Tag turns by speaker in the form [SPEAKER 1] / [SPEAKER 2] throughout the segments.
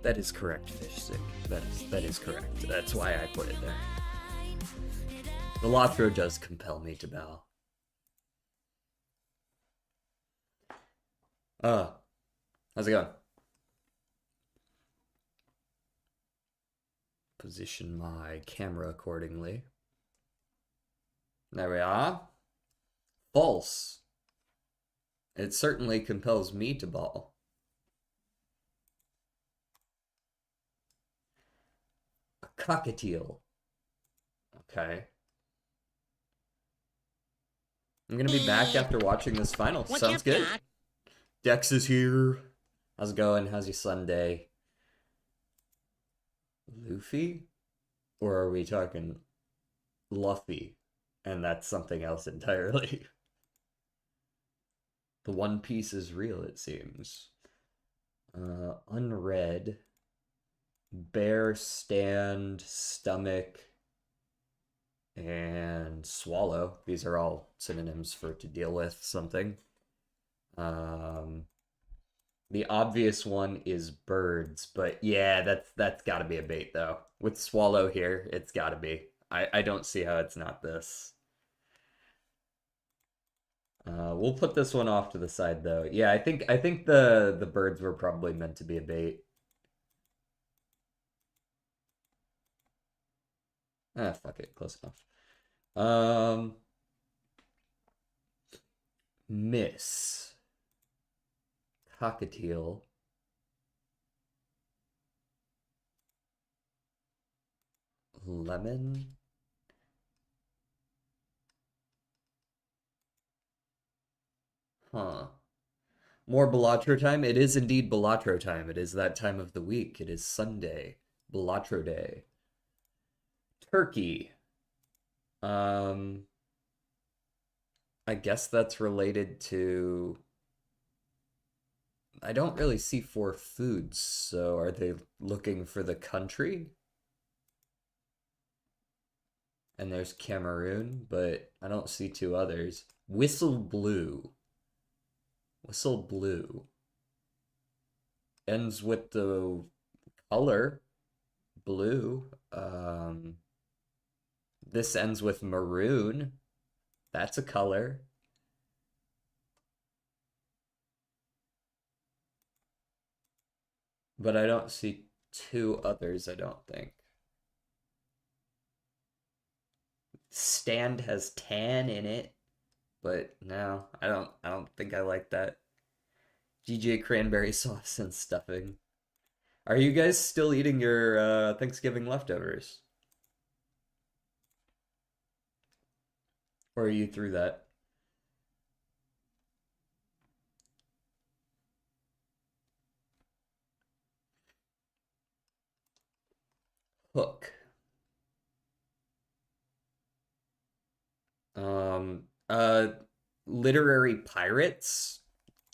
[SPEAKER 1] That is correct, Fish Stick. That is correct. That's why I put it there. The Latro does compel me to bow. How's it going? Position my camera accordingly. There we are. False. It certainly compels me to bow. A cockatiel. Okay. I'm gonna be back after watching this final. Sounds good. Dex is here. How's it going? How's your Sunday? Luffy? Or are we talking Luffy? And that's something else entirely. The One Piece is real, it seems. Unread. Bear, stand, stomach, and swallow. These are all synonyms for to deal with something. The obvious one is birds, but yeah, that's gotta be a bait though. With swallow here, it's gotta be. I don't see how it's not this. We'll put this one off to the side though. Yeah, I think the birds were probably meant to be a bait. Fuck it, close enough. Miss. Cockatiel. Lemon. Huh. More Balatro time? It is indeed Balatro time. It is that time of the week. It is Sunday. Balatro Day. Turkey. I guess that's related to... I don't really see 4 foods, so are they looking for the country? And there's Cameroon, but I don't see 2 others. Whistle blue. Whistle blue. Ends with the color blue. This ends with maroon. That's a color. But I don't see 2 others, I don't think. Stand has tan in it, but no, I don't think I like that. GJ cranberry sauce and stuffing. Are you guys still eating your Thanksgiving leftovers? Or are you through that? Hook. Um, uh, Literary pirates.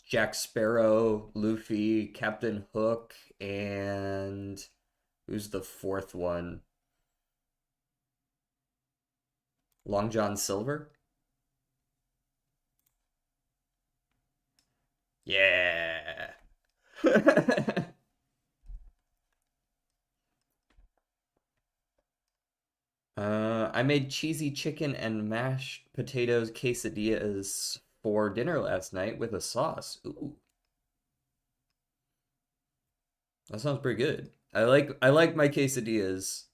[SPEAKER 1] Jack Sparrow, Luffy, Captain Hook, and who's the 4th one? Long John Silver? Yeah. I made cheesy chicken and mashed potatoes quesadillas for dinner last night with a sauce. Ooh. That sounds pretty good. I like my quesadillas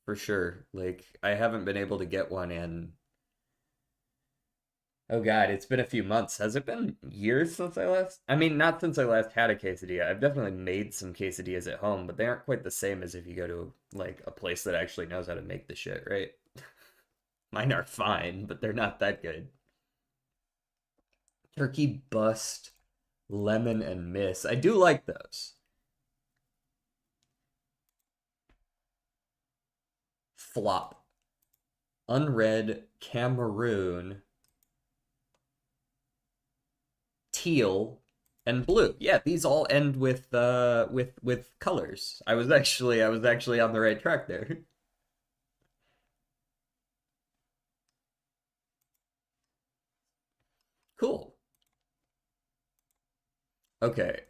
[SPEAKER 1] for sure. Like I haven't been able to get one in oh God, it's been a few months. Has it been years since I last? I mean, not since I last had a quesadilla. I've definitely made some quesadillas at home, but they aren't quite the same as if you go to like a place that actually knows how to make the shit, right? Mine are fine, but they're not that good. Turkey bust, lemon and miss. I do like those. Flop. Unread, Cameroon, teal, and blue. Yeah, these all end with colors. I was actually on the right track there. Cool. Okay.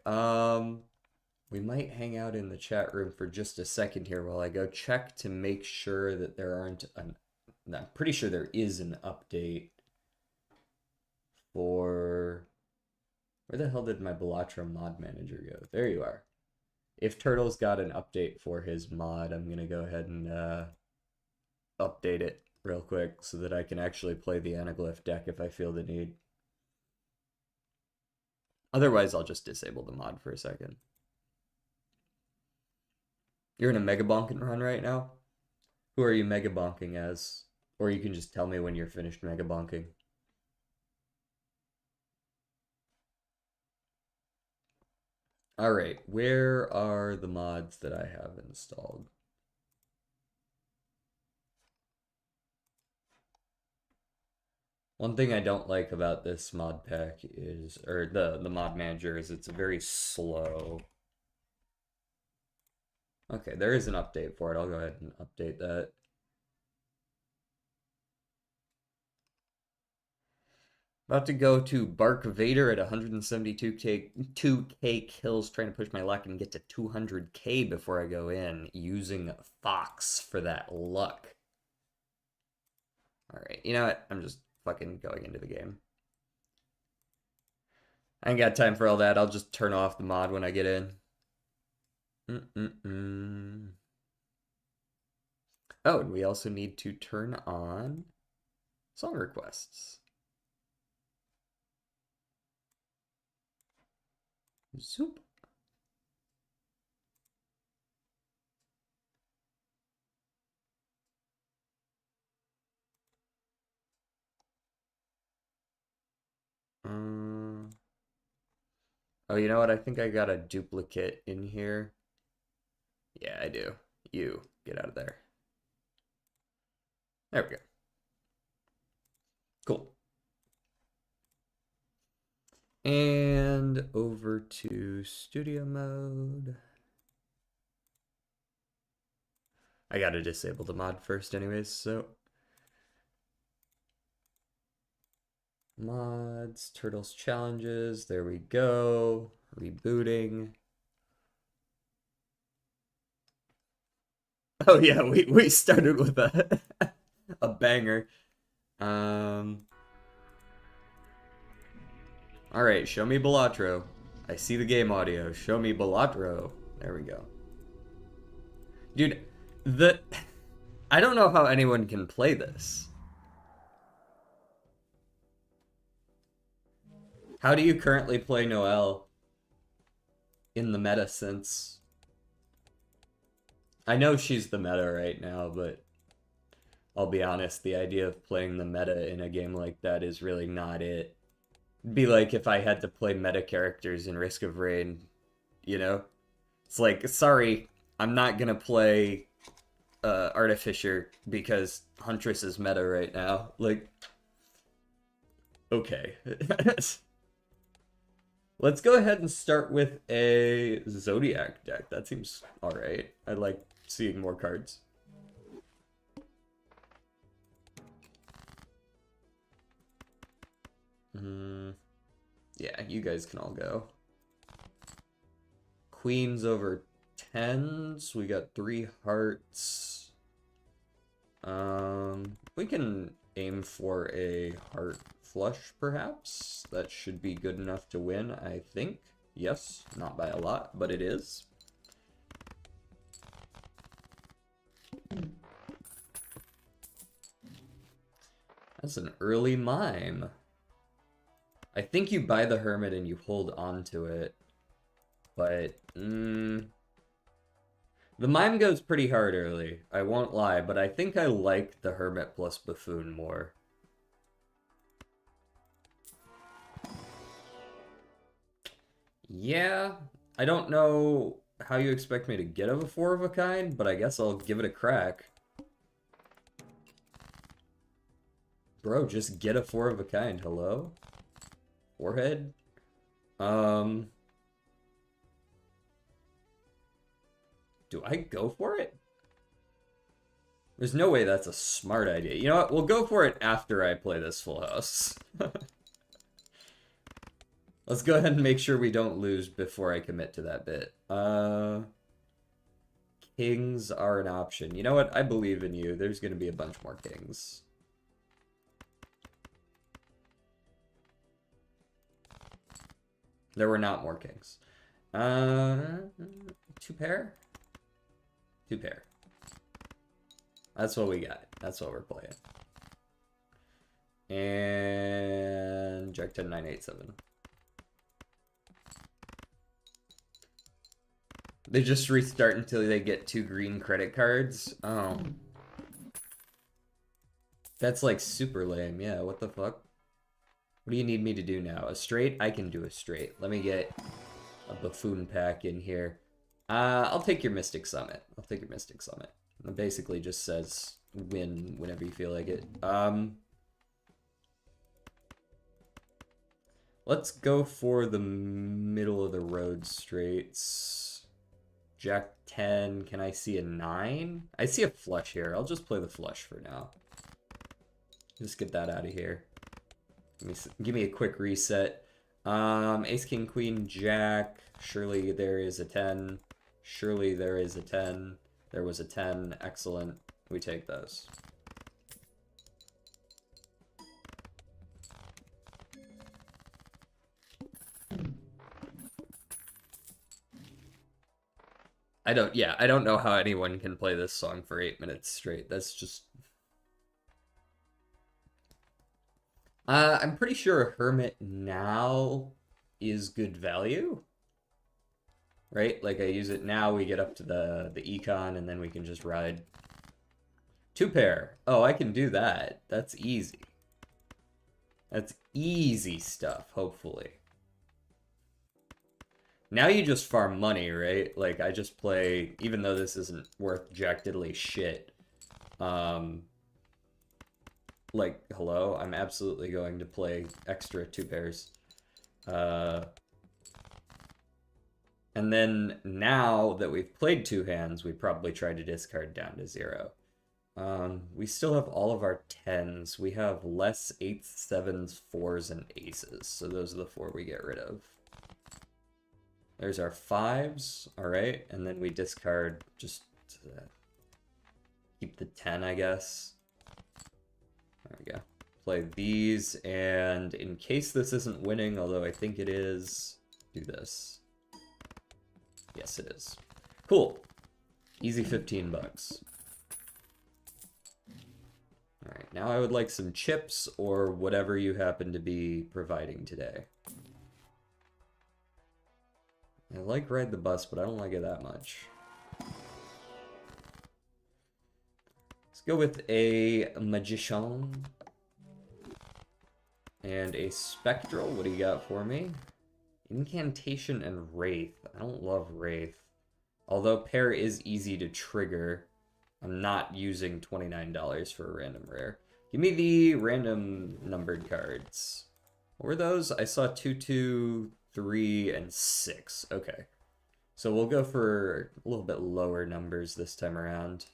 [SPEAKER 1] We might hang out in the chat room for just a second here while I go check to make sure that there aren't an I'm pretty sure there is an update for where the hell did my Balatro mod manager go? There you are. If Turtle's got an update for his mod, I'm gonna go ahead and update it real quick so that I can actually play the anaglyph deck if I feel the need. Otherwise, I'll just disable the mod for a second. You're in a Mega Bonking run right now? Who are you Mega Bonking as? Or you can just tell me when you're finished Mega Bonking. Alright, where are the mods that I have installed? One thing I don't like about this mod pack is, or the mod manager, is it's very slow. Okay, there is an update for it. I'll go ahead and update that. About to go to Bark Vader at 172k kills, trying to push my luck and get to 200k before I go in, using Fox for that luck. Alright, you know what? I'm just fucking going into the game. I ain't got time for all that. I'll just turn off the mod when I get in. Oh, and we also need to turn on song requests. Zoop. Oh, you know what? I think I got a duplicate in here. Yeah, I do. You, get out of there. There we go. Cool. And over to studio mode. I gotta disable the mod first anyways, so. Mods, Turtles challenges, there we go. Rebooting. Oh yeah, we started with a a banger. Alright, show me Balatro. I see the game audio. Show me Balatro. There we go. Dude, I don't know how anyone can play this. How do you currently play Noelle in the meta sense? I know she's the meta right now, but I'll be honest, the idea of playing the meta in a game like that is really not it. It'd be like if I had to play meta characters in Risk of Rain, you know? It's like, sorry, I'm not gonna play Artificer because Huntress is meta right now. Like, okay. Let's go ahead and start with a Zodiac deck. That seems alright. I like seeing more cards. Yeah, you guys can all go. Queens over tens. We got 3 hearts. We can aim for a heart flush, perhaps. That should be good enough to win, I think. Yes, not by a lot, but it is. That's an early mime. I think you buy the Hermit and you hold on to it. But, the mime goes pretty hard early, I won't lie, but I think I like the Hermit plus Buffoon more. Yeah, I don't know how you expect me to get a 4 of a kind, but I guess I'll give it a crack. Bro, just get a 4 of a kind, hello? Forehead? Um, do I go for it? There's no way that's a smart idea. You know what? We'll go for it after I play this full house. Let's go ahead and make sure we don't lose before I commit to that bit. Kings are an option. You know what? I believe in you. There's going to be a bunch more kings. There were not more kings. Two pair? Two pair. That's what we got. That's what we're playing. And Jack 10, 9, 8, 7. They just restart until they get 2 green credit cards. Oh. That's like super lame. Yeah, what the fuck? What do you need me to do now? A straight? I can do a straight. Let me get a buffoon pack in here. I'll take your Mystic Summit. I'll take your Mystic Summit. It basically just says win whenever you feel like it. Let's go for the middle of the road straights. Jack 10. Can I see a 9? I see a flush here. I'll just play the flush for now. Just get that out of here. Give me a quick reset. Ace, King, Queen, Jack. Surely there is a 10. Surely there is a 10. There was a 10. Excellent. We take those. I don't know how anyone can play this song for 8 minutes straight. That's just... I'm pretty sure a Hermit now is good value. Right? Like, I use it now, we get up to the econ, and then we can just ride. 2 pair. Oh, I can do that. That's easy. That's easy stuff, hopefully. Now you just farm money, right? Like, I just play, even though this isn't worth jack diddly shit. Like, hello? I'm absolutely going to play extra 2 pairs. And then, now that we've played 2 hands, we probably try to discard down to 0. We still have all of our 10s. We have less 8s, 7s, 4s, and aces. So those are the 4 we get rid of. There's our 5s, alright, and then we discard just keep the 10, I guess. There we go. Play these, and in case this isn't winning, although I think it is, do this. Yes, it is. Cool. Easy 15 bucks. Alright, now I would like some chips or whatever you happen to be providing today. I like Ride the Bus, but I don't like it that much. Let's go with a Magician. And a Spectral. What do you got for me? Incantation and Wraith. I don't love Wraith. Although pair is easy to trigger, I'm not using $29 for a random rare. Give me the random numbered cards. What were those? I saw 2, 2, 3, and 6. Okay. So we'll go for a little bit lower numbers this time around.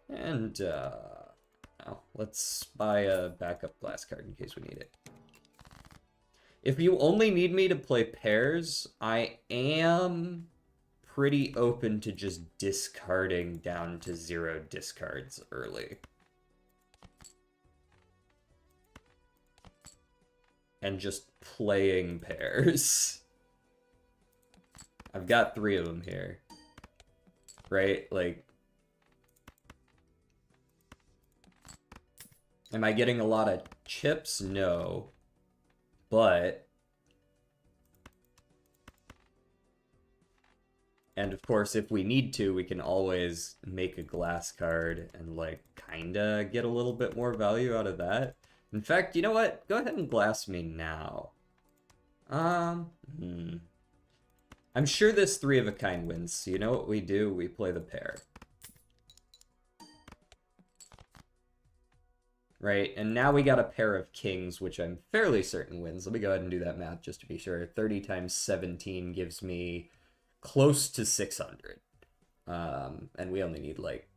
[SPEAKER 1] And, now, let's buy a backup glass card in case we need it. If you only need me to play pairs, I am pretty open to just discarding down to 0 discards early. And just playing pairs. I've got 3 of them here. Right? Like, am I getting a lot of chips? No. But, and of course, if we need to, we can always make a glass card and, like, kinda get a little bit more value out of that. In fact, you know what? Go ahead and glass me now. I'm sure this 3 of a kind wins, so you know what we do? We play the pair. right? And now we got a pair of kings, which I'm fairly certain wins. Let me go ahead and do that math just to be sure. 30 times 17 gives me close to 600. And we only need like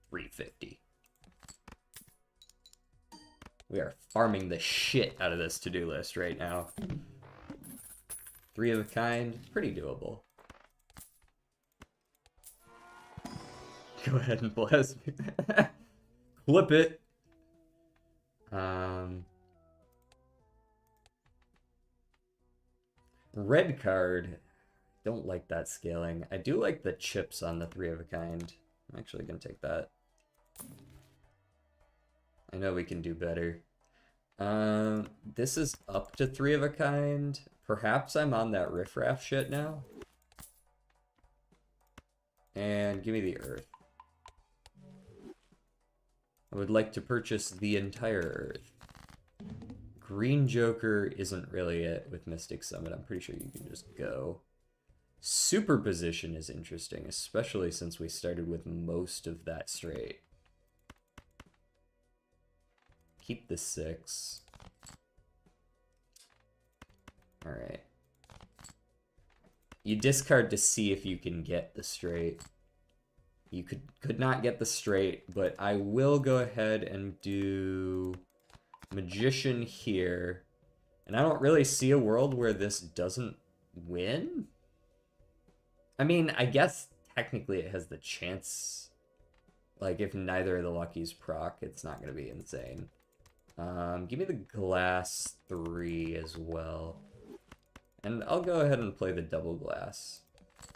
[SPEAKER 1] 350. We are farming the shit out of this to-do list right now. 3 of a kind, pretty doable. Go ahead and bless me. Flip it. Red card. Don't like that scaling. I do like the chips on the 3 of a kind. I'm actually gonna take that. I know we can do better. This is up to 3 of a kind. Perhaps I'm on that riffraff shit now. And give me the earth. I would like to purchase the entire earth. Green Joker isn't really it with Mystic Summit. I'm pretty sure you can just go. Superposition is interesting, especially since we started with most of that straight. Keep the 6. Alright. You discard to see if you can get the straight. You could not get the straight, but I will go ahead and do Magician here. And I don't really see a world where this doesn't win. I mean, I guess technically it has the chance. Like, if neither of the luckies proc, it's not going to be insane. Give me the glass 3 as well. And I'll go ahead and play the double glass.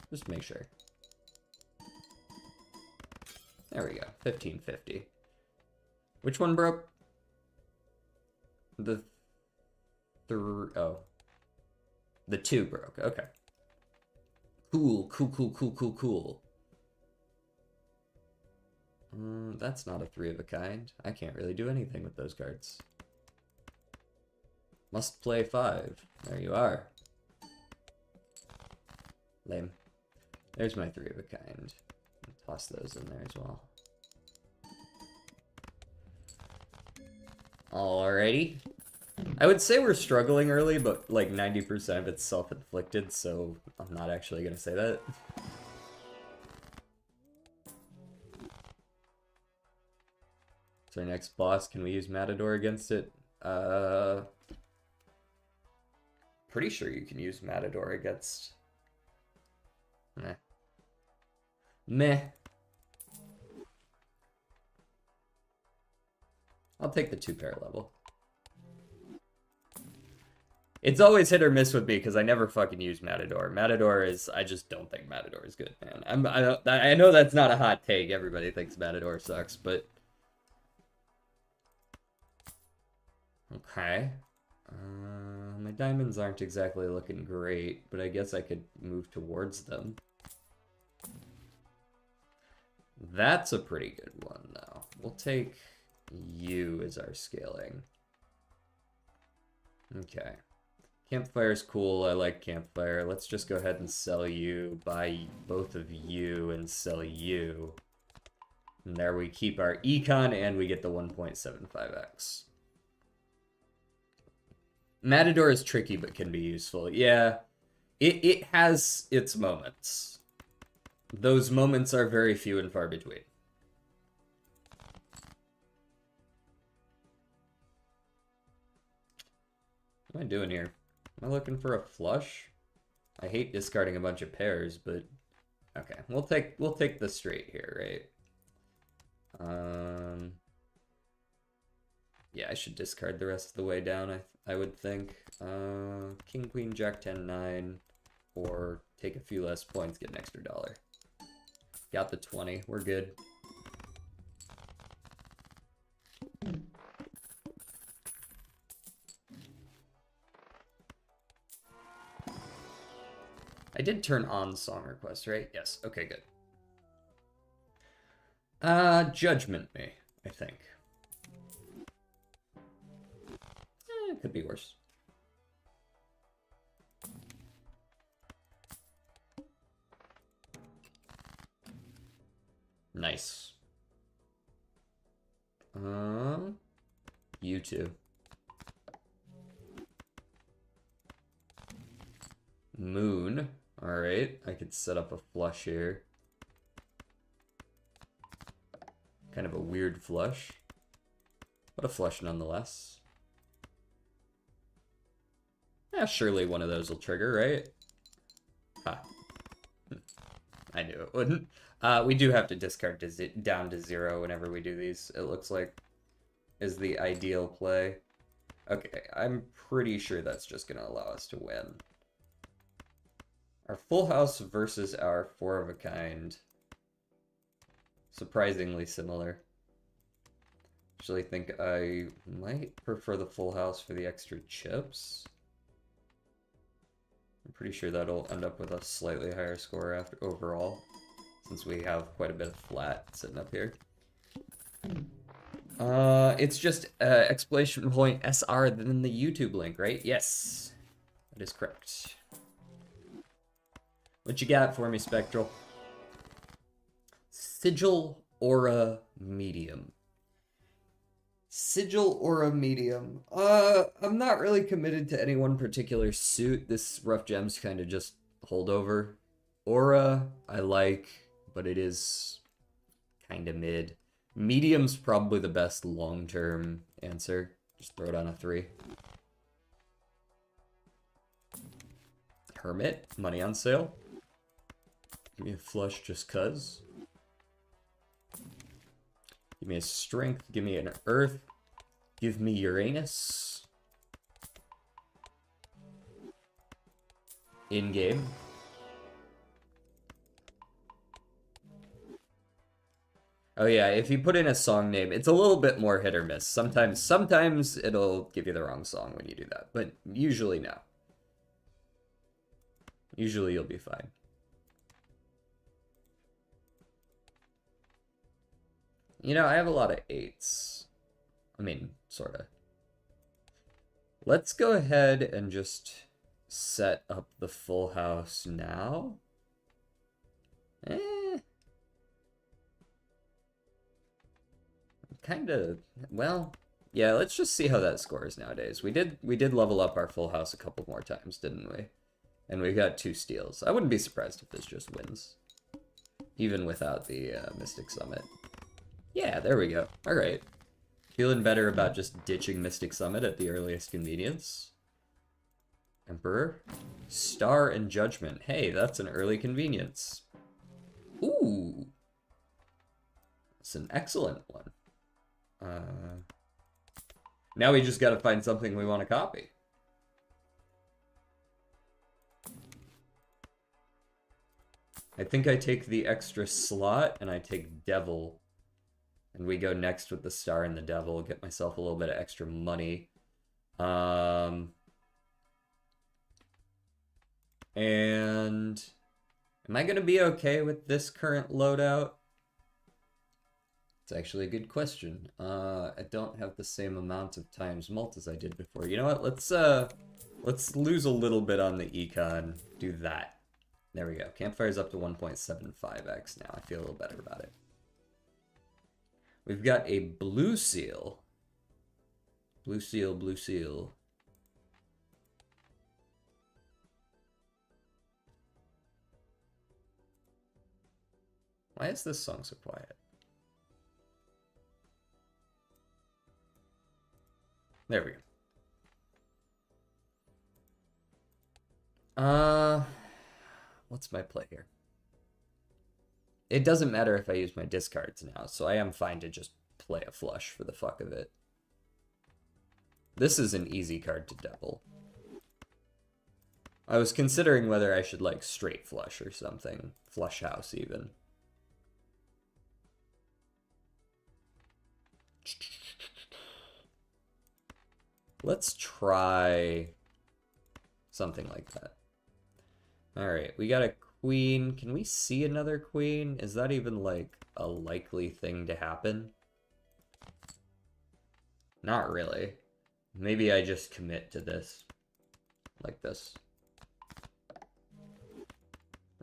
[SPEAKER 1] Just make sure. There we go, 1550. Which one broke? The 2 broke, okay. Cool. That's not a 3 of a kind. I can't really do anything with those cards. Must play 5. There you are. Lame. There's my 3 of a kind. Toss those in there as well. Alrighty. I would say we're struggling early, but like 90% of it's self-inflicted, so I'm not actually gonna say that. So our next boss, can we use Matador against it? Pretty sure you can use Matador against... Meh. I'll take the 2-pair level. It's always hit or miss with me because I never fucking use Matador. Matador is... I just don't think Matador is good, man. I know that's not a hot take. Everybody thinks Matador sucks, but... Okay. My diamonds aren't exactly looking great, but I guess I could move towards them. That's a pretty good one, though. We'll take you as our scaling. Okay. Campfire's cool. I like Campfire. Let's just go ahead and sell you, buy both of you, and sell you. And there we keep our econ, and we get the 1.75x. Matador is tricky, but can be useful. Yeah, it has its moments. Those moments are very few and far between. What am I doing here? Am I looking for a flush? I hate discarding a bunch of pairs, but okay, we'll take the straight here, right? Yeah, I should discard the rest of the way down, I would think. King, Queen, Jack, 10, 9, or take a few less points, get an extra $1. Got the 20, we're good. I did turn on song request, right? Yes, okay, good. Judgment me, I think. It could be worse. Nice. 2/2. Moon. Alright, I could set up a flush here. Kind of a weird flush, but a flush nonetheless. Yeah, surely one of those will trigger, right? Huh. I knew it wouldn't. We do have to discard down to 0 whenever we do these, it looks like, is the ideal play. Okay, I'm pretty sure that's just going to allow us to win. Our full house versus our 4 of a kind. Surprisingly similar. Actually think I might prefer the full house for the extra chips. I'm pretty sure that'll end up with a slightly higher score after overall, since we have quite a bit of flat sitting up here. It's just exclamation point SR than the YouTube link, right? Yes, that is correct. What you got for me, Spectral? Sigil Aura Medium. Sigil Aura Medium. I'm not really committed to any one particular suit. This Rough Gem's kind of just holdover. Aura, I like, but it is kind of mid. Medium's probably the best long-term answer. Just throw it on a 3. Hermit, money on sale. Give me a flush just cuz. Give me a strength, give me an earth, give me Uranus. In-game. Oh yeah, if you put in a song name, it's a little bit more hit or miss. Sometimes it'll give you the wrong song when you do that, but usually no. Usually you'll be fine. You know, I have a lot of 8s. I mean, sorta. Let's go ahead and just set up the full house now. Kinda, well, yeah, let's just see how that scores nowadays. We did level up our full house a couple more times, didn't we? And we got 2 steals. I wouldn't be surprised if this just wins. Even without the Mystic Summit. Yeah, there we go. Alright. Feeling better about just ditching Mystic Summit at the earliest convenience. Emperor. Star and Judgment. Hey, that's an early convenience. Ooh. That's an excellent one. Now we just gotta find something we want to copy. I think I take the extra slot and I take Devil. And we go next with the Star and the Devil, get myself a little bit of extra money. And am I gonna be okay with this current loadout? It's actually a good question. I don't have the same amount of times mult as I did before. You know what? Let's lose a little bit on the econ. Do that. There we go. Campfire's up to 1.75x now. I feel a little better about it. We've got a blue seal. Blue seal, blue seal. Why is this song so quiet? There we go. What's my play here? It doesn't matter if I use my discards now, so I am fine to just play a flush for the fuck of it. This is an easy card to double. I was considering whether I should like straight flush or something. Flush house even. Let's try something like that. Alright, we got a queen. Can we see another queen? Is that even like a likely thing to happen? Not really. Maybe I just commit to this. Like this.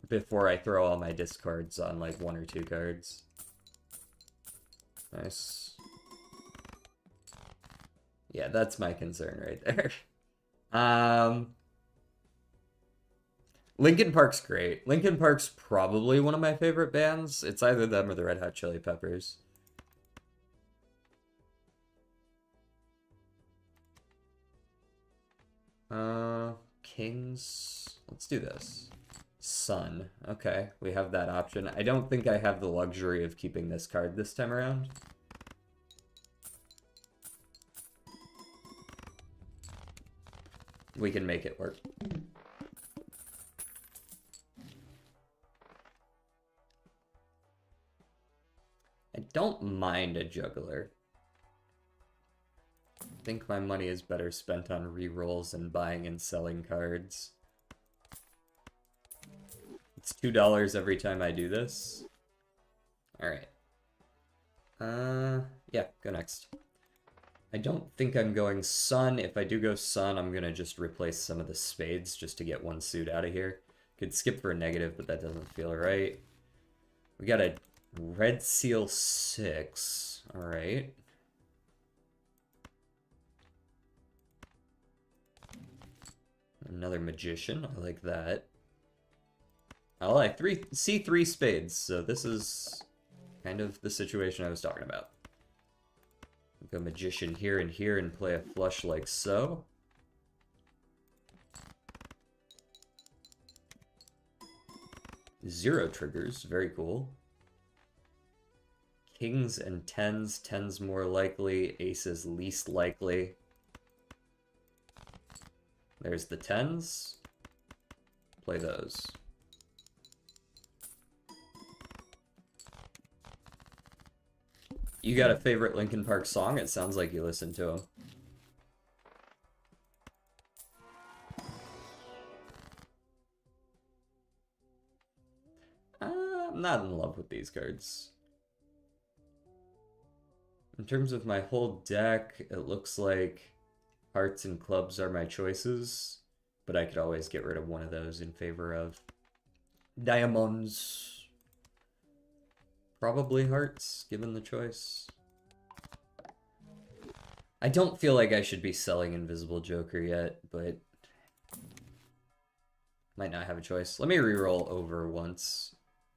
[SPEAKER 1] Before I throw all my discards on like 1 or 2 cards. Nice. Yeah, that's my concern right there. Um, Linkin Park's great. Linkin Park's probably one of my favorite bands. It's either them or the Red Hot Chili Peppers. Kings. Let's do this. Sun. Okay, we have that option. I don't think I have the luxury of keeping this card this time around. We can make it work. I don't mind a juggler. I think my money is better spent on rerolls and buying and selling cards. It's $2 every time I do this. Alright. Yeah, go next. I don't think I'm going Sun. If I do go Sun, I'm gonna just replace some of the spades just to get one suit out of here. Could skip for a negative, but that doesn't feel right. We got a Red Seal 6. Alright. Another Magician. I like that. Oh, I see three spades, so this is kind of the situation I was talking about. Go Magician here and play a flush like so. Zero triggers, very cool. Kings and tens, tens more likely, aces least likely. There's the tens. Play those. You got a favorite Linkin Park song? It sounds like you listen to them. I'm not in love with these cards. In terms of my whole deck, it looks like hearts and clubs are my choices, but I could always get rid of one of those in favor of diamonds. Probably hearts, given the choice. I don't feel like I should be selling Invisible Joker yet, but might not have a choice. Let me reroll over once.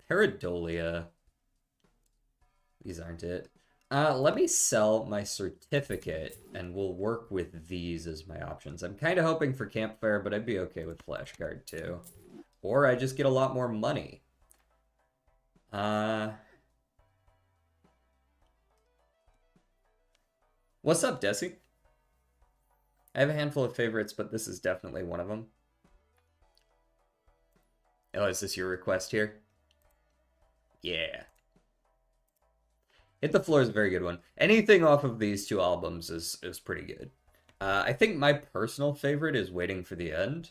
[SPEAKER 1] Paradolia. These aren't it. Let me sell my certificate, and we'll work with these as my options. I'm kind of hoping for Campfire, but I'd be okay with Flashcard too. Or I just get a lot more money. What's up, Desi? I have a handful of favorites, but this is definitely one of them. Oh, is this your request here? Yeah. Hit the Floor is a very good one. Anything off of these two albums is pretty good. I think my personal favorite is Waiting for the End.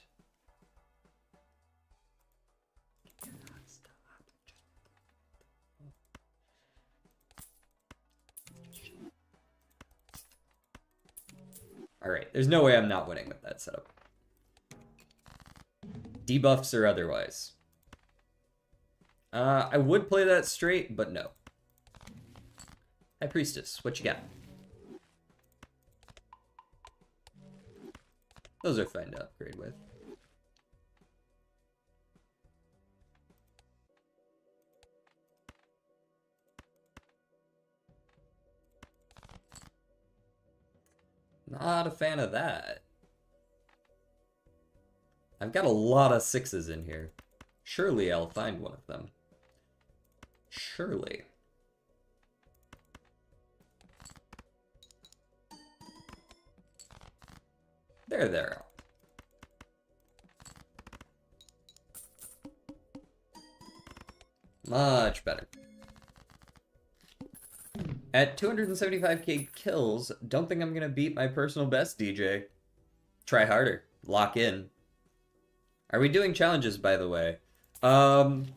[SPEAKER 1] Alright, there's no way I'm not winning with that setup. Debuffs or otherwise. I would play that straight, but no. High Priestess, what you got? Those are fine to upgrade with. Not a fan of that. I've got a lot of sixes in here. Surely I'll find one of them. Surely. There. Much better. At 275k kills, don't think I'm gonna beat my personal best, DJ. Try harder. Lock in. Are we doing challenges, by the way? I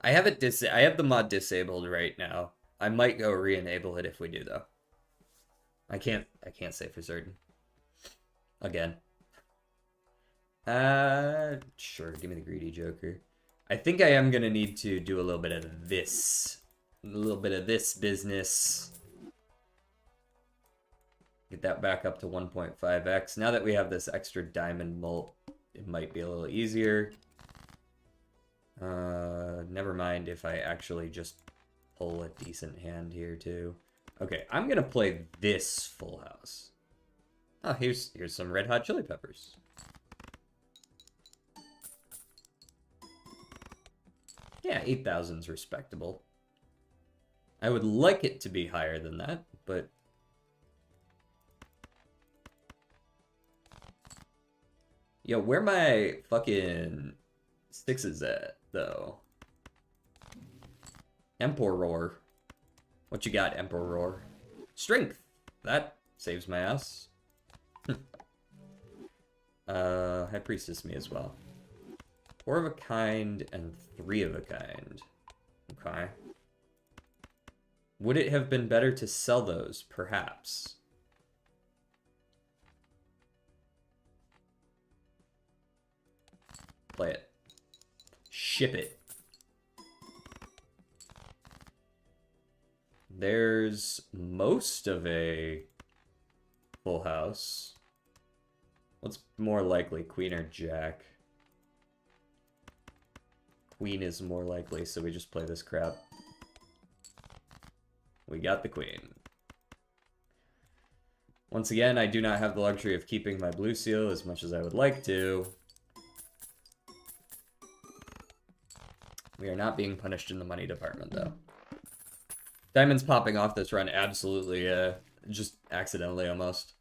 [SPEAKER 1] have it I have the mod disabled right now. I might go re-enable it if we do, though. I can't say for certain. Again. Sure, give me the Greedy Joker. I think I am gonna need to do a little bit of this. A little bit of this business. Get that back up to 1.5x. Now that we have this extra diamond mult, it might be a little easier. Never mind if I actually just pull a decent hand here too. Okay, I'm gonna play this full house. Oh, here's some red hot chili peppers. Yeah, 8,000's respectable. I would like it to be higher than that, but... Yo, where my fucking sixes at, though? Emperor. What you got, Emperor? Strength! That saves my ass. High Priestess me as well. 4 of a kind and 3 of a kind. Okay. Would it have been better to sell those? Perhaps. Play it. Ship it. There's most of a full house. What's more likely, queen or jack? Queen is more likely, so we just play this crap. We got the queen. Once again, I do not have the luxury of keeping my blue seal as much as I would like to. We are not being punished in the money department, though. Diamonds popping off this run, absolutely, just accidentally almost.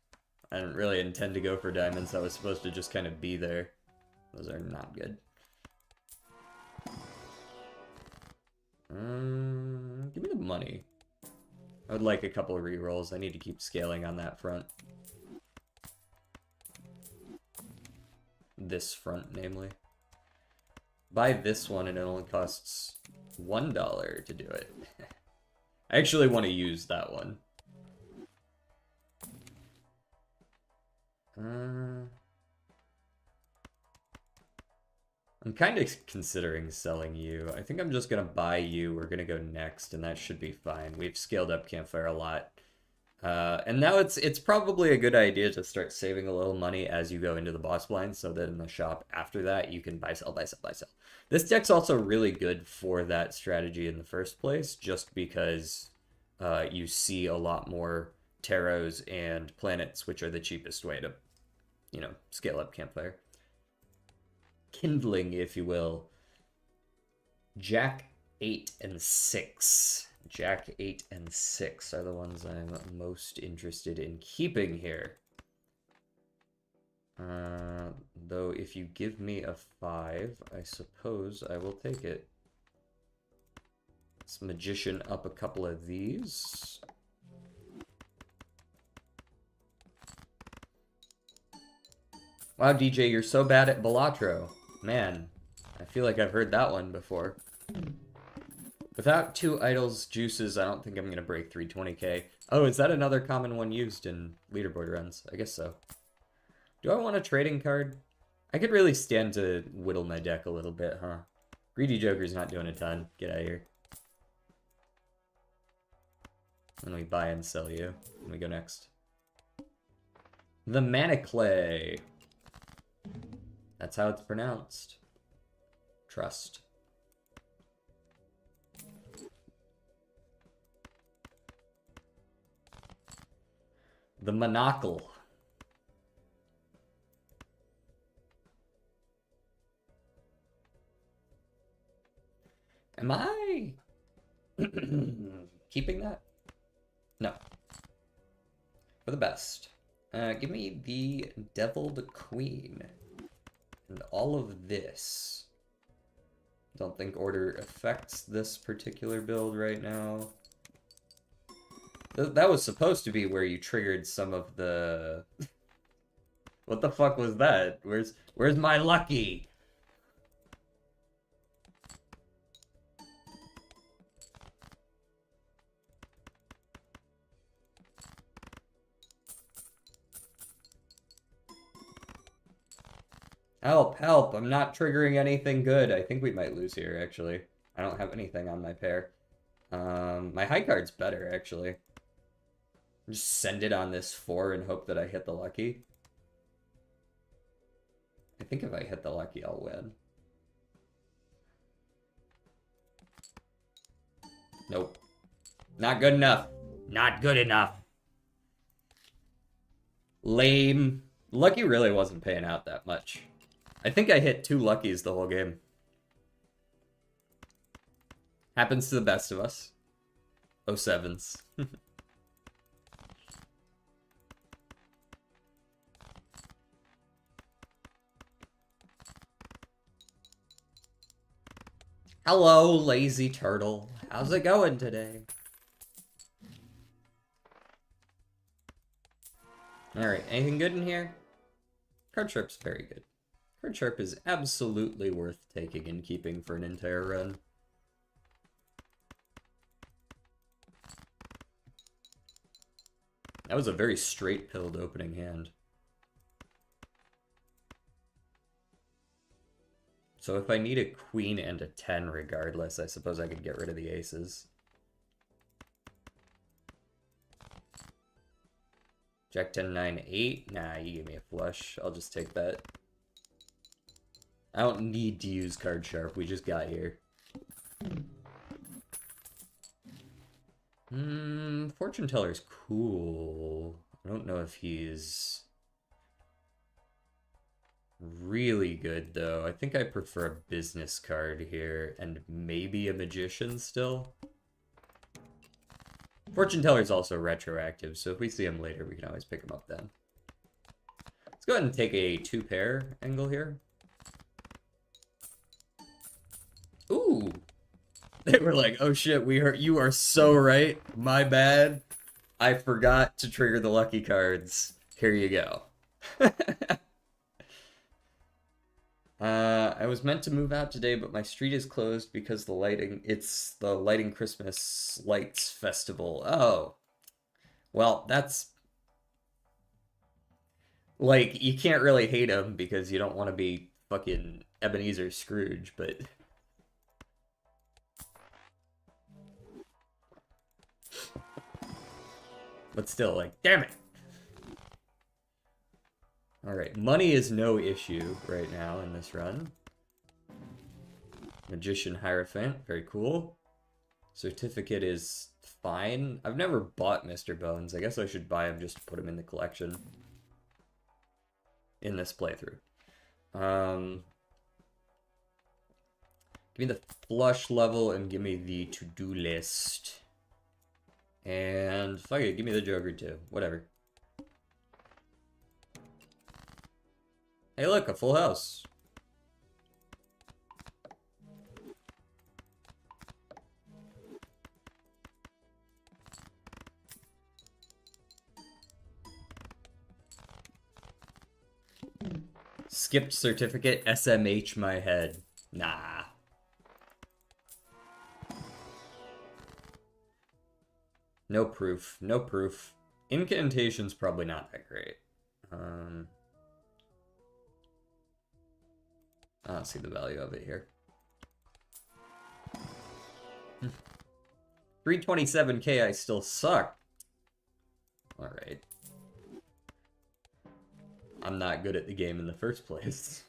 [SPEAKER 1] I didn't really intend to go for diamonds. That was supposed to just kind of be there. Those are not good. Give me the money. I would like a couple of rerolls. I need to keep scaling on that front. This front, namely. Buy this one and it only costs $1 to do it. I actually want to use that one. I'm kind of considering selling you. I think I'm just going to buy you. We're going to go next, and that should be fine. We've scaled up Campfire a lot. And now it's probably a good idea to start saving a little money as you go into the boss blind, so that in the shop after that, you can buy, sell, buy, sell, buy, sell. This deck's also really good for that strategy in the first place, just because you see a lot more tarots and planets, which are the cheapest way to, you know, scale up Campfire. Kindling, if you will. Jack 8 and 6. Jack 8 and 6 are the ones I'm most interested in keeping here. Though if you give me a 5, I suppose I will take it. Let's Magician up a couple of these. Wow, DJ, you're so bad at Balatro. Man, I feel like I've heard that one before. Without 2 idols juices, I don't think I'm going to break 320k. Oh, is that another common one used in leaderboard runs? I guess so. Do I want a trading card? I could really stand to whittle my deck a little bit, huh? Greedy Joker's not doing a ton. Get out of here. And we buy and sell you. And we go next. The Manaclay. That's how it's pronounced. Trust. The Monocle. Am I keeping that? No. For the best. Give me the Deviled Queen. And all of this. Don't think order affects this particular build right now. That was supposed to be where you triggered some of the... What the fuck was that? Where's my lucky? Help, help, I'm not triggering anything good. I think we might lose here, actually. I don't have anything on my pair. My high card's better, actually. Just send it on this 4 and hope that I hit the lucky. I think if I hit the lucky, I'll win. Nope. Not good enough. Not good enough. Lame. Lucky really wasn't paying out that much. I think I hit 2 luckies the whole game. Happens to the best of us. 07s. Hello, lazy turtle. How's it going today? Alright, anything good in here? Card Sharp's very good. Card Sharp is absolutely worth taking and keeping for an entire run. That was a very straight-pilled opening hand. So if I need a queen and a 10 regardless, I suppose I could get rid of the aces. Jack 10, 9, 8. Nah, you give me a flush. I'll just take that. I don't need to use Card Sharp. We just got here. Fortune Teller's cool. I don't know if he's really good, though. I think I prefer a business card here, and maybe a magician still. Fortune Teller's also retroactive, so if we see him later, we can always pick him up then. Let's go ahead and take a 2-pair angle here. Ooh! They were like, oh shit, we heard you are so right. My bad. I forgot to trigger the lucky cards. Here you go. I was meant to move out today, but my street is closed because it's the Lighting Christmas Lights Festival. Oh. Well, that's... Like, you can't really hate him because you don't want to be fucking Ebenezer Scrooge, but... But still, like, damn it! Alright, money is no issue right now in this run. Magician Hierophant, very cool. Certificate is fine. I've never bought Mr. Bones. I guess I should buy him just to put him in the collection. In this playthrough. Give me the flush level and give me the to-do list. And fuck it, give me the Joker too. Whatever. Hey look, a full house. Skipped certificate, SMH my head. Nah. No proof, no proof. Incantation's probably not that great. I don't see the value of it here. 327k, I still suck. Alright. I'm not good at the game in the first place.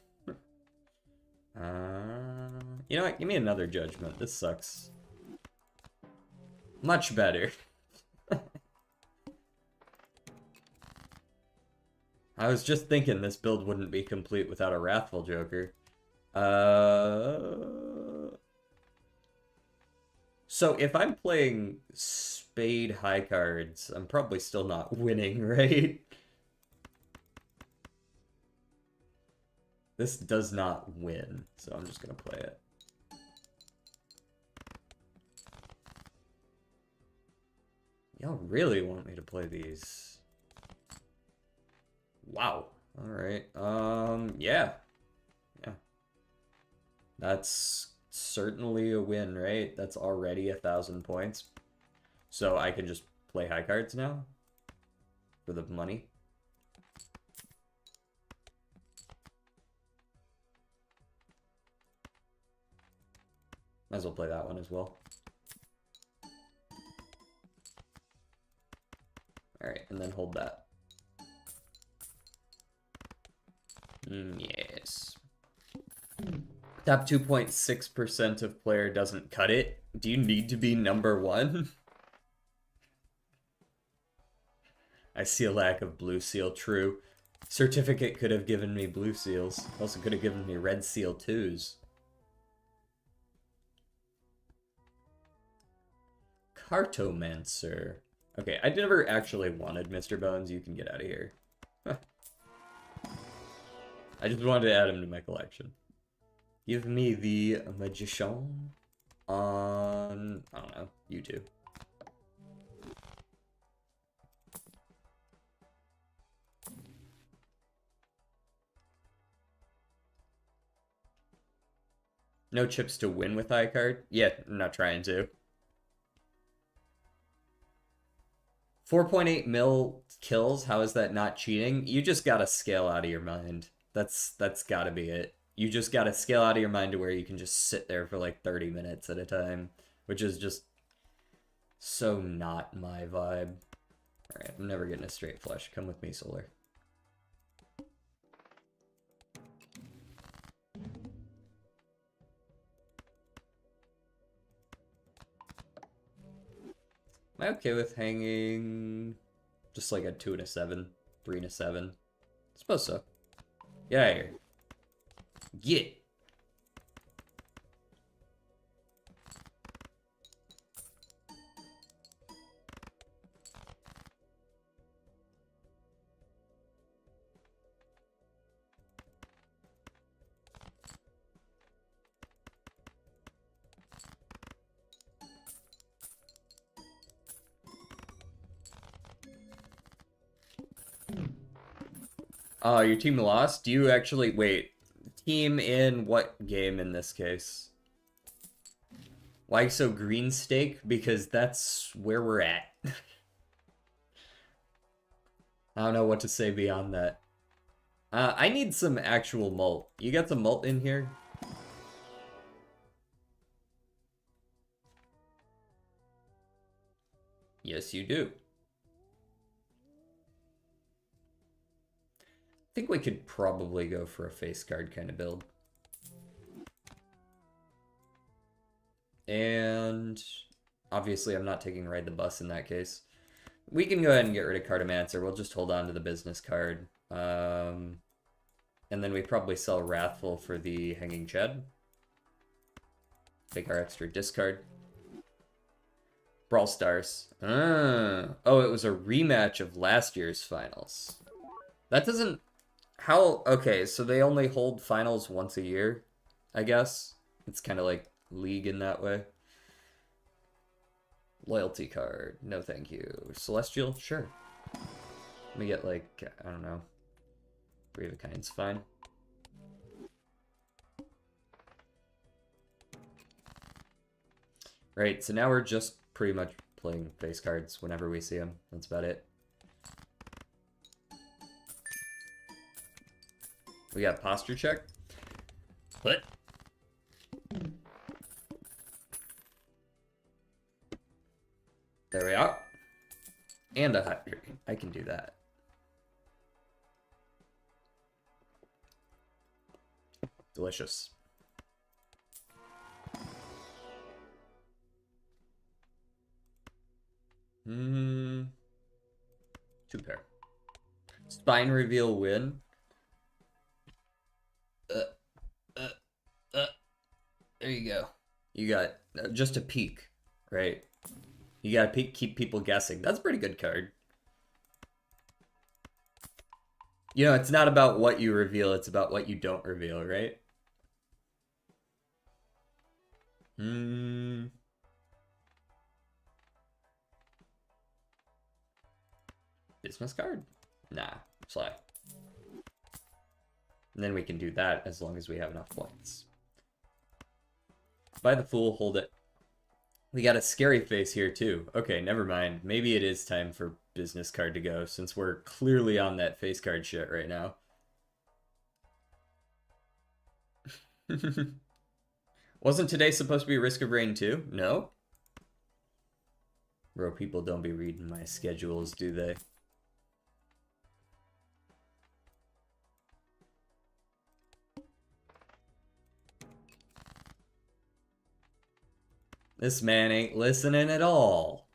[SPEAKER 1] You know what? Give me another judgment. This sucks. Much better. I was just thinking this build wouldn't be complete without a Wrathful Joker. So if I'm playing spade high cards, I'm probably still not winning, right? This does not win, so I'm just gonna play it. Y'all really want me to play these? Wow. Alright. Yeah. Yeah. That's certainly a win, right? That's already 1,000 points. So I can just play high cards now? For the money? Might as well play that one as well. Alright, and then hold that. Yes. Top 2.6% of player doesn't cut it. Do you need to be number 1? I see a lack of blue seal, true. Certificate could have given me blue seals. Also could have given me red seal 2s. Cartomancer. Okay, I never actually wanted Mr. Bones. You can get out of here. I just wanted to add him to my collection. Give me the Magician on, I don't know, YouTube. No chips to win with iCard? Yeah, I'm not trying to. 4.8 mil kills, how is that not cheating? You just gotta scale out of your mind. That's gotta be it. You just gotta scale out of your mind to where you can just sit there for like 30 minutes at a time, which is just so not my vibe. Alright, I'm never getting a straight flush. Come with me, Solar. Am I okay with hanging just like a 2 and a 7, 3 and a 7? I suppose so. Get out of here. Get. Oh, your team lost? Do you actually... Wait. Team in what game in this case? Why so green stake? Because that's where we're at. I don't know what to say beyond that. I need some actual malt. You got some malt in here? Yes, you do. I think we could probably go for a face card kind of build. And obviously I'm not taking Ride the Bus in that case. We can go ahead and get rid of Cartomancer. We'll just hold on to the business card. And then we probably sell Wrathful for the Hanging Chad. Take our extra discard. Brawl Stars. Oh, it was a rematch of last year's finals. That doesn't... How... Okay, so they only hold finals once a year, I guess. It's kind of like League in that way. Loyalty card. No thank you. Celestial? Sure. Let me get like, I don't know. 3 of a kind's fine. Right, so now we're just pretty much playing face cards whenever we see them. That's about it. We got posture check. What? There we are. And a hydrate. I can do that. Delicious. Hmm. 2 pair. Spine reveal win. There you go. You got just a peek, right? You gotta keep people guessing. That's a pretty good card. You know, it's not about what you reveal, it's about what you don't reveal, right? Business card? Nah, Sly. And then we can do that as long as we have enough points. Buy the Fool, hold it. We got a scary face here too. Okay, never mind. Maybe it is time for business card to go since we're clearly on that face card shit right now. Wasn't today supposed to be Risk of Rain too? No? Bro, people don't be reading my schedules, do they? This man ain't listening at all.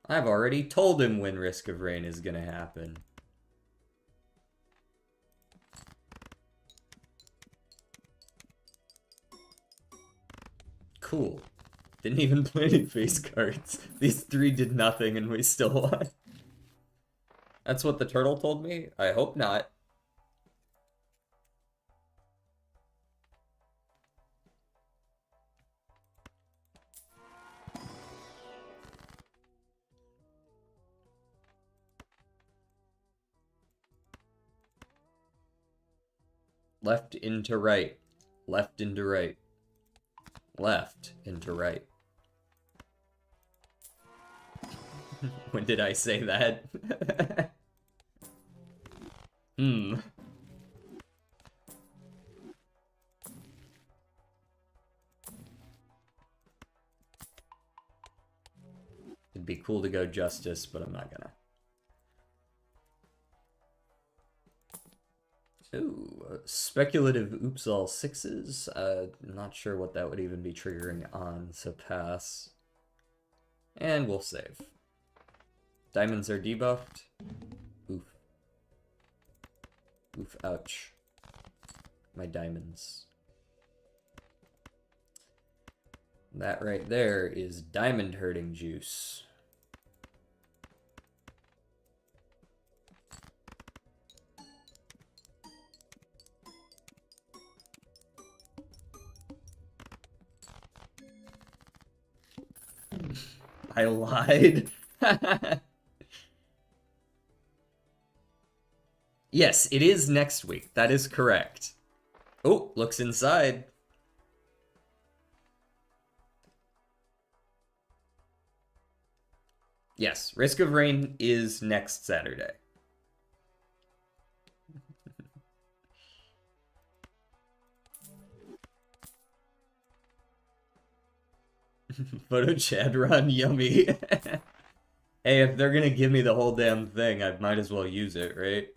[SPEAKER 1] I've already told him when Risk of Rain is gonna happen. Cool. Didn't even play any face cards. These three did nothing and we still won. That's what the turtle told me? I hope not. Left into right. Left into right. Left into right. When did I say that? It'd be cool to go justice, but I'm not gonna. Ooh, speculative oops all sixes. Not sure what that would even be triggering on, so pass. And we'll save. Diamonds are debuffed. Oof. Oof, ouch. My diamonds. That right there is diamond hurting juice. I lied. Yes, it is next week. That is correct. Oh, looks inside. Yes, Risk of Rain is next Saturday. Photo Chad run, yummy. Hey, if they're gonna give me the whole damn thing, I might as well use it, right?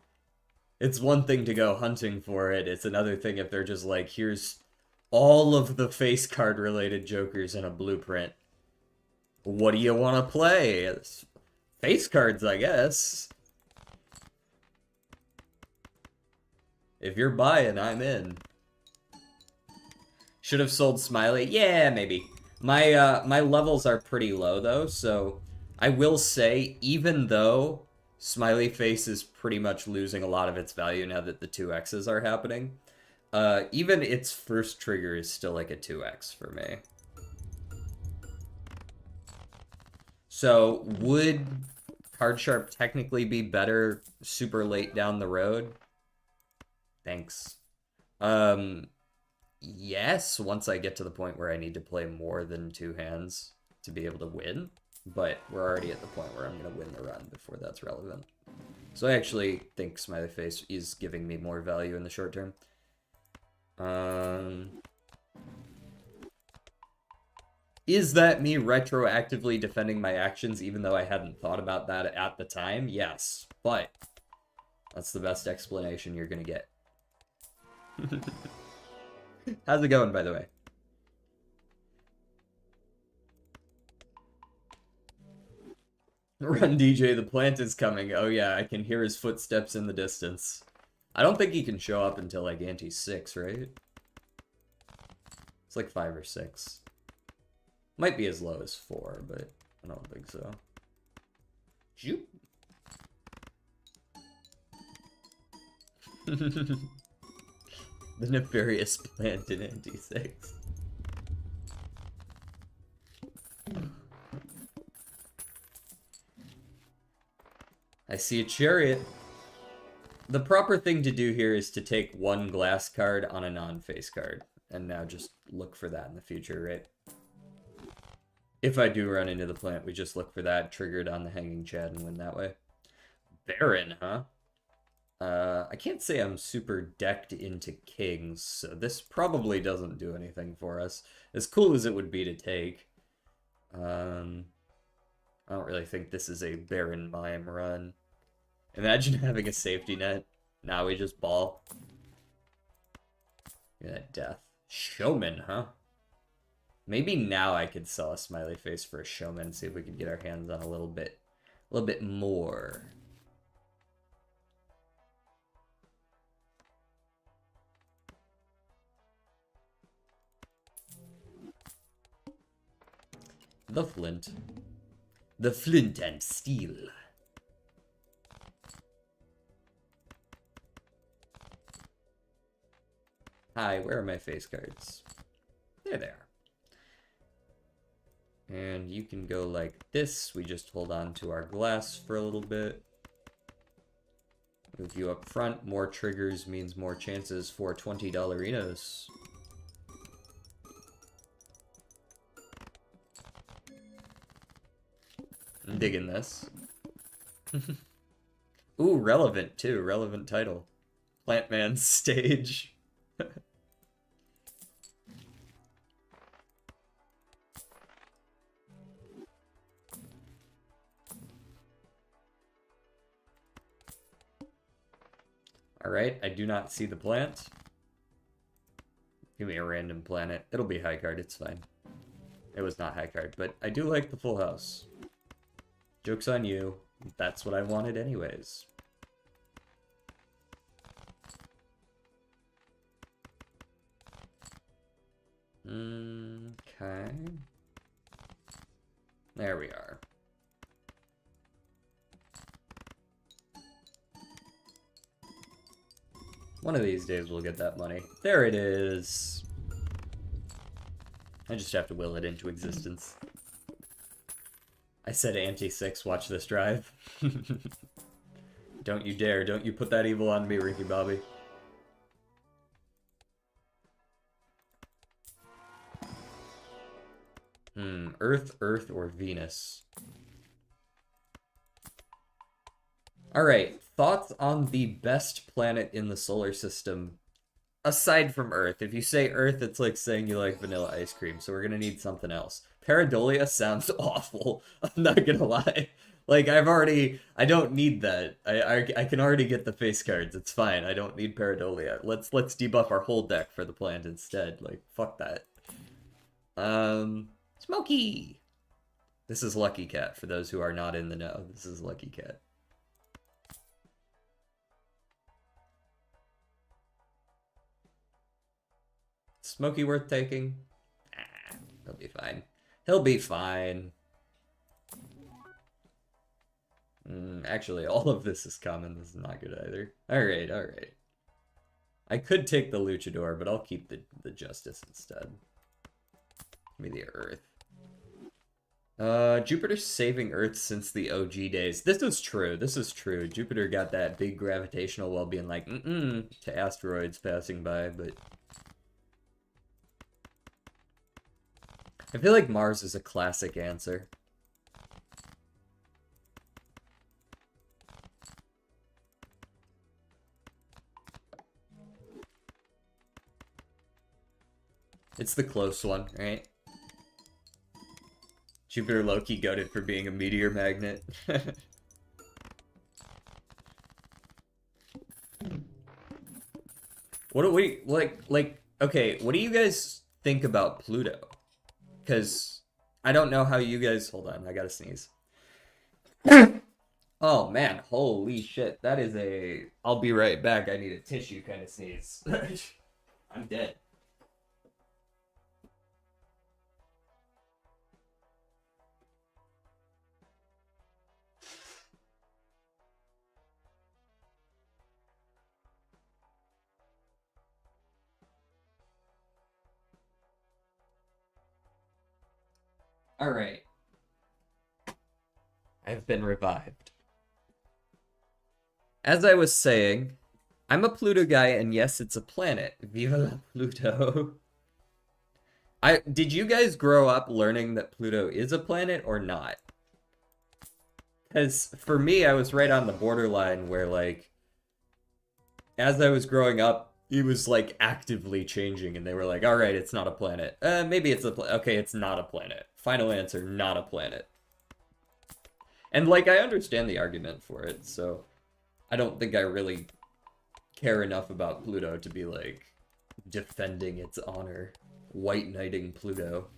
[SPEAKER 1] It's one thing to go hunting for it, it's another thing if they're just like, here's all of the face card related jokers in a blueprint. What do you want to play? It's face cards, I guess. If you're buying, I'm in. Should have sold Smiley? Yeah, maybe. My levels are pretty low though, so I will say, even though Smiley Face is pretty much losing a lot of its value now that the 2x's are happening, even its first trigger is still like a 2x for me. So would Card Sharp technically be better super late down the road? Thanks. Yes, once I get to the point where I need to play more than 2 hands to be able to win. But we're already at the point where I'm going to win the run before that's relevant. So I actually think Smiley Face is giving me more value in the short term. Is that me retroactively defending my actions even though I hadn't thought about that at the time? Yes, but that's the best explanation you're going to get. How's it going, by the way? Run, DJ, the plant is coming. Oh yeah, I can hear his footsteps in the distance. I don't think he can show up until like ante 6, right? It's like 5 or 6. Might be as low as 4, but I don't think so. Shoot. The nefarious plant in ante 6. I see a chariot. The proper thing to do here is to take one glass card on a non-face card. And now just look for that in the future, right? If I do run into the plant, we just look for that, trigger it on the Hanging Chad, and win that way. Baron, huh? I can't say I'm super decked into kings, so this probably doesn't do anything for us. As cool as it would be to take. I don't really think this is a Baron Mime run. Imagine having a safety net. Now we just ball. Look at that death. Showman, huh? Maybe now I could sell a smiley face for a showman, see if we could get our hands on a little bit more. The flint. The flint and steel. Hi, where are my face cards? There they are. And you can go like this. We just hold on to our glass for a little bit. Move you up front. More triggers means more chances for $20 Enos. I'm digging this. Ooh, relevant too. Relevant title. Plant Man stage. Alright, I do not see the plant. Give me a random planet. It'll be high card, it's fine. It was not high card, but I do like the full house. Joke's on you. That's what I wanted anyways. Okay. There we are. One of these days we'll get that money. There it is. I just have to will it into existence. I said anti-6, watch this drive. Don't you dare, don't you put that evil on me, Ricky Bobby. Earth, Earth, or Venus? Alright, thoughts on the best planet in the solar system aside from Earth. If you say Earth, it's like saying you like vanilla ice cream, so we're gonna need something else. Pareidolia sounds awful. I'm not gonna lie. Like, I don't need that. I can already get the face cards. It's fine. I don't need Pareidolia. Let's debuff our whole deck for the plant instead. Like, fuck that. Smokey! This is Lucky Cat, for those who are not in the know. This is Lucky Cat. Smokey worth taking? Ah, he'll be fine. He'll be fine. Actually, all of this is common. This is not good either. Alright, alright. I could take the Luchador, but I'll keep the Justice instead. Give me the Earth. Jupiter's saving Earth since the OG days. This is true. This is true. Jupiter got that big gravitational well being like, to asteroids passing by, but... I feel like Mars is a classic answer. It's the close one, right? Jupiter Loki goated for being a meteor magnet. What do we, like, okay, what do you guys think about Pluto? Because I don't know how you guys, hold on, I gotta sneeze. Oh man, holy shit, that is a, I'll be right back, I need a tissue kind of sneeze. I'm dead. Alright. I've been revived. As I was saying, I'm a Pluto guy, and yes, it's a planet. Viva la Pluto. Did you guys grow up learning that Pluto is a planet or not? Because for me, I was right on the borderline where, like, as I was growing up, it was, like, actively changing, and they were like, alright, it's not a planet. Maybe it's a planet. Okay, it's not a planet. Final answer, not a planet. And, like, I understand the argument for it, so I don't think I really care enough about Pluto to be like, defending its honor. White knighting Pluto.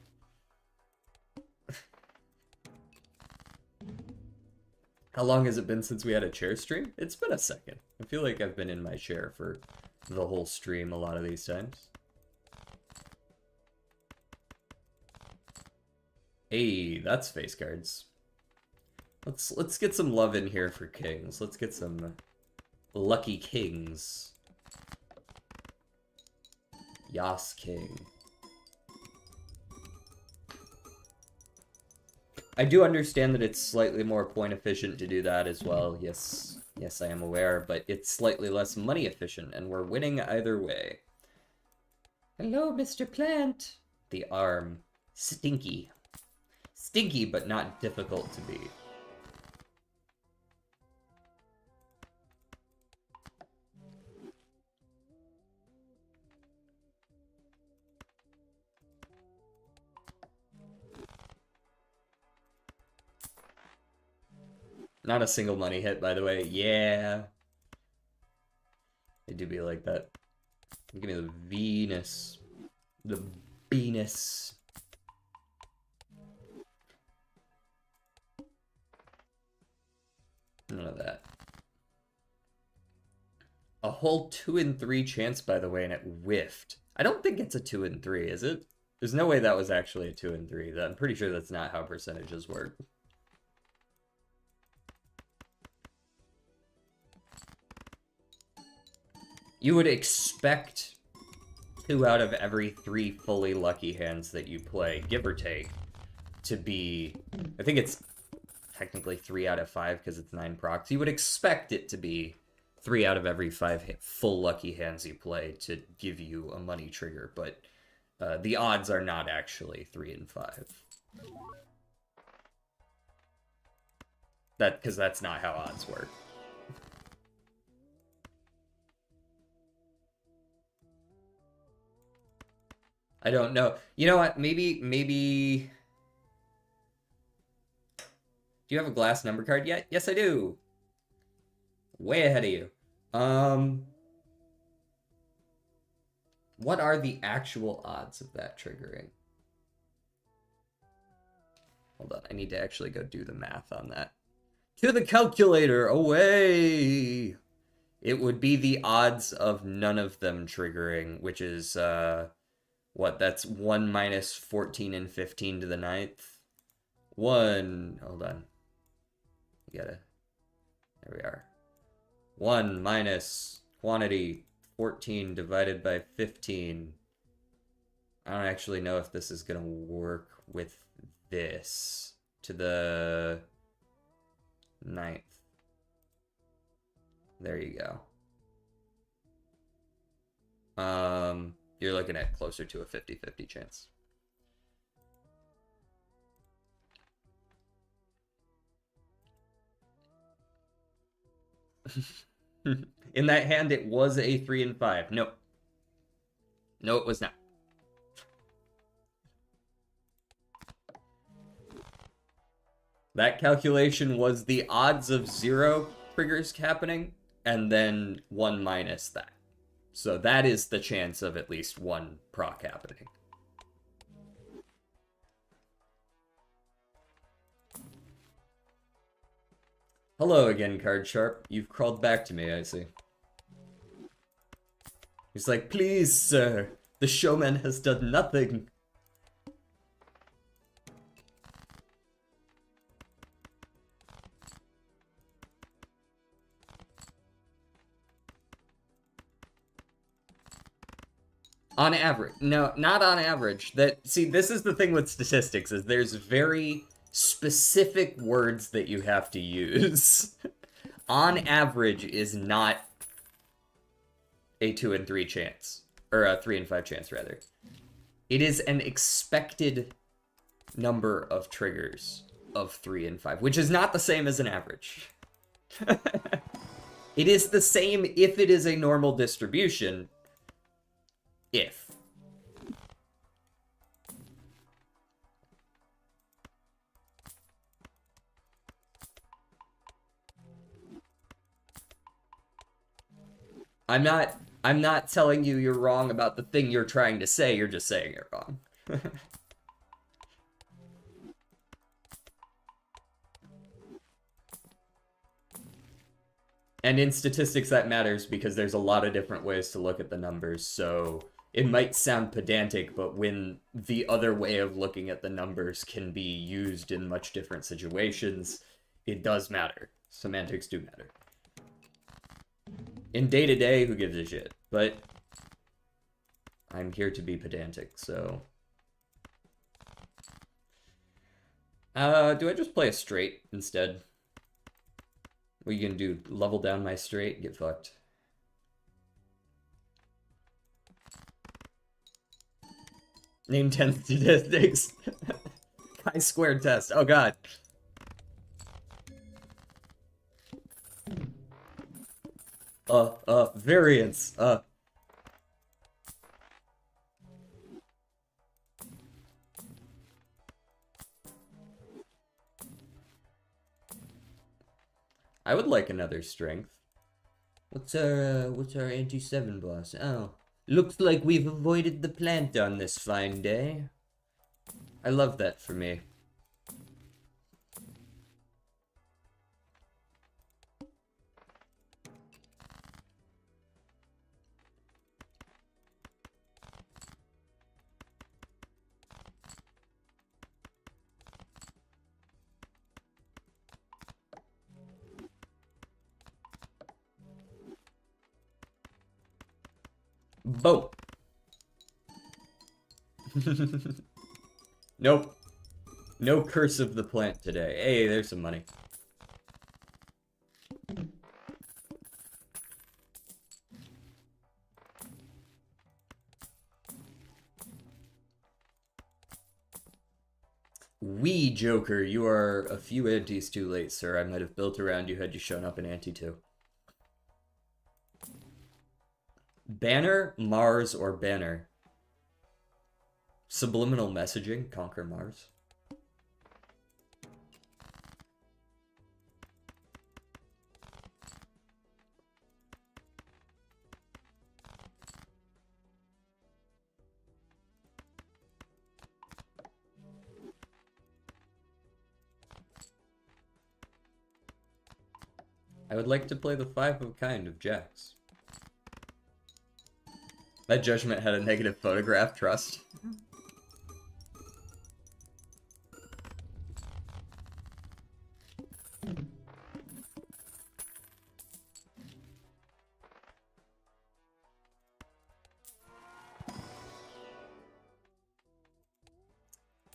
[SPEAKER 1] How long has it been since we had a chair stream? It's been a second. I feel like I've been in my chair for the whole stream a lot of these times. Hey, that's face cards. Let's get some love in here for kings. Let's get some lucky kings. Yas king. I do understand that it's slightly more point efficient to do that as well. Yes, yes, I am aware, but it's slightly less money efficient, and we're winning either way. Hello, Mr. Plant. The arm. Stinky. Stinky, but not difficult to be. Not a single money hit, by the way. Yeah. They do be like that. Give me the Venus. The Venus. None of that. A whole 2 in 3 chance, by the way, and it whiffed. I don't think it's a 2 in 3, is it? There's no way that was actually a 2 in 3. I'm pretty sure that's not how percentages work. You would expect 2 out of every 3 fully lucky hands that you play, give or take, to be... I think it's technically 3 out of 5 because it's 9 procs. You would expect it to be 3 out of every 5 full lucky hands you play to give you a money trigger, but the odds are not actually 3 in 5. Because that's not how odds work. I don't know. You know what? Maybe... Do you have a glass number card yet? Yes, I do. Way ahead of you. What are the actual odds of that triggering? Hold on, I need to actually go do the math on that. To the calculator, away! It would be the odds of none of them triggering, which is, what, that's 1 minus 14 and 15 to the 9th? 1, hold on. You gotta, there we are. 1 minus quantity 14 divided by 15. I don't actually know if this is gonna work with this to the 9th. There you go. You're looking at closer to a 50-50 chance. In that hand, it was a 3 and 5. No. No, it was not. That calculation was the odds of 0 triggers happening, and then 1 minus that. So that is the chance of at least 1 proc happening. Hello again, Card Sharp. You've crawled back to me, I see. He's like, please, sir, the showman has done nothing. On average. No, not on average. See, this is the thing with statistics, is there's very specific words that you have to use. On average is not a 2 and 3 chance. Or a 3 and 5 chance, rather. It is an expected number of triggers of 3 and 5, which is not the same as an average. It is the same if it is a normal distribution. If. I'm I'm not telling you you're wrong about the thing you're trying to say, you're just saying you're wrong. And in statistics that matters because there's a lot of different ways to look at the numbers, so it might sound pedantic, but when the other way of looking at the numbers can be used in much different situations, it does matter. Semantics do matter. In day-to-day, who gives a shit? But I'm here to be pedantic, so... do I just play a straight instead? What are you gonna do? Level down my straight? Get fucked. Name 10 statistics. Chi-squared test. Oh god. Variance. I would like another strength. What's our anti-7 boss? Oh. Looks like we've avoided the plant on this fine day. I love that for me. Boom. Nope. No curse of the plant today. Hey, there's some money. Wee Joker, you are a few antes too late, sir. I might have built around you had you shown up in ante 2. Banner, Mars, or Banner? Subliminal messaging, conquer Mars. I would like to play the 5 of kind of jacks. That judgment had a negative photograph, trust.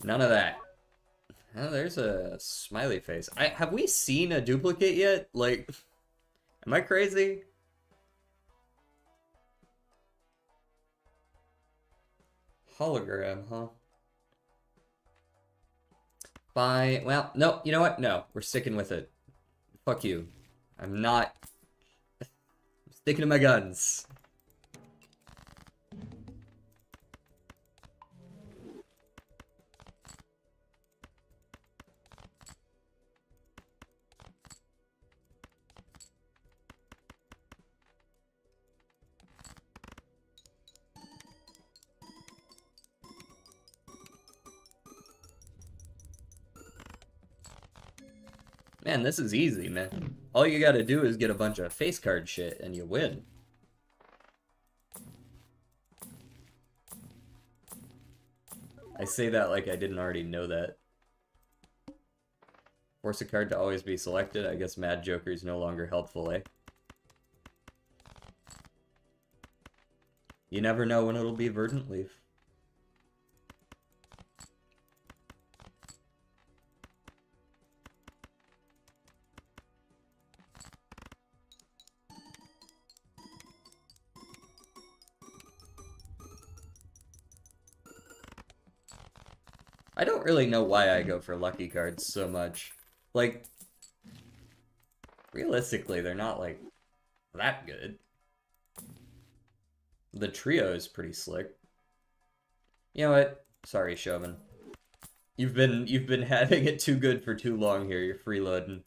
[SPEAKER 1] None of that. Oh, there's a smiley face. Have we seen a duplicate yet? Like, am I crazy? Hologram, huh? Bye. Well, no, you know what? No, we're sticking with it. Fuck you. I'm not... I'm sticking to my guns. Man, this is easy, man. All you gotta do is get a bunch of face card shit and you win. I say that like I didn't already know that. Force a card to always be selected. I guess Mad Joker is no longer helpful, eh? You never know when it'll be Verdant Leaf. I don't really know why I go for lucky cards so much. Like, realistically, they're not, like, that good. The trio is pretty slick. You know what? Sorry, Chauvin. You've been having it too good for too long here. You're freeloading.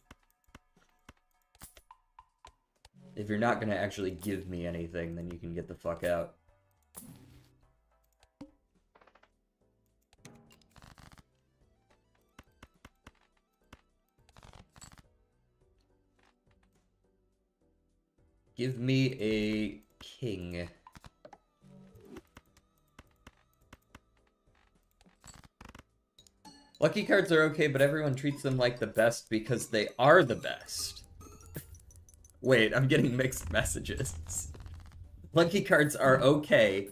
[SPEAKER 1] If you're not gonna actually give me anything, then you can get the fuck out. Give me a king. Lucky cards are okay, but everyone treats them like the best because they are the best. Wait, I'm getting mixed messages. Lucky cards are okay.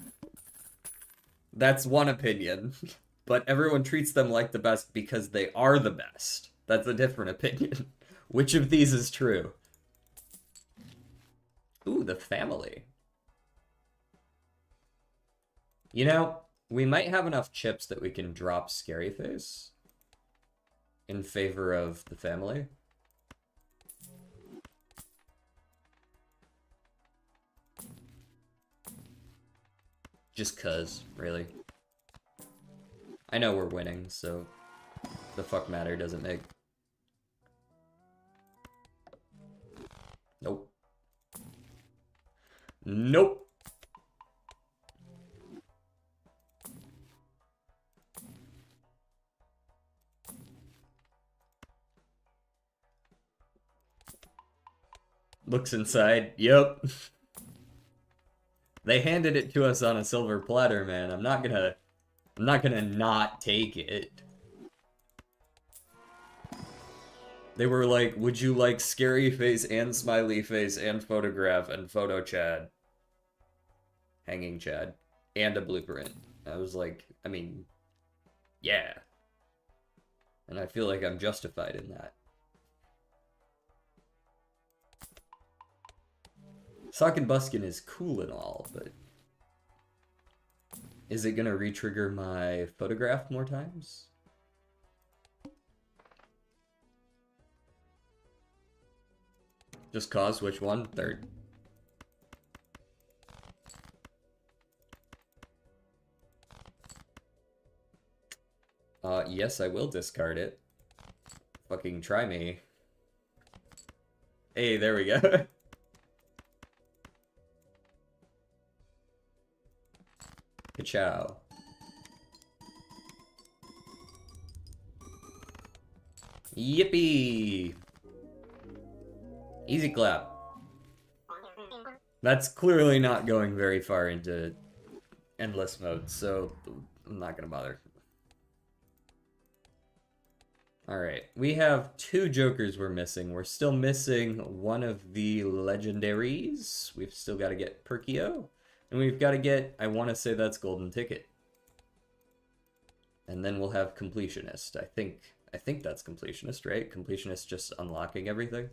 [SPEAKER 1] That's one opinion. But everyone treats them like the best because they are the best. That's a different opinion. Which of these is true? Ooh, the family. You know, we might have enough chips that we can drop Scary Face in favor of the family. Just cuz, really. I know we're winning, so the fuck matter doesn't make. Nope. Nope. Looks inside. Yep. They handed it to us on a silver platter, man. I'm not gonna not take it. They were like, would you like Scary Face and Smiley Face and Photograph and Photo Chad? Hanging Chad. And a blueprint. I was like, I mean, yeah. And I feel like I'm justified in that. Sock and Buskin is cool and all, but is it gonna re-trigger my Photograph more times? Just cause which one? Third. Yes, I will discard it. Fucking try me. Hey, there we go. Ka-chow. Yippee! Easy clap. That's clearly not going very far into endless mode, so I'm not gonna bother. Alright, we have 2 jokers we're missing. We're still missing one of the legendaries. We've still got to get Perkio. And we've got to get, I want to say that's Golden Ticket. And then we'll have Completionist. I think that's Completionist, right? Completionist just unlocking everything.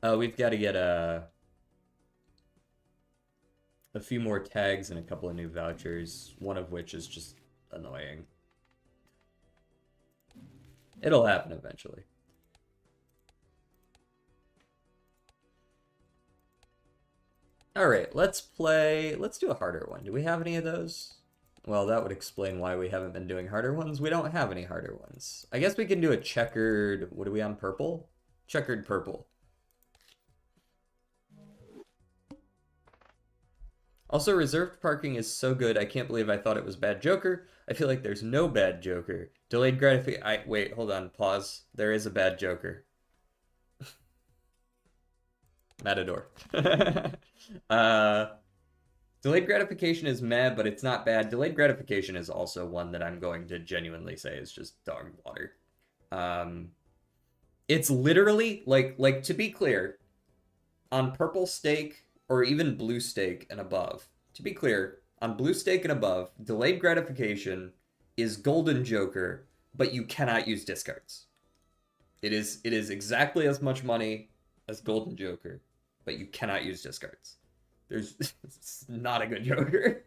[SPEAKER 1] We've got to get a few more tags and a couple of new vouchers, one of which is just annoying. It'll happen eventually. Alright, let's do a harder one. Do we have any of those? Well, that would explain why we haven't been doing harder ones. We don't have any harder ones. I guess we can do a checkered, what are we on, purple? Checkered purple. Also, reserved parking is so good, I can't believe I thought it was bad Joker. I feel like there's no bad Joker. Delayed gratification. Wait, hold on, pause. There is a bad Joker. Matador. Delayed gratification is meh, but it's not bad. Delayed gratification is also one that I'm going to genuinely say is just dog water. It's literally, like to be clear, on purple stake or even blue stake and above, to be clear, on blue stake and above, delayed gratification is golden Joker, but you cannot use discards. It is exactly as much money as golden Joker, but you cannot use discards. It's not a good Joker.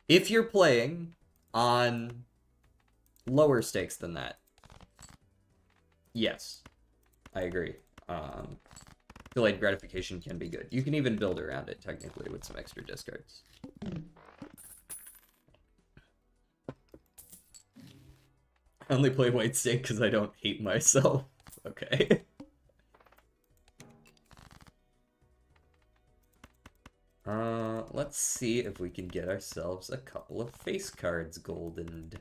[SPEAKER 1] If you're playing on lower stakes than that, yes, I agree. Delayed gratification can be good. You can even build around it, technically, with some extra discards. I only play white stake because I don't hate myself. Okay. Let's see if we can get ourselves a couple of face cards goldened.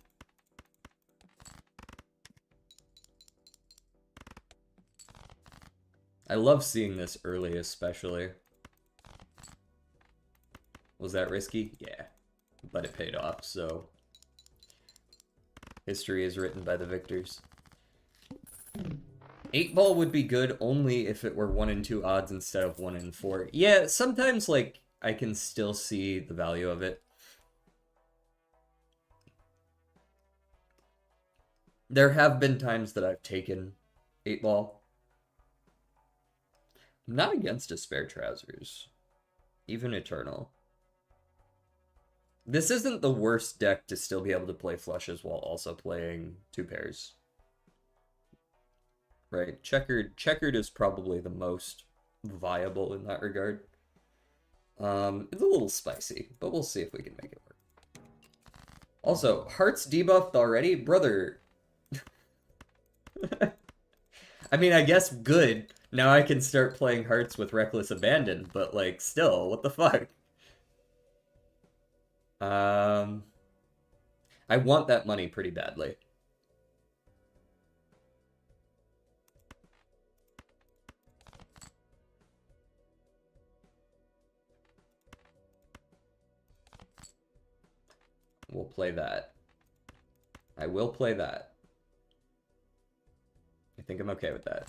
[SPEAKER 1] I love seeing this early, especially. Was that risky? Yeah. But it paid off, so... history is written by the victors. 8-ball would be good only if it were 1 in 2 odds instead of 1 in 4. Yeah, sometimes, like, I can still see the value of it. There have been times that I've taken 8-ball. I'm not against a spare trousers. Even Eternal. This isn't the worst deck to still be able to play flushes while also playing 2 pairs. Right? Checkered is probably the most viable in that regard. It's a little spicy, but we'll see if we can make it work. Also, Hearts debuffed already? Brother. I mean, I guess good. Now I can start playing Hearts with Reckless Abandon, but, like, still, what the fuck? I want that money pretty badly. We'll play that. I will play that. I think I'm okay with that.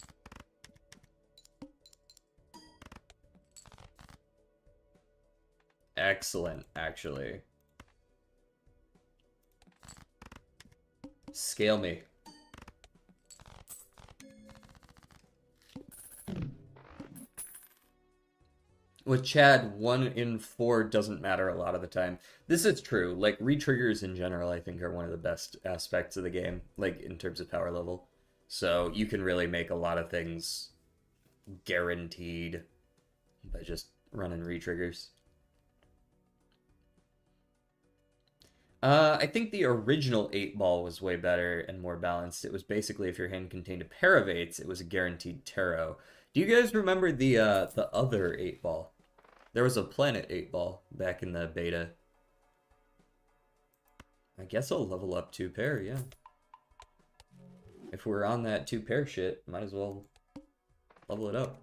[SPEAKER 1] Excellent, actually. Scale me. With Chad, 1 in 4 doesn't matter a lot of the time. This is true. Like, re-triggers in general, I think, are one of the best aspects of the game, like, in terms of power level. So you can really make a lot of things guaranteed by just running re-triggers. I think the original 8-ball was way better and more balanced. It was basically if your hand contained a pair of 8s, it was a guaranteed tarot. Do you guys remember the other 8-ball? There was a Planet 8-ball back in the beta. I guess I'll level up 2 pair, yeah. If we're on that 2 pair shit, might as well level it up.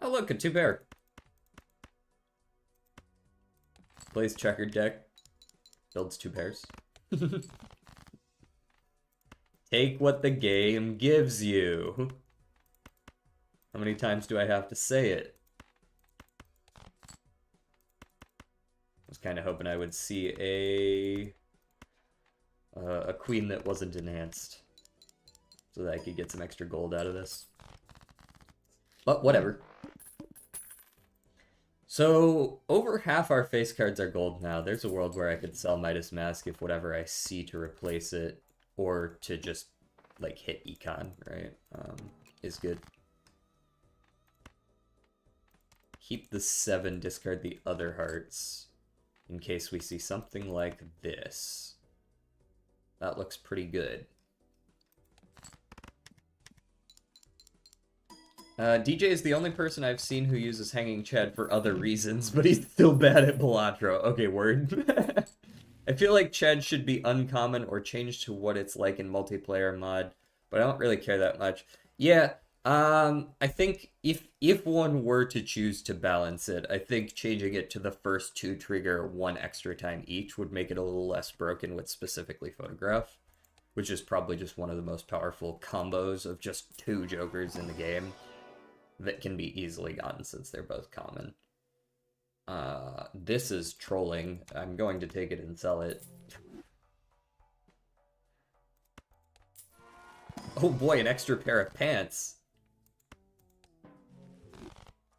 [SPEAKER 1] Oh look, a 2 pair. Plays checkered deck. Builds 2 pairs. Take what the game gives you. How many times do I have to say it? I was kind of hoping I would see a queen that wasn't enhanced, so that I could get some extra gold out of this. But whatever. So, over half our face cards are gold now. There's a world where I could sell Midas Mask if whatever I see to replace it, or to just, like, hit Econ, right, is good. Keep the 7, discard the other hearts, in case we see something like this. That looks pretty good. DJ is the only person I've seen who uses Hanging Chad for other reasons, but he's still bad at Balatro. Okay, word. I feel like Chad should be uncommon or changed to what it's like in multiplayer mod, but I don't really care that much. Yeah, I think if one were to choose to balance it, I think changing it to the first 2 trigger 1 extra time each would make it a little less broken with specifically Photograph, which is probably just one of the most powerful combos of just 2 jokers in the game that can be easily gotten since they're both common. This is trolling. I'm going to take it and sell it. Oh boy, an extra pair of pants.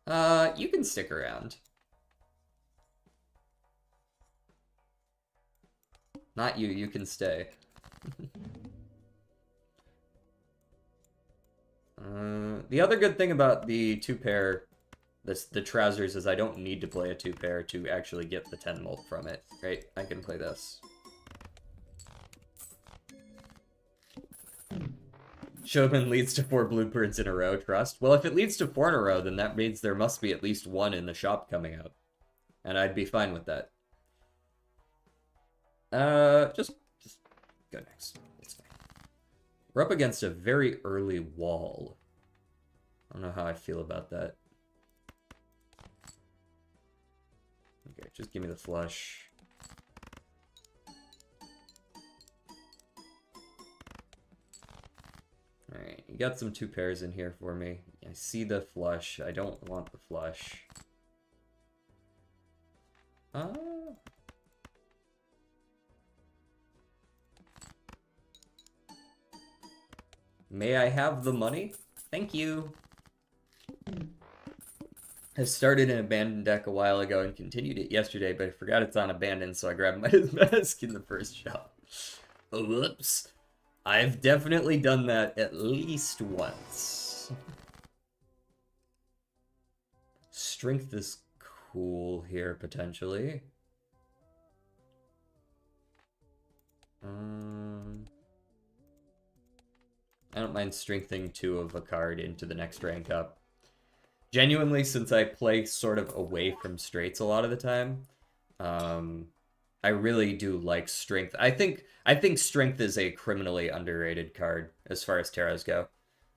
[SPEAKER 1] You can stick around. Not you, you can stay. The other good thing about the 2 pair, the trousers, is I don't need to play a 2 pair to actually get the 10 molt from it, right? I can play this. Showman leads to 4 blueprints in a row, trust. Well, if it leads to 4 in a row, then that means there must be at least 1 in the shop coming out. And I'd be fine with that. Just go next. It's fine. We're up against a very early wall. I don't know how I feel about that. Okay, just give me the flush. Alright, you got some 2 pairs in here for me. I see the flush. I don't want the flush. May I have the money? Thank you. I started an abandoned deck a while ago and continued it yesterday, but I forgot it's on abandoned, so I grabbed my mask in the first shop. Whoops. I've definitely done that at least once. Strength is cool here, potentially. I don't mind strengthening 2 of a card into the next rank up. Genuinely, since I play sort of away from straights a lot of the time, I really do like strength. I think strength is a criminally underrated card as far as tarots go.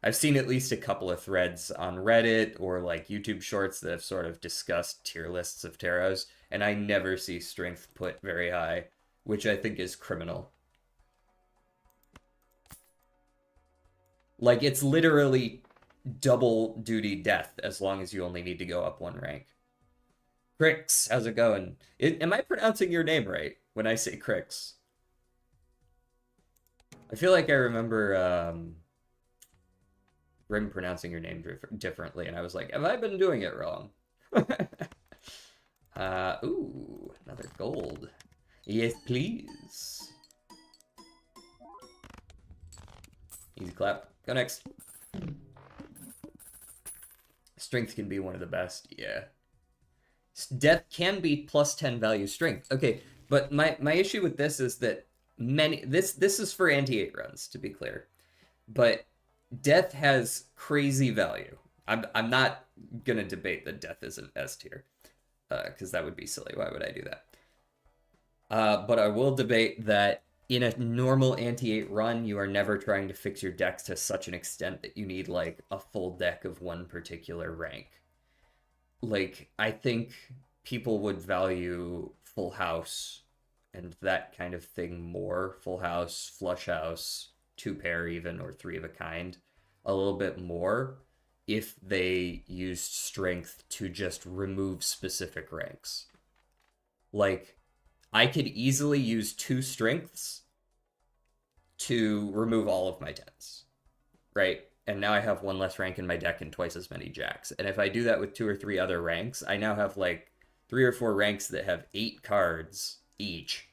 [SPEAKER 1] I've seen at least a couple of threads on Reddit or like YouTube shorts that have sort of discussed tier lists of tarots, and I never see strength put very high, which I think is criminal. Like, it's literally double duty death as long as you only need to go up 1 rank. Crix, how's it going? Am I pronouncing your name right when I say Crix? I feel like I remember Grim pronouncing your name differently, and I was like, have I been doing it wrong? Ooh, another gold. Yes, please. Easy clap. Go next. Strength can be one of the best, yeah. Death can be plus 10 value strength. Okay, but my issue with this is that this is for anti-8 runs, to be clear. But death has crazy value. I'm not gonna debate that death isn't S tier, because that would be silly. Why would I do that? But I will debate that in a normal anti-8 run, you are never trying to fix your decks to such an extent that you need, like, a full deck of one particular rank. Like, I think people would value Full House and that kind of thing more. Full House, Flush House, 2-pair even, or 3 of a kind, a little bit more if they used Strength to just remove specific ranks. Like, I could easily use 2 strengths to remove all of my 10s, right? And now I have 1 less rank in my deck and twice as many jacks. And if I do that with 2 or 3 other ranks, I now have like 3 or 4 ranks that have 8 cards each.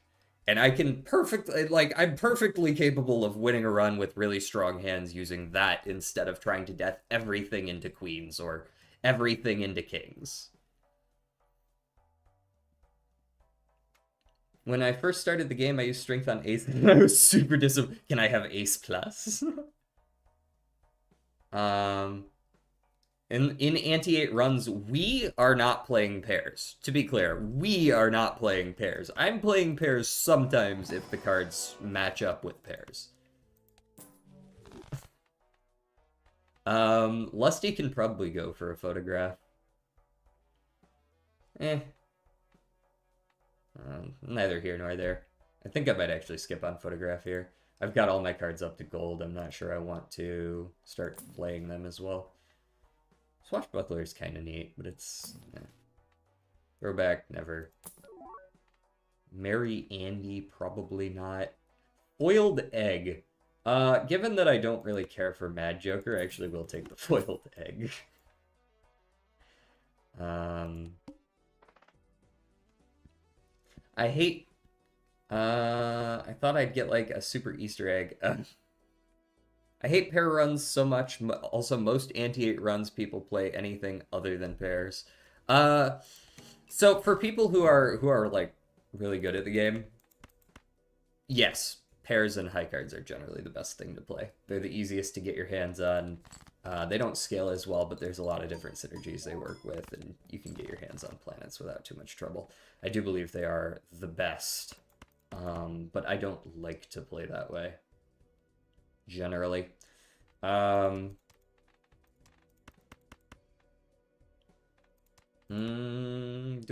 [SPEAKER 1] And I can perfectly, like, I'm perfectly capable of winning a run with really strong hands using that instead of trying to death everything into queens or everything into kings. When I first started the game, I used strength on ace, and I was super disappointed. Can I have ace plus? In anti-8 runs, we are not playing pairs. To be clear, we are not playing pairs. I'm playing pairs sometimes if the cards match up with pairs. Lusty can probably go for a photograph. Neither here nor there. I think I might actually skip on photograph here. I've got all my cards up to gold. I'm not sure I want to start playing them as well. Swashbuckler is kind of neat, but it's... Throwback, never. Mary Andy, probably not. Foiled Egg. Given that I don't really care for Mad Joker, I actually will take the Foiled Egg. I hate... I thought I'd get, like, a super Easter egg. I hate pair runs so much. Also, most anti-8 runs, people play anything other than pairs. So, for people who are like, really good at the game, yes, pairs and high cards are generally the best thing to play. They're the easiest to get your hands on. They don't scale as well, but there's a lot of different synergies they work with, and you can get your hands on planets without too much trouble. I do believe they are the best, but I don't like to play that way, generally. Do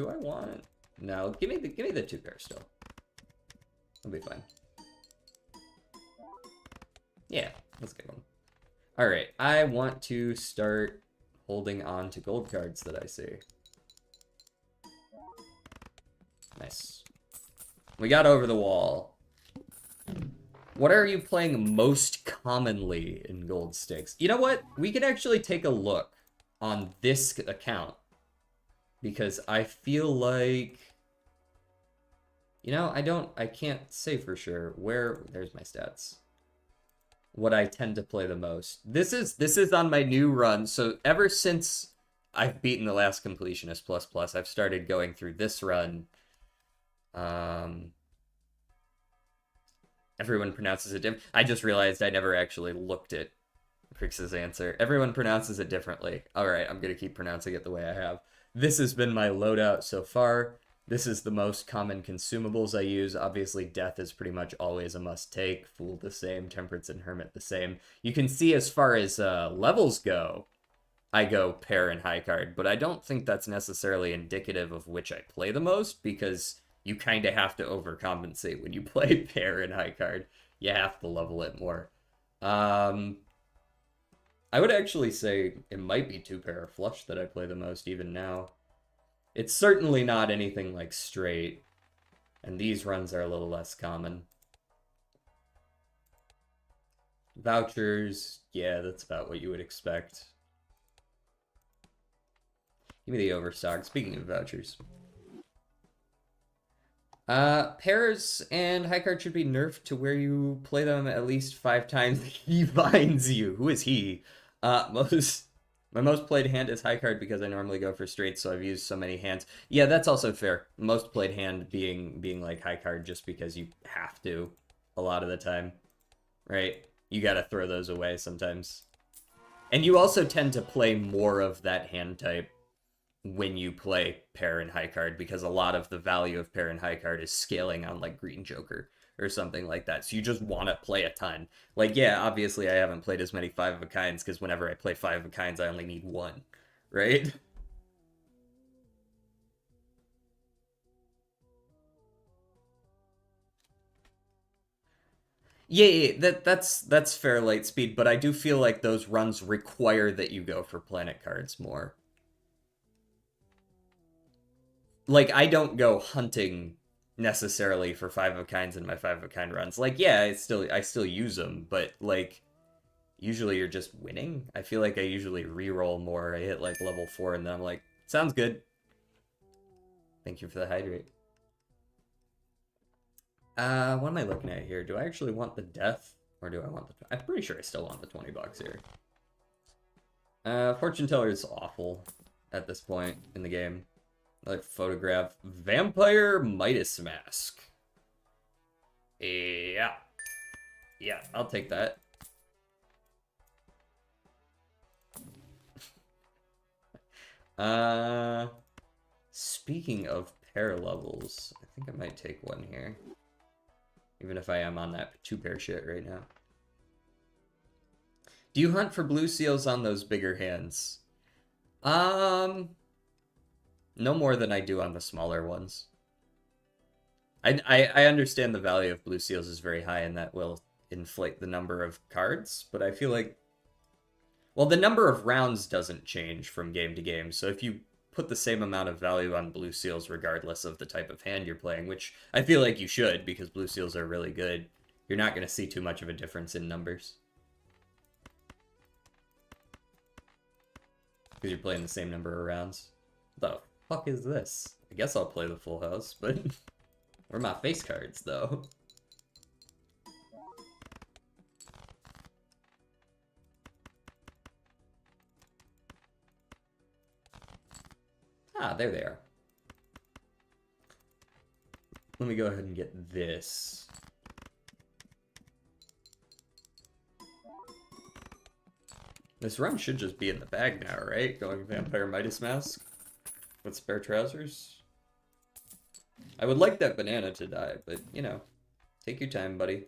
[SPEAKER 1] I want... No, give me the 2 pair still. I'll be fine. Yeah, let's get one. Alright, I want to start holding on to gold cards that I see. Nice. We got over the wall. What are you playing most commonly in gold sticks? You know what? We can actually take a look on this account. Because I feel like... You know, I can't say for sure where... There's my stats. What I tend to play the most. This is on my new run, so ever since I've beaten the last completionist plus, I've started going through this run. Everyone pronounces it different. I just realized I never actually looked at Crix's answer. Everyone pronounces it differently. Alright, I'm gonna keep pronouncing it the way I have. This has been my loadout so far. This is the most common consumables I use. Obviously, Death is pretty much always a must-take. Fool the same. Temperance and Hermit the same. You can see as far as levels go, I go pair and high card, but I don't think that's necessarily indicative of which I play the most, because you kind of have to overcompensate when you play pair and high card. You have to level it more. I would actually say it might be 2 pair of flush that I play the most even now. It's certainly not anything like straight, and these runs are a little less common. Vouchers, yeah, that's about what you would expect. Give me the overstock. Speaking of vouchers. Pairs and high card should be nerfed to where you play them at least 5 times. He finds you. Who is he? My most played hand is high card because I normally go for straights, so I've used so many hands. Yeah, that's also fair. Most played hand being like high card just because you have to a lot of the time, right? You gotta throw those away sometimes. And you also tend to play more of that hand type when you play pair and high card, because a lot of the value of pair and high card is scaling on like Green Joker or something like that. So you just want to play a ton. Like, yeah, obviously I haven't played as many 5 of a kinds because whenever I play 5 of a kinds, I only need 1, right? Yeah, that's fair light speed, but I do feel like those runs require that you go for planet cards more. Like, I don't go hunting necessarily for 5 of a kinds in my 5 of a kind runs. Like, yeah, I still use them, but like usually you're just winning. I feel like I usually re-roll more. I hit like level 4 and then I'm like, sounds good. Thank you for the hydrate. What am I looking at here? Do I actually want the death or do I want the... I'm pretty sure I still want the 20 bucks here. Fortune teller is awful at this point in the game. Like photograph vampire Midas mask. Yeah. Yeah, I'll take that. Speaking of pair levels, I think I might take one here. Even if I am on that 2 pair shit right now. Do you hunt for blue seals on those bigger hands? No more than I do on the smaller ones. I understand the value of blue seals is very high and that will inflate the number of cards, but I feel like... Well, the number of rounds doesn't change from game to game, so if you put the same amount of value on blue seals regardless of the type of hand you're playing, which I feel like you should because blue seals are really good, you're not going to see too much of a difference in numbers. Because you're playing the same number of rounds. The fuck is this? I guess I'll play the full house, but... Where are my face cards, though? Ah, there they are. Let me go ahead and get this. This run should just be in the bag now, right? Going Vampire Midas Mask with spare trousers. I would like that banana to die, but, you know, take your time, buddy.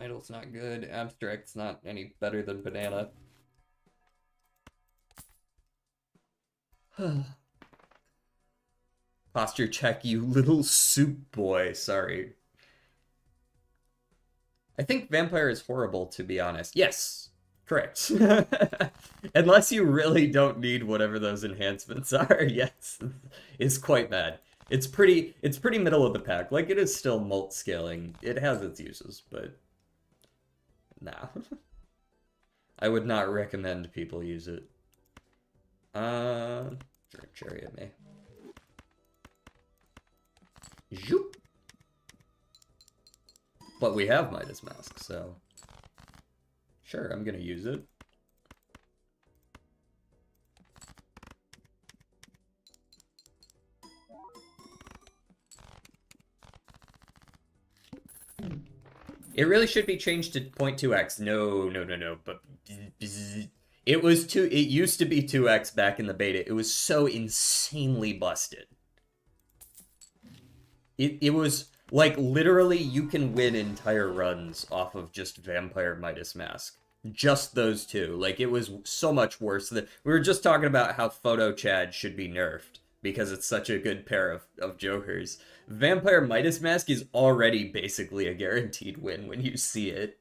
[SPEAKER 1] Idle's not good. Abstract's not any better than banana. Posture check, you little soup boy. Sorry. I think Vampire is horrible, to be honest. Yes, correct. Unless you really don't need whatever those enhancements are, yes, it's quite bad. It's pretty middle of the pack. Like, it is still mult scaling. It has its uses, but nah. I would not recommend people use it. Throw a cherry at me. Zoop. But we have Midas Mask, so sure, I'm gonna use it. It really should be changed to 0.2x. No. But it was it used to be 2x back in the beta. It was so insanely busted. It was like literally you can win entire runs off of just Vampire Midas Mask. Just those two. Like, it was so much worse than we were just talking about how Photo Chad should be nerfed because it's such a good pair of jokers. Vampire Midas Mask is already basically a guaranteed win when you see it.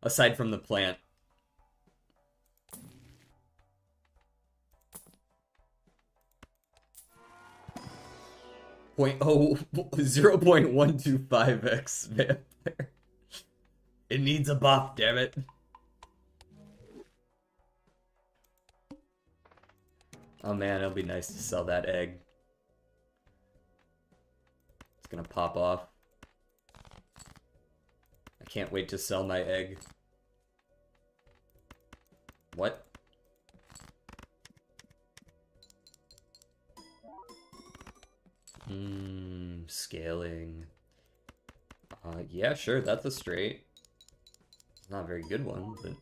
[SPEAKER 1] Aside from the plant. Point 0.125x Vampire. It needs a buff, damn it. Oh man, it'll be nice to sell that egg. It's gonna pop off. I can't wait to sell my egg. What? Scaling. Yeah, sure, that's a straight. Not a very good one, but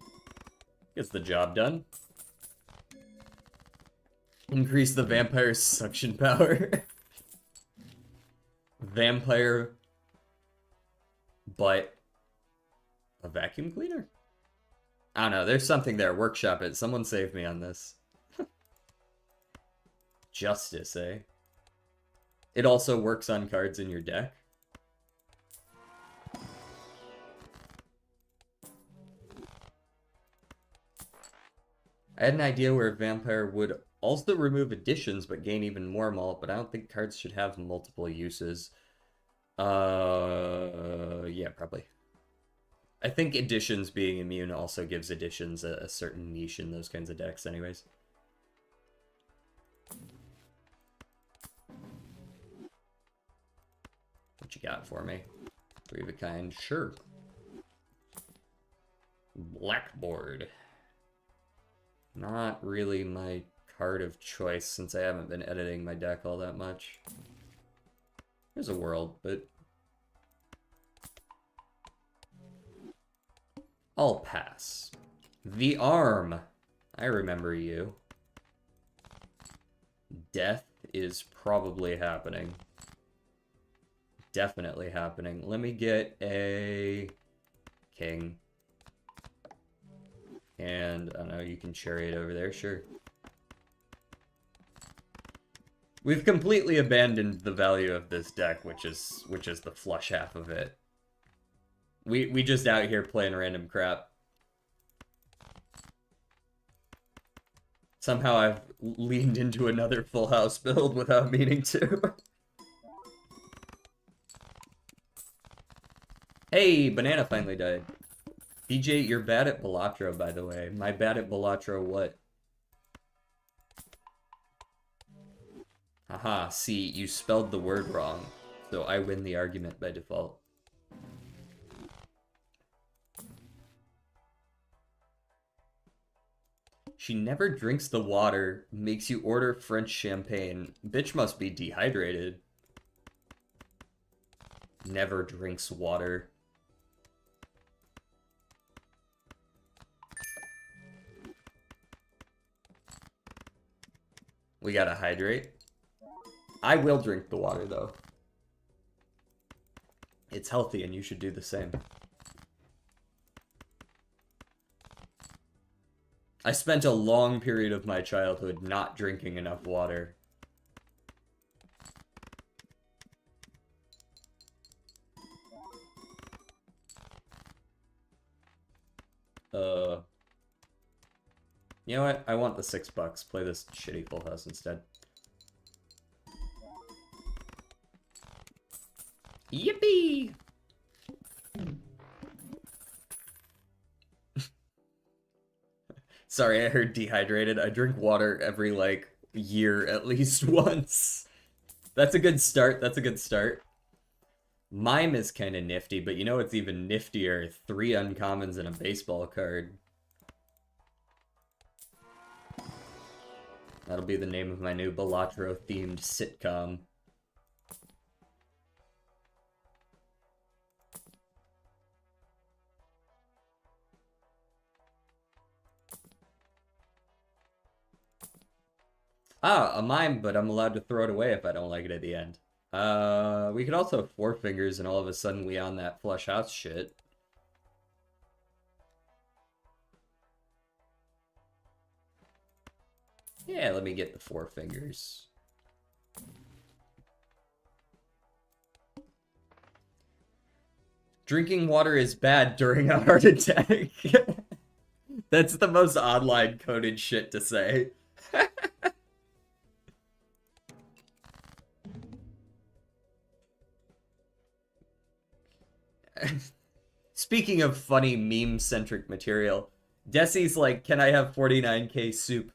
[SPEAKER 1] gets the job done. Increase the vampire's suction power. Vampire, but a vacuum cleaner? I don't know, there's something there. Workshop it. Someone save me on this. Justice, eh? It also works on cards in your deck. I had an idea where Vampire would also remove additions but gain even more malt, but I don't think cards should have multiple uses. Yeah, probably. I think additions being immune also gives additions a certain niche in those kinds of decks anyways. What you got for me? Three of a kind, sure. Blackboard. Not really my card of choice since I haven't been editing my deck all that much. There's a world, but I'll pass. The Arm. I remember you. Death is probably happening. Definitely happening. Let me get a king. And, I don't know, you can chariot over there, sure. We've completely abandoned the value of this deck, which is the flush half of it. We just out here playing random crap. Somehow I've leaned into another full house build without meaning to. Hey, banana finally died. DJ, you're bad at Balatro, by the way. My bad at Balatro what? Haha, see, you spelled the word wrong, so I win the argument by default. She never drinks the water, makes you order French champagne. Bitch must be dehydrated. never drinks water. We gotta hydrate. I will drink the water, though. It's healthy, and you should do the same. I spent a long period of my childhood not drinking enough water. You know what? I want the $6. Play this shitty full house instead. Yippee! Sorry, I heard dehydrated. I drink water every, like, year at least once. That's a good start. That's a good start. Mime is kind of nifty, but you know what's even niftier? 3 uncommons and a baseball card. That'll be the name of my new Balatro-themed sitcom. Ah, a mime, but I'm allowed to throw it away if I don't like it at the end. We could also have 4 fingers and all of a sudden we on that flush house shit. Yeah, let me get the 4 fingers. Drinking water is bad during a heart attack. That's the most online coded shit to say. Speaking of funny meme-centric material, Desi's like, can I have 49k soup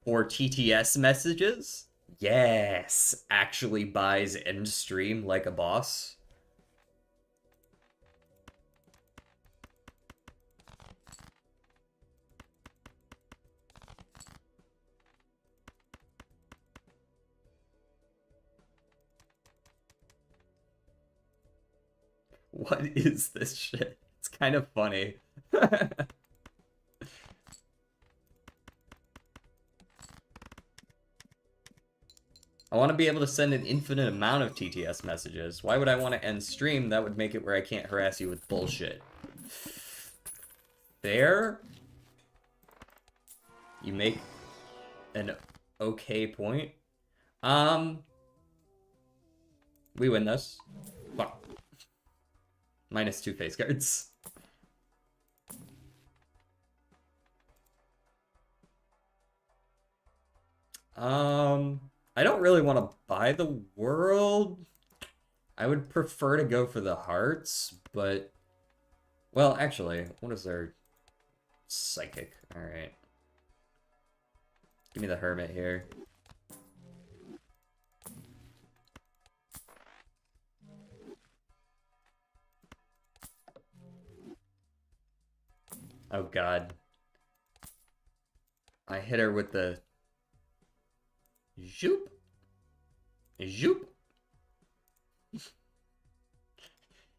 [SPEAKER 1] for TTS messages? Yes! Actually buys end stream like a boss. What is this shit? It's kind of funny. I want to be able to send an infinite amount of TTS messages. Why would I want to end stream? That would make it where I can't harass you with bullshit. There? You make an okay point. We win this. Fuck. Minus 2 face cards. I don't really want to buy the world. I would prefer to go for the hearts, but... Well, actually, what is their... Psychic. Alright. Give me the hermit here. Oh god. I hit her with the... Zoop. Zoop.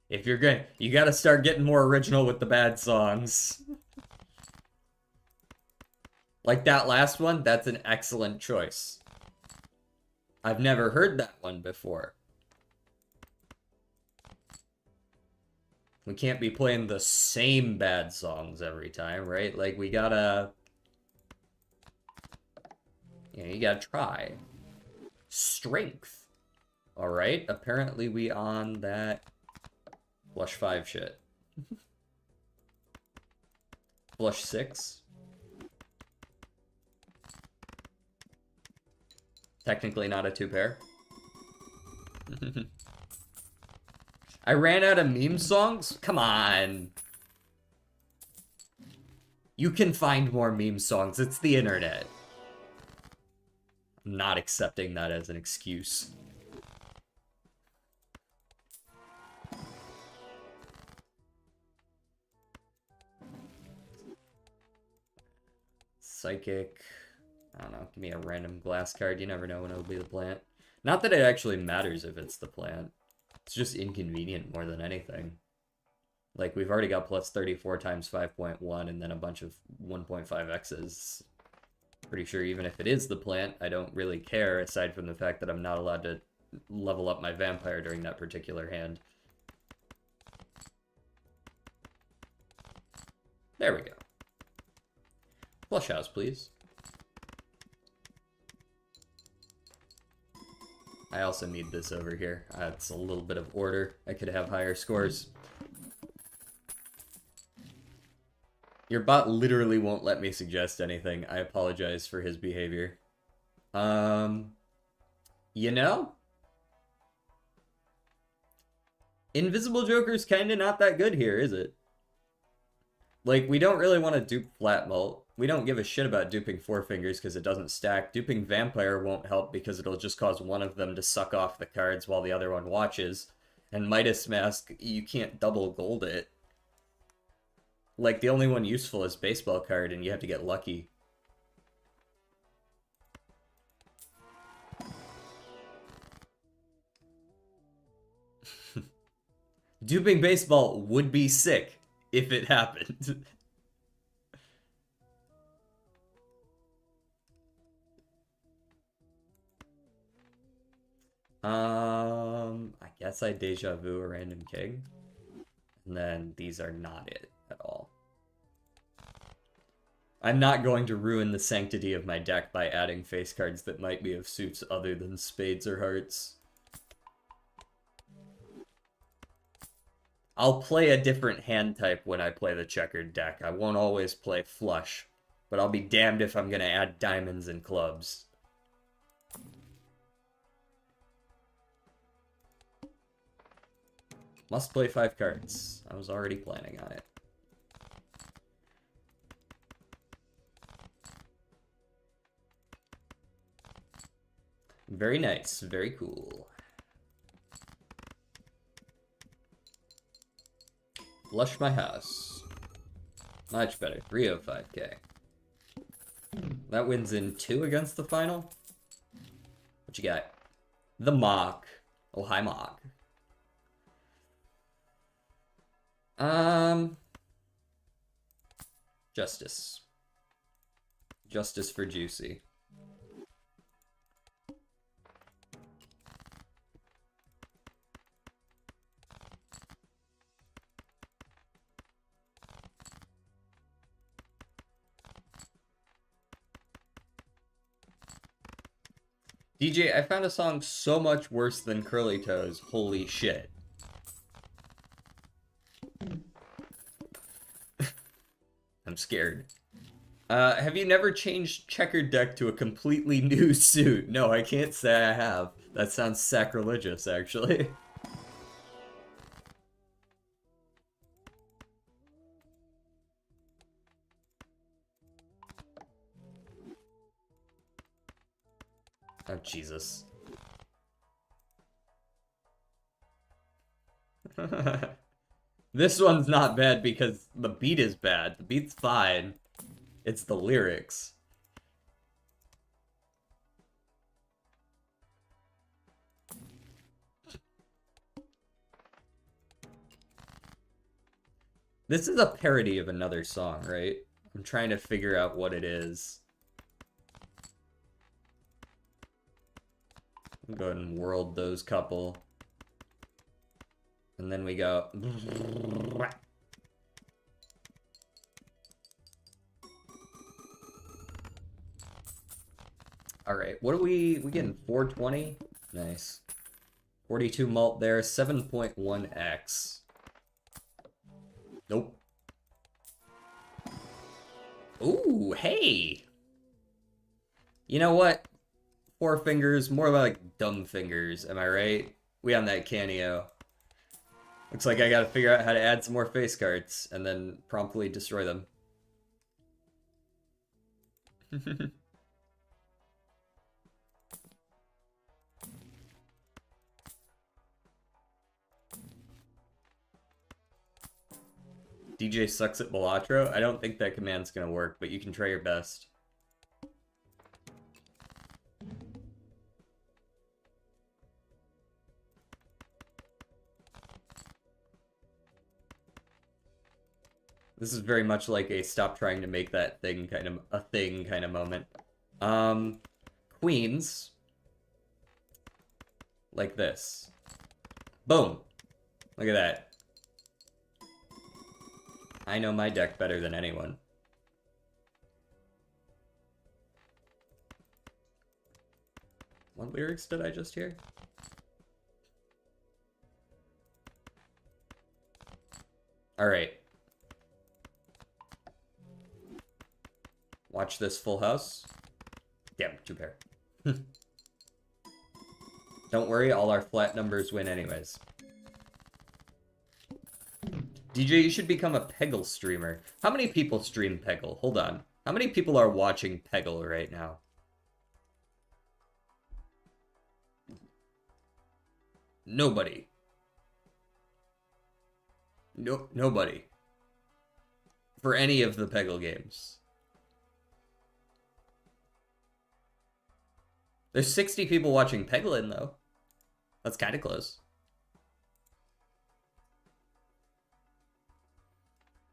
[SPEAKER 1] If you're good, you gotta start getting more original with the bad songs. Like that last one, that's an excellent choice. I've never heard that one before. We can't be playing the same bad songs every time, right? Like, we gotta... Yeah, you gotta try. Strength. Alright, apparently we on that flush 5 shit. Flush 6. Technically not a 2-pair. I ran out of meme songs? Come on. You can find more meme songs. It's the internet. I'm not accepting that as an excuse. Psychic. I don't know. Give me a random glass card. You never know when it'll be the plant. Not that it actually matters if it's the plant. It's just inconvenient more than anything. Like, we've already got plus 34 times 5.1 and then a bunch of 1.5x's. Pretty sure even if it is the plant, I don't really care, aside from the fact that I'm not allowed to level up my vampire during that particular hand. There we go. Flush house, please. I also need this over here. It's a little bit of order. I could have higher scores. Your bot literally won't let me suggest anything. I apologize for his behavior. You know? Invisible Joker's kinda not that good here, is it? Like, we don't really want to dupe Flat Mult. We don't give a shit about duping Four Fingers because it doesn't stack. Duping Vampire won't help because it'll just cause one of them to suck off the cards while the other one watches. And Midas Mask, you can't double gold it. Like, the only one useful is Baseball Card, and you have to get lucky. Duping Baseball would be sick if it happened. I guess I Deja Vu a random king. And then these are not it at all. I'm not going to ruin the sanctity of my deck by adding face cards that might be of suits other than spades or hearts. I'll play a different hand type when I play the checkered deck. I won't always play flush, but I'll be damned if I'm gonna add diamonds and clubs. Must play 5 cards. I was already planning on it. Very nice, very cool. Flush my house. Much better, 305k. That wins in 2 against the final? What you got? The Mock. Oh, hi, Mock. Justice. Justice for Juicy. DJ, I found a song so much worse than Curly Toes. Holy shit. I'm scared. Have you never changed checkered deck to a completely new suit? No, I can't say I have. That sounds sacrilegious, actually. Oh, Jesus. This one's not bad because the beat is bad. The beat's fine. It's the lyrics. This is a parody of another song, right? I'm trying to figure out what it is. I'll go ahead and world those couple. And then we go... Alright, what are we getting? 420? Nice. 42 mult there, 7.1x. Nope. Ooh, hey! You know what? 4 fingers, more like dumb fingers, am I right? We on that Canio. Looks like I gotta figure out how to add some more face cards, and then promptly destroy them. DJ sucks at Balatro? I don't think that command's gonna work, but you can try your best. This is very much like a stop trying to make that thing kind of moment. Queens. Like this. Boom. Look at that. I know my deck better than anyone. What lyrics did I just hear? Alright. Watch this full house. Damn, 2 pair. Don't worry, all our flat numbers win anyways. DJ, you should become a Peggle streamer. How many people stream Peggle? Hold on. How many people are watching Peggle right now? Nobody. Nobody. For any of the Peggle games. There's 60 people watching Peglin, though. That's kind of close.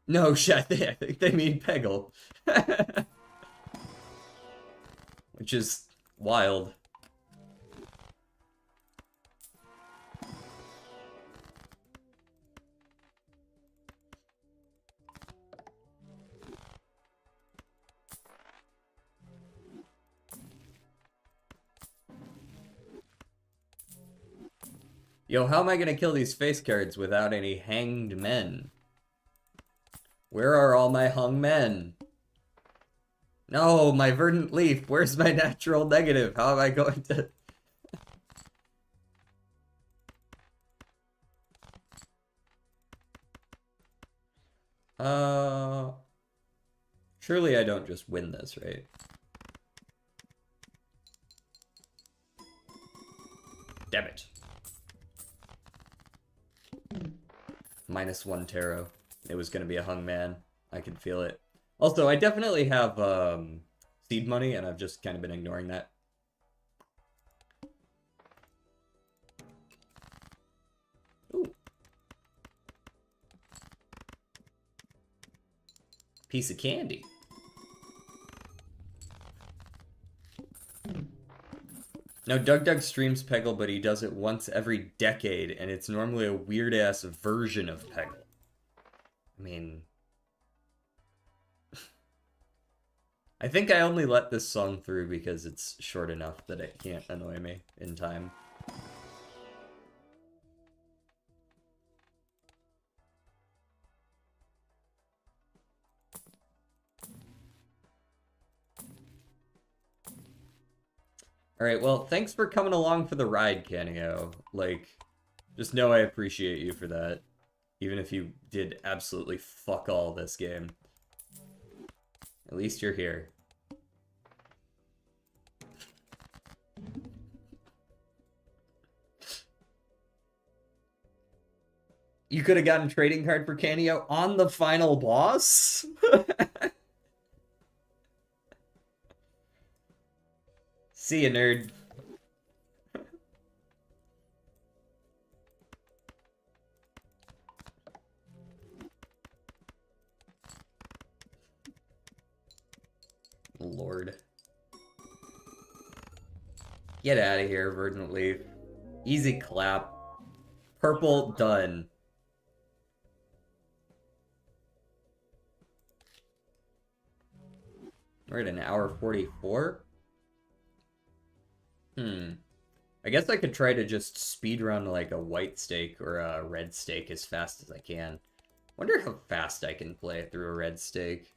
[SPEAKER 1] No, shit, I think they mean Peggle. Which is wild. Yo, how am I gonna kill these face cards without any hanged men? Where are all my hung men? No, my verdant leaf. Where's my natural negative? How am I going to... Surely I don't just win this, right? Damn it. -1 tarot. It was gonna be a hung man. I can feel it. Also, I definitely have seed money, and I've just kind of been ignoring that. Ooh. Piece of candy. No, Doug streams Peggle, but he does it once every decade, and it's normally a weird-ass version of Peggle. I mean... I think I only let this song through because it's short enough that it can't annoy me in time. Alright, well, thanks for coming along for the ride, Canio. Like, just know I appreciate you for that. Even if you did absolutely fuck all this game. At least you're here. You could have gotten a trading card for Canio on the final boss? See ya, nerd. Lord. Get out of here, Verdant Leaf. Easy clap. Purple, done. We're at 1:44. I guess I could try to just speedrun like a white stake or a red stake as fast as I can. Wonder how fast I can play through a red stake.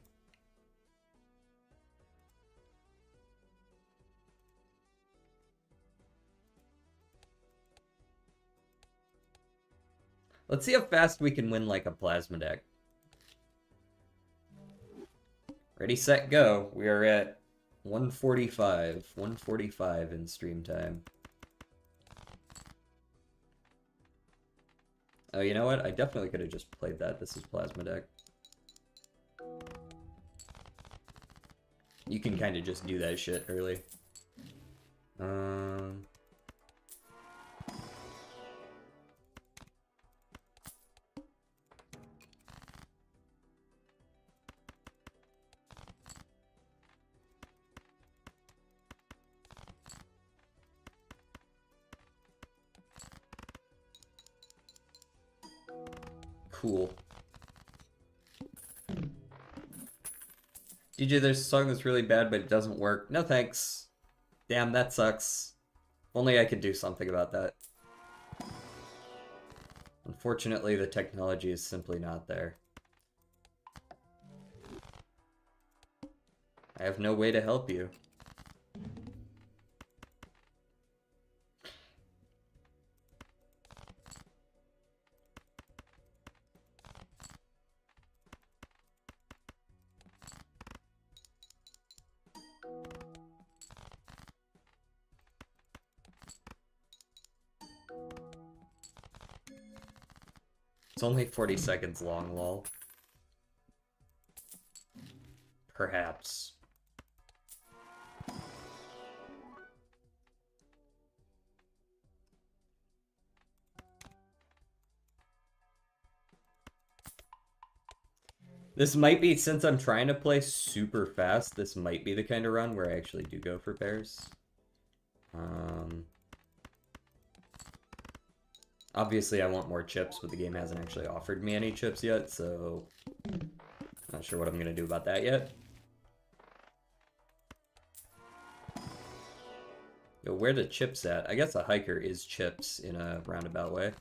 [SPEAKER 1] Let's see how fast we can win like a plasma deck. Ready, set, go. We are at 1:45. 1:45 in stream time. Oh, you know what? I definitely could have just played that. This is plasma deck. You can kind of just do that shit early. Cool. DJ, there's a song that's really bad, but it doesn't work. No thanks. Damn, that sucks. Only I could do something about that. Unfortunately, the technology is simply not there. I have no way to help you. It's only 40 seconds long, lol. Perhaps. This might be, since I'm trying to play super fast, this might be the kind of run where I actually do go for pairs. Obviously, I want more chips, but the game hasn't actually offered me any chips yet, so not sure what I'm going to do about that yet. Yo, where the chips at? I guess a hiker is chips in a roundabout way.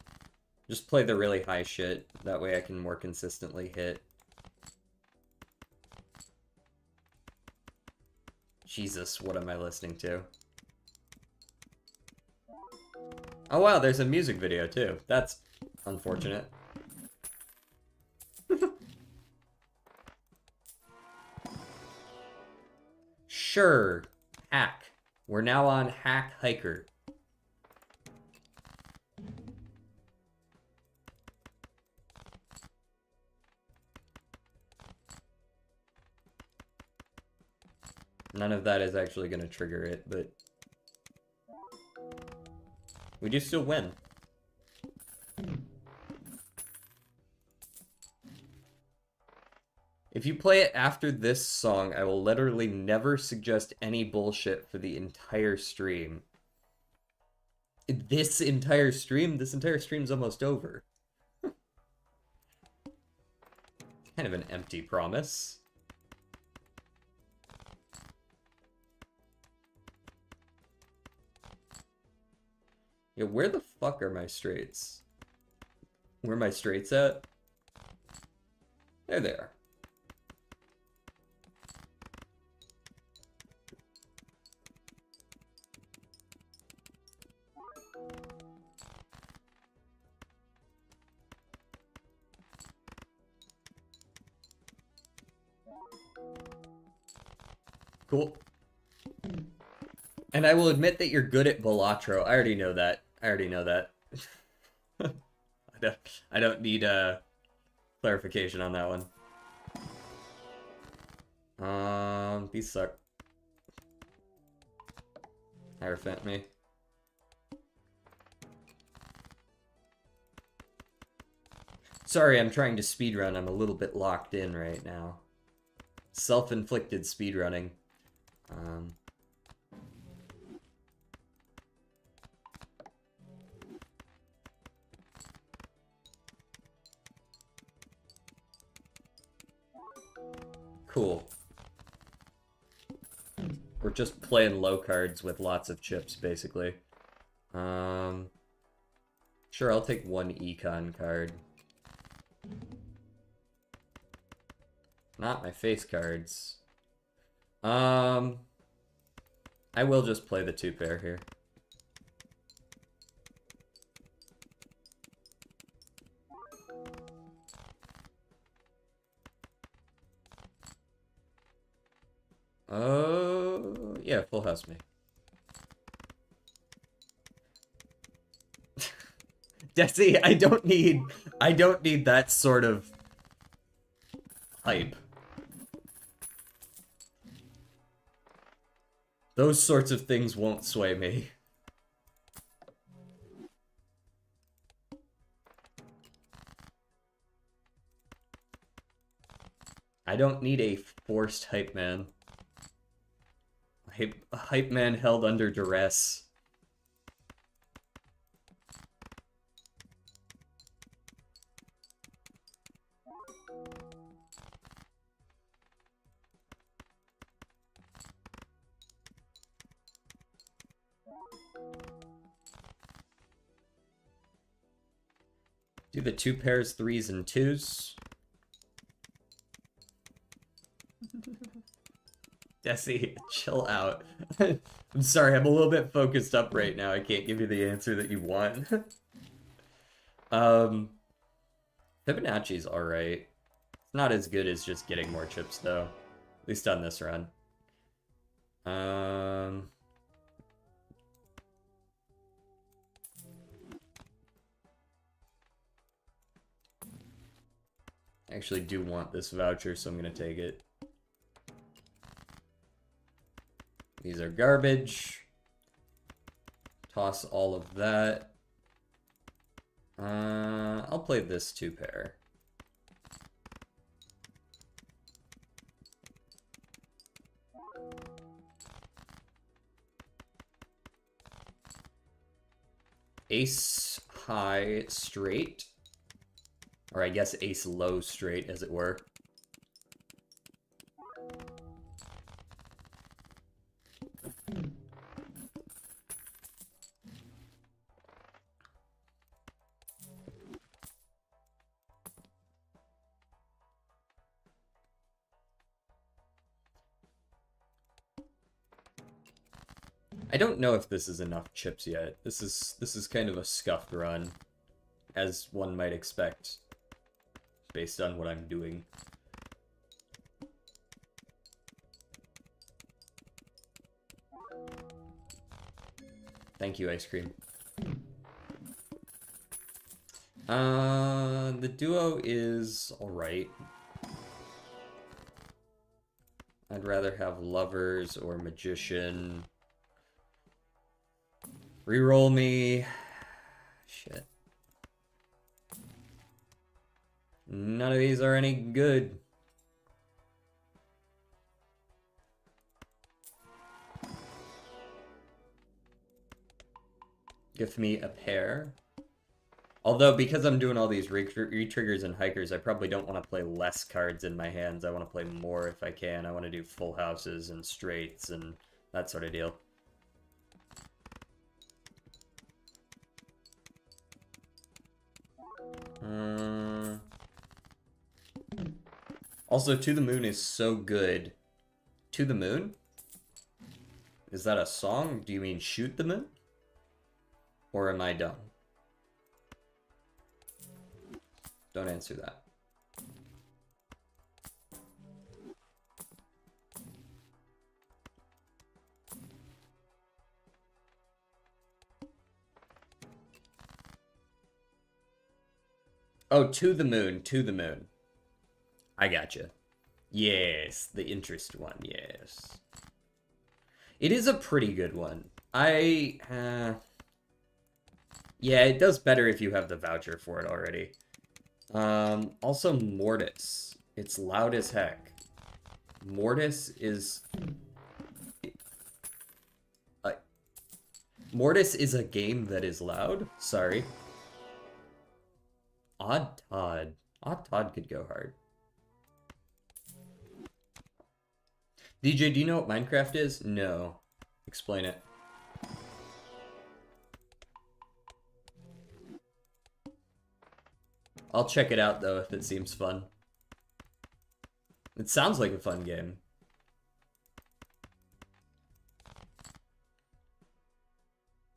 [SPEAKER 1] Just play the really high shit. That way I can more consistently hit. Jesus, what am I listening to? Oh wow, there's a music video too. That's unfortunate. Sure. Hack. We're now on Hack Hiker. None of that is actually going to trigger it, but we do still win. If you play it after this song, I will literally never suggest any bullshit for the entire stream. This entire stream's almost over. Kind of an empty promise. Yeah, where the fuck are my straights? Where are my straights at? There they are. Cool. And I will admit that you're good at Balatro. I already know that. I already know that. I don't need clarification on that one. These suck. Hierophant me. Sorry, I'm trying to speedrun. I'm a little bit locked in right now. Self-inflicted speedrunning. Cool. We're just playing low cards with lots of chips, basically. Sure, I'll take one econ card. Not my face cards. I will just play the 2-pair here. Oh, yeah, full house me. Desi, I don't need that sort of hype. Those sorts of things won't sway me. I don't need a forced hype man. A hype man held under duress. Do the 2 pairs, 3s, and 2s. Desi, chill out. I'm sorry, I'm a little bit focused up right now. I can't give you the answer that you want. Fibonacci's alright. It's not as good as just getting more chips, though. At least on this run. I actually do want this voucher, so I'm gonna take it. These are garbage. Toss all of that. I'll play this 2 pair. Ace high straight. Or I guess ace low straight, as it were. I don't know if this is enough chips yet. This is kind of a scuffed run, as one might expect, based on what I'm doing. Thank you, ice cream. The duo is alright. I'd rather have lovers or magician. Reroll me. Shit. None of these are any good. Give me a pair. Although, because I'm doing all these re-triggers and hikers, I probably don't want to play less cards in my hands. I want to play more if I can. I want to do full houses and straights and that sort of deal. Also, To the Moon is so good. To the Moon? Is that a song? Do you mean Shoot the Moon? Or am I dumb? Don't answer that. Oh, To the Moon, To the Moon. I gotcha. Yes, the interest one, yes. It is a pretty good one. Yeah, it does better if you have the voucher for it already. Also Mortis. It's loud as heck. Mortis is... Mortis is a game that is loud? Sorry. Odd Todd. Odd Todd could go hard. DJ, do you know what Minecraft is? No. Explain it. I'll check it out, though, if it seems fun. It sounds like a fun game.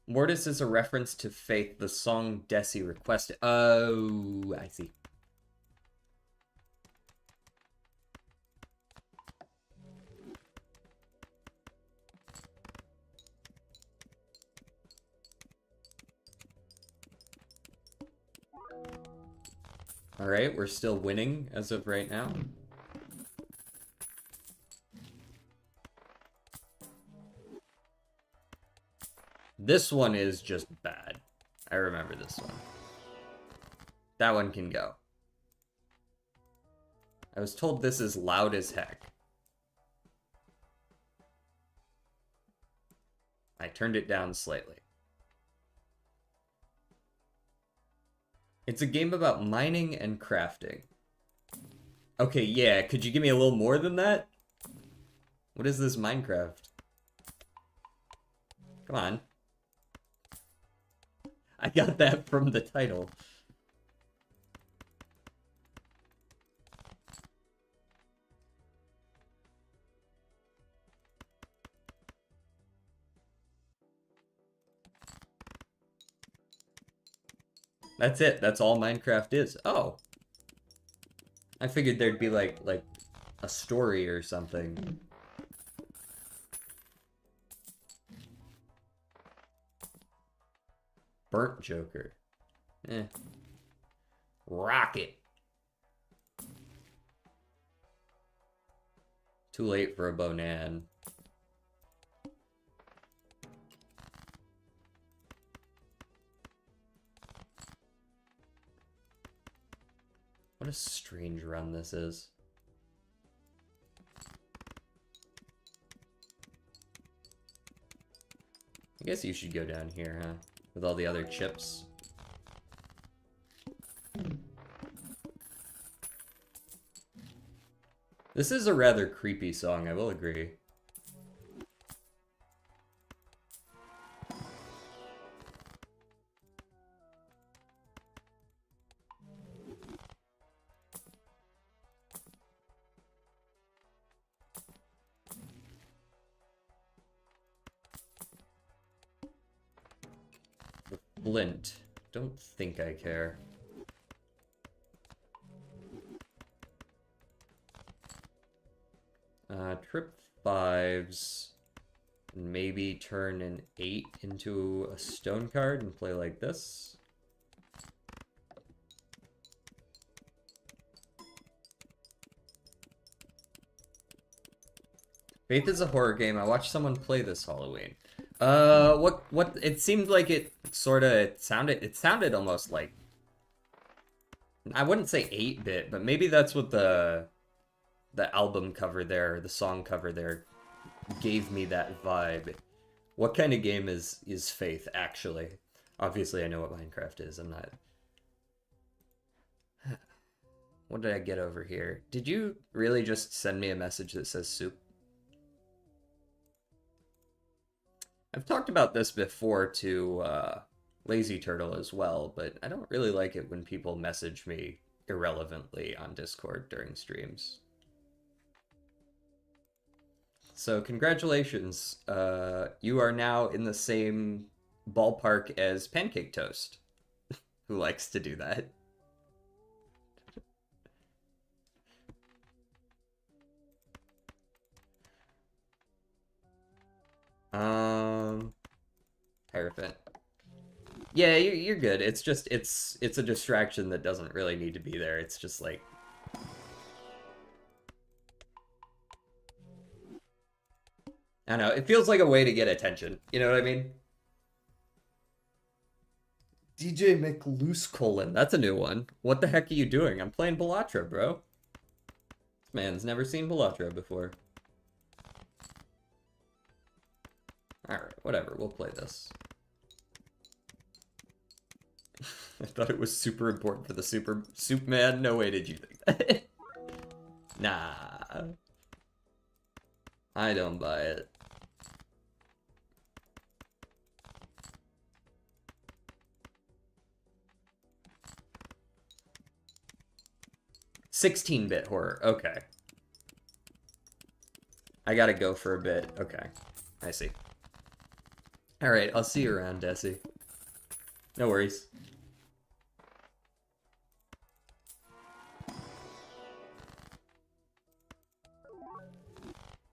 [SPEAKER 1] Mortis is a reference to Faith, the song Desi requested. Oh, I see. Alright, we're still winning as of right now. This one is just bad. I remember this one. That one can go. I was told this is loud as heck. I turned it down slightly. It's a game about mining and crafting. Okay, yeah, could you give me a little more than that? What is this Minecraft? Come on. I got that from the title. That's it. That's all Minecraft is. Oh, I figured there'd be like a story or something. Burnt Joker. Eh. Rocket. Too late for a Bonan. What a strange run this is. I guess you should go down here, huh? With all the other chips. This is a rather creepy song, I will agree. The flint. Don't think I care. Trip 5s. Maybe turn an 8 into a stone card and play like this. Faith is a horror game. I watched someone play this Halloween. What it seemed like it sounded almost like, I wouldn't say 8-bit, but maybe that's what the album cover there, the song cover there gave me that vibe. What kind of game is Faith actually? Obviously I know what Minecraft is. I'm not. What did I get over here? Did you really just send me a message that says soup? I've talked about this before to Lazy Turtle as well, but I don't really like it when people message me irrelevantly on Discord during streams. So congratulations, you are now in the same ballpark as Pancake Toast, who likes to do that. Hierophant. Yeah, you're good. It's just, it's a distraction that doesn't really need to be there. It's just like... I don't know, it feels like a way to get attention. You know what I mean? DJ McLoose colon. That's a new one. What the heck are you doing? I'm playing Balatro, bro. This man's never seen Balatro before. Alright, whatever. We'll play this. I thought it was super important for the soup man. No way did you think that. Nah. I don't buy it. "16-bit horror." Okay. I gotta go for a bit. Okay. I see. Alright, I'll see you around, Desi. No worries.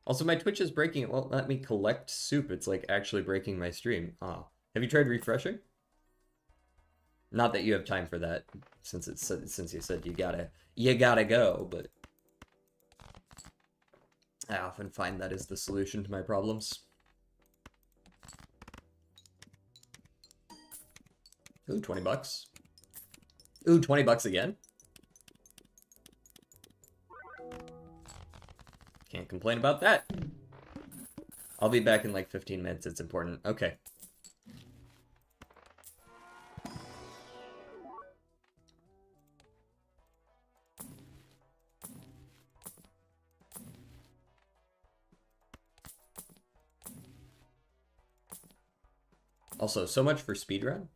[SPEAKER 1] Also, my Twitch is breaking. It won't let me collect soup. It's like actually breaking my stream. Ah. Have you tried refreshing? Not that you have time for that, since you said you gotta go, but I often find that is the solution to my problems. Ooh, 20 bucks. Ooh, 20 bucks again? Can't complain about that. I'll be back in like 15 minutes. It's important. Okay. Also, so much for speedrun.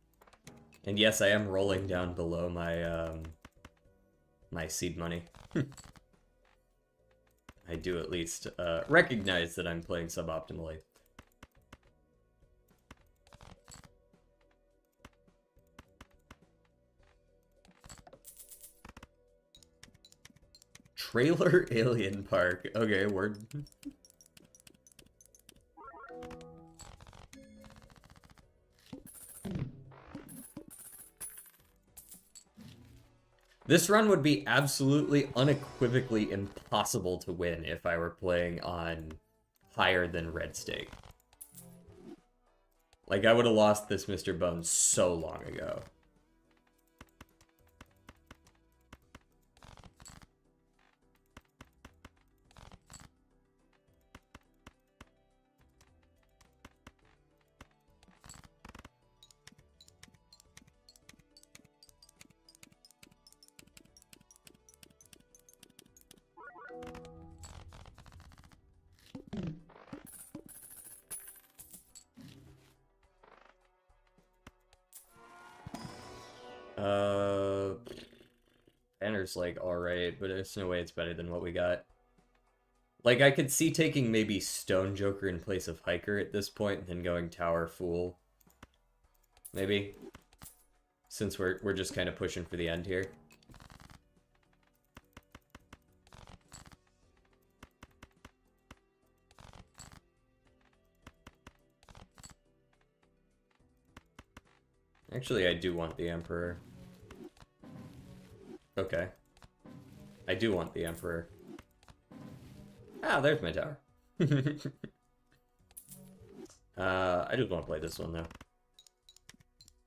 [SPEAKER 1] And yes, I am rolling down below my my seed money. I do at least recognize that I'm playing suboptimally. Trailer Alien Park. Okay, word. This run would be absolutely unequivocally impossible to win if I were playing on higher than red stake. Like, I would have lost this Mr. Bones so long ago. Banner's like alright, but there's no way it's better than what we got. Like, I could see taking maybe Stone Joker in place of Hiker at this point, and then going Tower Fool. Maybe. Since we're just kind of pushing for the end here. Actually, I do want the Emperor. Okay. I do want the Emperor. Ah, there's my tower. I just want to play this one though.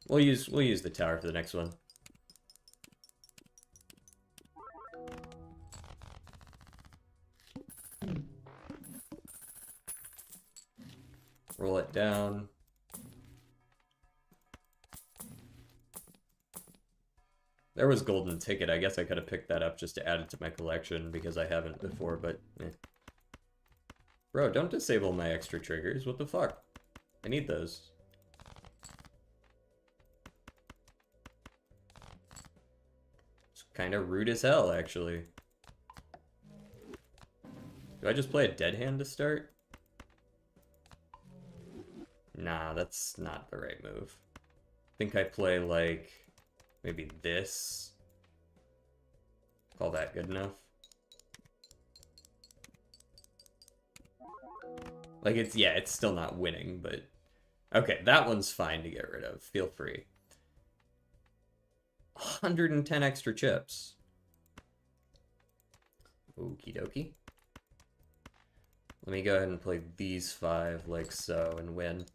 [SPEAKER 1] We'll use the tower for the next one. Roll it down. There was Golden Ticket. I guess I could have picked that up just to add it to my collection because I haven't before, but eh. Bro, don't disable my extra triggers. What the fuck? I need those. It's kind of rude as hell, actually. Do I just play a dead hand to start? Nah, that's not the right move. I think I play, like, maybe this. Call that good enough. Like, it's, yeah, it's still not winning, but... Okay, that one's fine to get rid of. Feel free. 110 extra chips. Okie dokie. Let me go ahead and play these 5 like so and win.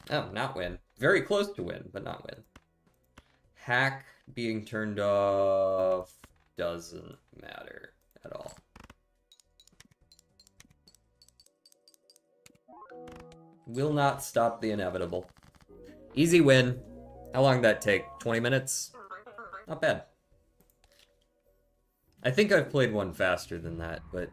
[SPEAKER 1] Oh, not win. Very close to win, but not win. Hack being turned off doesn't matter at all. Will not stop the inevitable. Easy win. How long did that take? 20 minutes? Not bad. I think I've played one faster than that, but...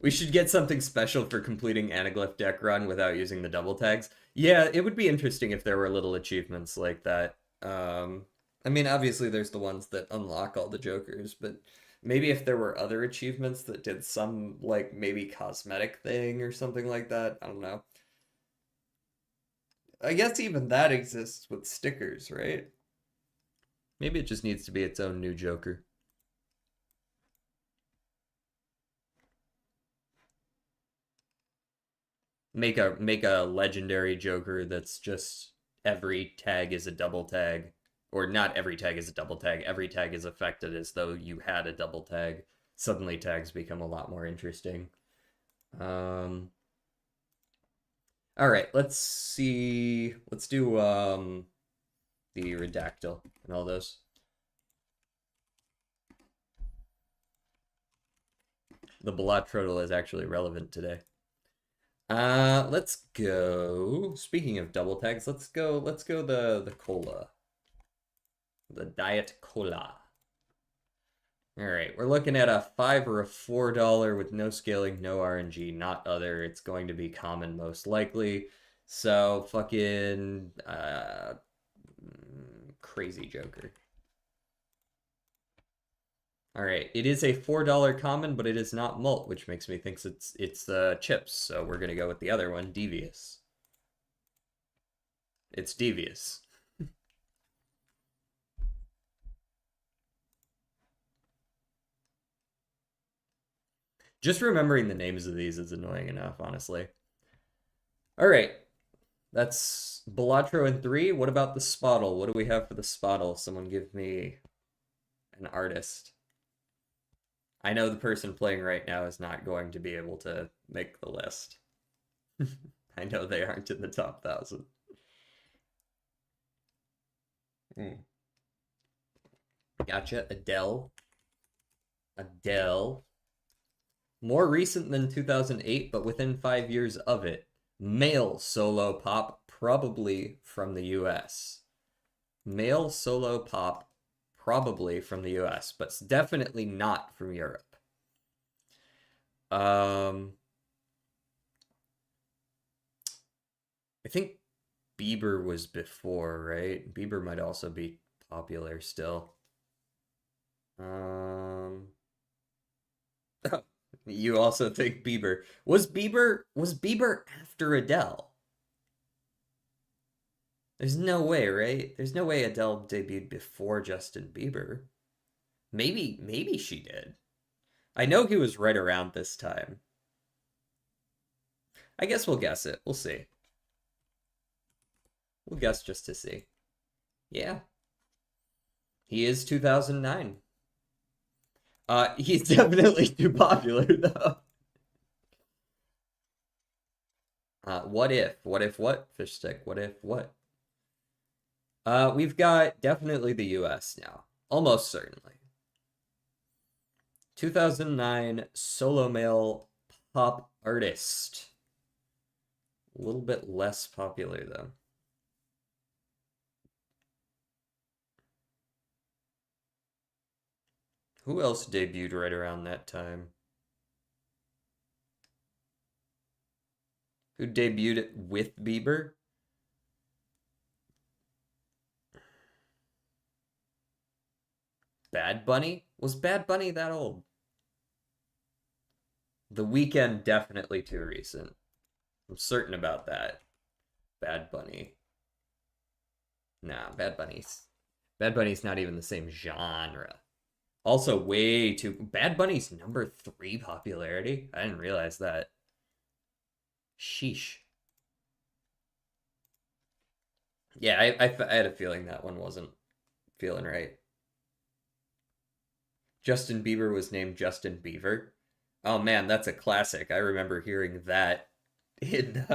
[SPEAKER 1] We should get something special for completing Anaglyph deck run without using the double tags. Yeah, it would be interesting if there were little achievements like that. I mean, obviously there's the ones that unlock all the jokers, but maybe if there were other achievements that did some, like, maybe cosmetic thing or something like that. I don't know. I guess even that exists with stickers, right? Maybe it just needs to be its own new joker. Make a legendary joker that's just every tag is a double tag. Or not every tag is a double tag. Every tag is affected as though you had a double tag. Suddenly tags become a lot more interesting. Alright, let's see. Let's do the Redactyl and all those. The Balatro is actually relevant today. Let's go. Speaking of double tags, let's go the cola. The Diet Cola. Alright, we're looking at a $5 or a $4 with no scaling, no RNG, not other. It's going to be common most likely. So, fucking crazy joker. All right, it is a $4 common, but it is not mult, which makes me think it's the chips. So we're gonna go with the other one, devious. It's devious. Just remembering the names of these is annoying enough, honestly. All right, that's Balatro in 3. What about the Spottle? What do we have for the Spottle? Someone give me an artist. I know the person playing right now is not going to be able to make the list. I know they aren't in the top 1,000. Mm. Gotcha. Adele. Adele. More recent than 2008, but within 5 years of it. Male solo pop, probably from the US. Male solo pop, probably from the US, but definitely not from Europe. I think Bieber was before, right? Bieber might also be popular still. Um, you also think Bieber. Was Bieber after Adele? There's no way, right? There's no way Adele debuted before Justin Bieber. Maybe she did. I know he was right around this time. I guess we'll guess it. We'll see. We'll guess just to see. Yeah. He is 2009. He's definitely too popular though. What if? What if what? Fish stick. What if what? We've got definitely the US now. Almost certainly. 2009 solo male pop artist. A little bit less popular though. Who else debuted right around that time? Who debuted with Bieber? Bad Bunny? Was Bad Bunny that old? The Weeknd definitely too recent. I'm certain about that. Bad Bunny. Nah, Bad Bunny's not even the same genre. Also, way too. Bad Bunny's number 3 popularity. I didn't realize that. Sheesh. Yeah, I had a feeling that one wasn't feeling right. Justin Bieber was named Justin Bieber. Oh man, that's a classic. I remember hearing that in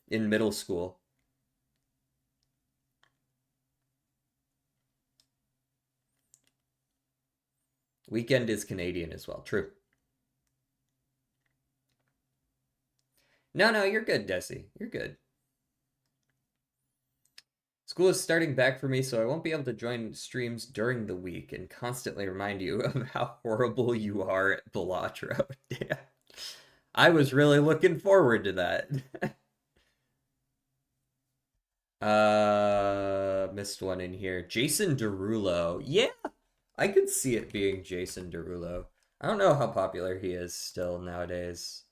[SPEAKER 1] in middle school. Weekend is Canadian as well. True. No, no, you're good, Desi. You're good. School is starting back for me, so I won't be able to join streams during the week and constantly remind you of how horrible you are at Balatro. Damn. I was really looking forward to that. Missed one in here. Jason Derulo. Yeah, I could see it being Jason Derulo. I don't know how popular he is still nowadays.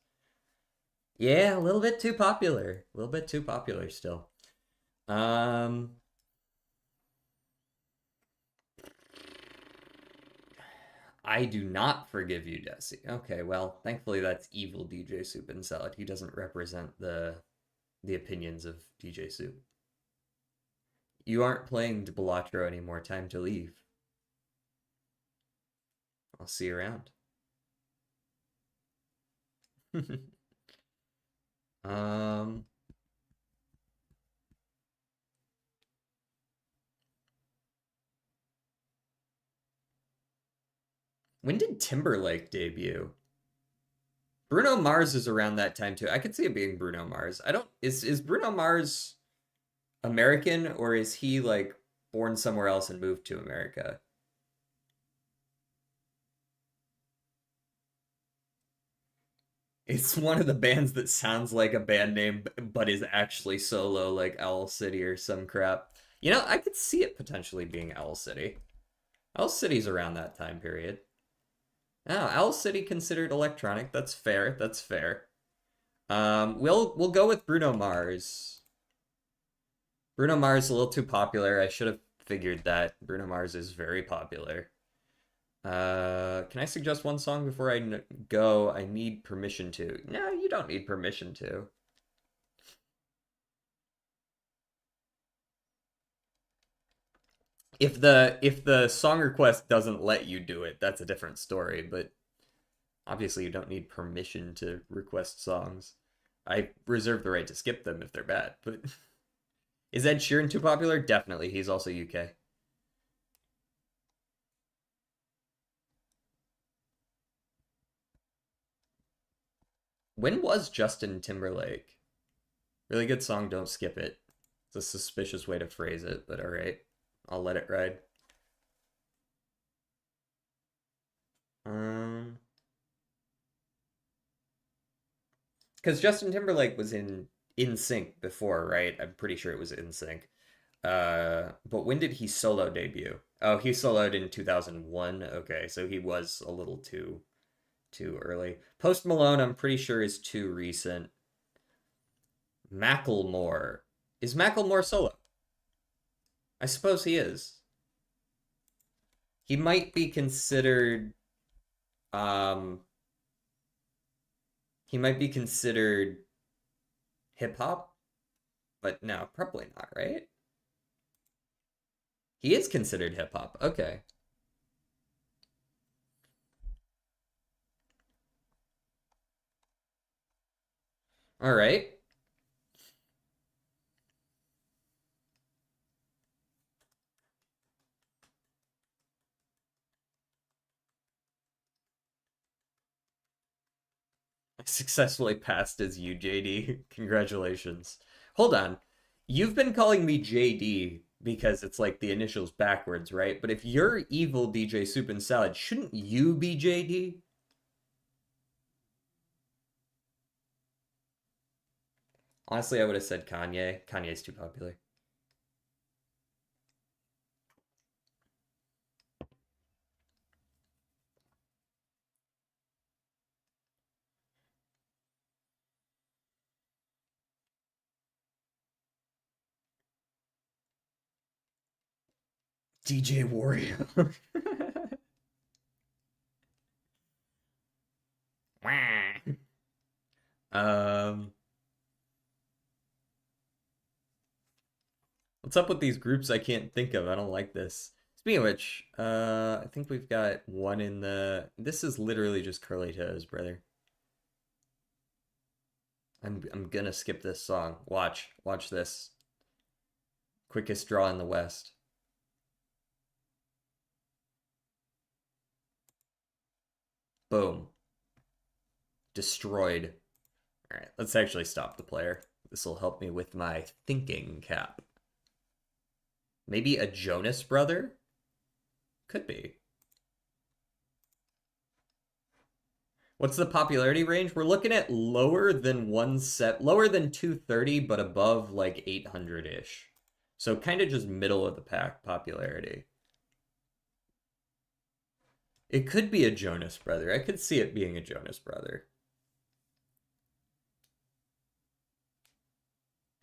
[SPEAKER 1] Yeah, a little bit too popular. A little bit too popular still. Um, I do not forgive you, Desi. Okay, well, thankfully that's evil DJ Soup and Salad. He doesn't represent the opinions of DJ Soup. You aren't playing Balatro anymore. Time to leave. I'll see you around. um, when did Timberlake debut? Bruno Mars is around that time too. I could see it being Bruno Mars. I don't is Bruno Mars American or is he like born somewhere else and moved to America? It's one of the bands that sounds like a band name but is actually solo, like Owl City or some crap. You know, I could see it potentially being Owl City. Owl City's around that time period. Oh, Owl City considered electronic. That's fair. That's fair. We'll go with Bruno Mars. Bruno Mars is a little too popular. I should have figured that. Bruno Mars is very popular. Can I suggest one song before I go? I need permission to. No, you don't need permission to. If the song request doesn't let you do it, that's a different story, but obviously you don't need permission to request songs. I reserve the right to skip them if they're bad, but is Ed Sheeran too popular? Definitely. He's also UK. When was Justin Timberlake? Really good song, don't skip it. It's a suspicious way to phrase it, but alright. I'll let it ride. Um, because Justin Timberlake was in Sync before, right? I'm pretty sure it was in Sync. But when did he solo debut? Oh, he soloed in 2001. Okay, so he was a little too early. Post Malone, I'm pretty sure is too recent. Macklemore. Is Macklemore solo? I suppose he is. He might be considered um he might be considered hip hop, but no, probably not, right? He is considered hip hop. Okay. All right. I successfully passed as you, JD. Congratulations. Hold on. You've been calling me JD because it's like the initials backwards, right? But if you're evil DJ Soup and Salad, shouldn't you be JD? Honestly, I would have said Kanye. Kanye's too popular. DJ Wario. um, what's up with these groups I can't think of? I don't like this. Speaking of which, I think we've got one in the. This is literally just curly toes, brother. I'm gonna skip this song. Watch this. Quickest draw in the West. Boom. Destroyed. All right, let's actually stop the player. This will help me with my thinking cap. Maybe a Jonas brother? Could be. What's the popularity range? We're looking at lower than lower than 230, but above like 800-ish. So kind of just middle of the pack popularity. It could be a Jonas brother. I could see it being a Jonas brother.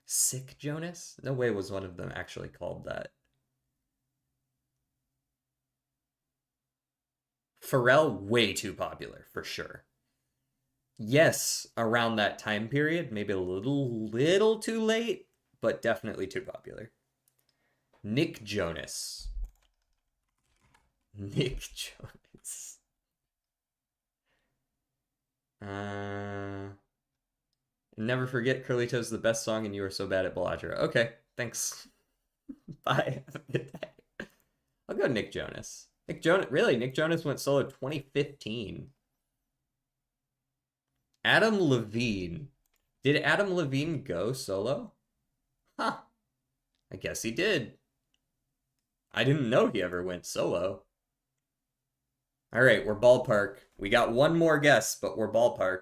[SPEAKER 1] Sick Jonas? No way was one of them actually called that. Pharrell, way too popular, for sure. Yes, around that time period, maybe a little too late, but definitely too popular. Nick Jonas. Nick Jonas. Never forget Curly Toes the best song and you are so bad at Balatro. Okay, thanks. Bye. Have a good day. I'll go Nick Jonas. Nick Jonas, really? Nick Jonas went solo 2015. Adam Levine. Did Adam Levine go solo? Huh. I guess he did. I didn't know he ever went solo. All right, we're ballpark. We got one more guess, but we're ballpark.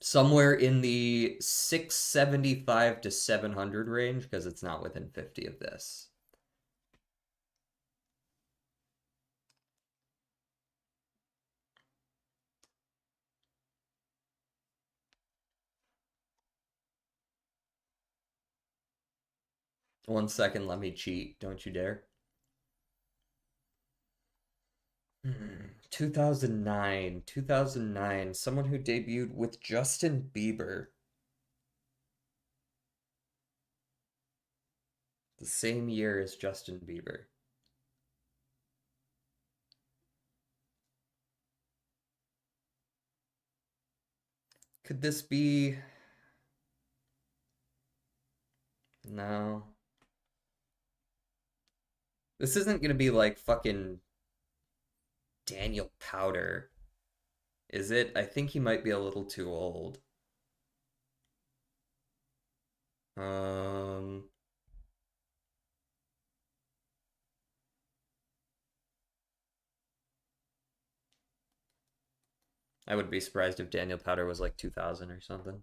[SPEAKER 1] Somewhere in the 675 to 700 range because it's not within 50 of this. 1 second, let me cheat. Don't you dare. 2009. 2009. Someone who debuted with Justin Bieber. The same year as Justin Bieber. Could this be... No. This isn't gonna be like fucking Daniel Powder, is it? I think he might be a little too old. Um, I would be surprised if Daniel Powder was like 2000 or something.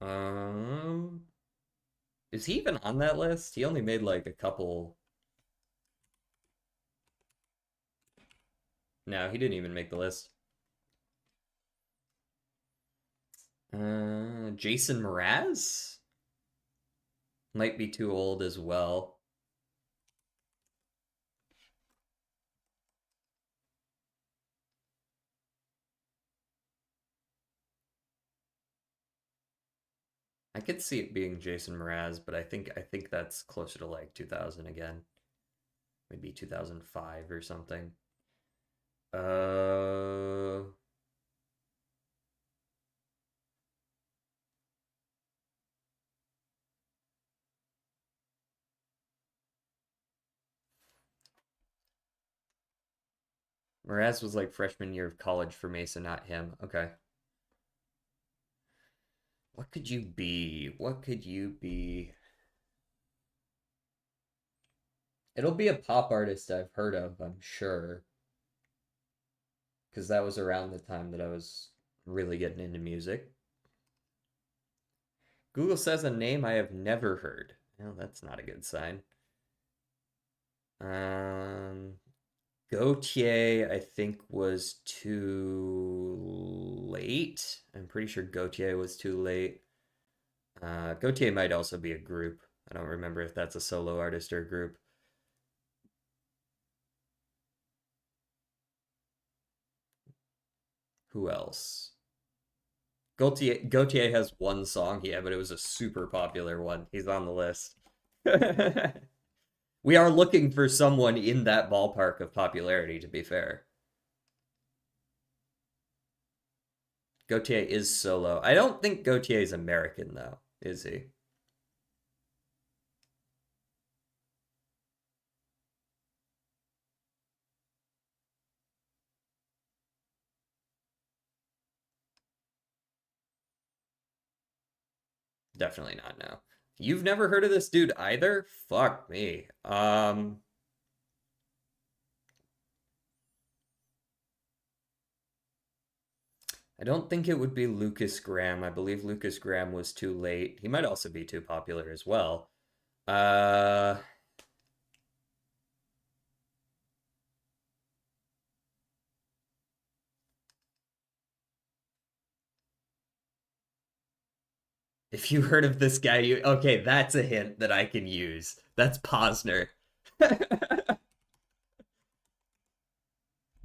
[SPEAKER 1] Um, is he even on that list? He only made like a couple. No, he didn't even make the list. Jason Mraz might be too old as well. I could see it being Jason Mraz, but I think that's closer to like 2000 again. Maybe 2005 or something. Uh Mraz was like freshman year of college for Mason, not him. Okay. What could you be? What could you be? It'll be a pop artist I've heard of, I'm sure, because that was around the time that I was really getting into music. Google says a name I have never heard. Well, that's not a good sign. Um, Gautier, I think, was too late. I'm pretty sure Gautier was too late. Gautier might also be a group. I don't remember if that's a solo artist or a group. Who else? Gautier has one song, yeah, but it was a super popular one. He's on the list. We are looking for someone in that ballpark of popularity, to be fair. Gautier is solo. I don't think Gautier is American, though, is he? Definitely not now. You've never heard of this dude either? Fuck me. I don't think it would be Lucas Graham. I believe Lucas Graham was too late. He might also be too popular as well. Uh, if you heard of this guy, you okay, that's a hint that I can use. That's Posner.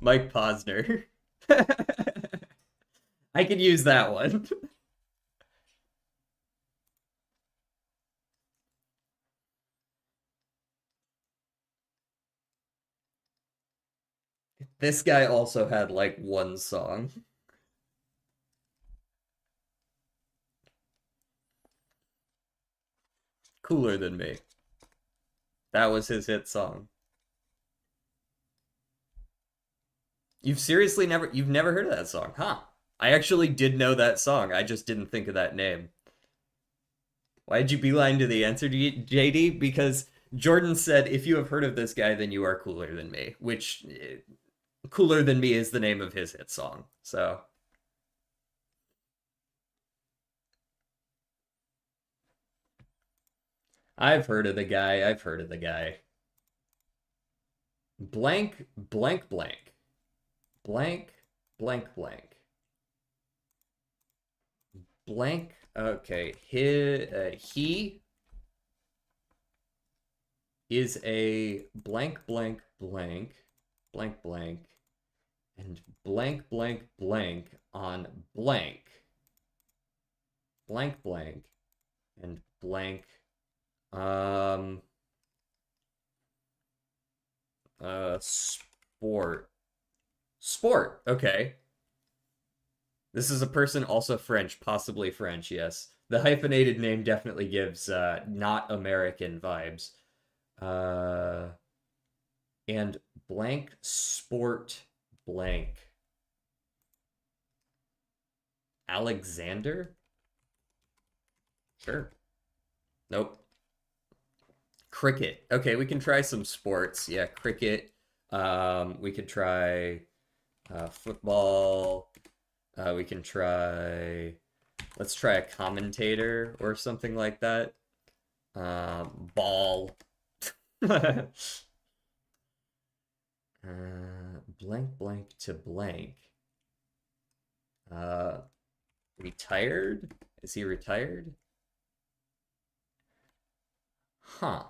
[SPEAKER 1] Mike Posner. I could use that one. This guy also had like one song. Cooler Than Me. That was his hit song. You've never heard of that song, huh? I actually did know that song. I just didn't think of that name. Why'd you beeline to the answer, JD? Because Jordan said, if you have heard of this guy, then you are cooler than me, which Cooler Than Me is the name of his hit song. So I've heard of the guy. I've heard of the guy. Blank, blank, blank. Blank, blank, blank. Blank. Okay. He Is a blank blank blank blank blank and blank blank blank on blank blank and blank um sport. Sport. Okay. This is a person also French, possibly French, yes. The hyphenated name definitely gives not American vibes. Uh and blank sport blank. Alexander? Sure. Nope. Cricket. Okay, we can try some sports. Yeah, cricket. We could try football. We can try. Let's try a commentator or something like that. Ball. Blank blank to blank. Uh, Retired? Is he retired? Huh.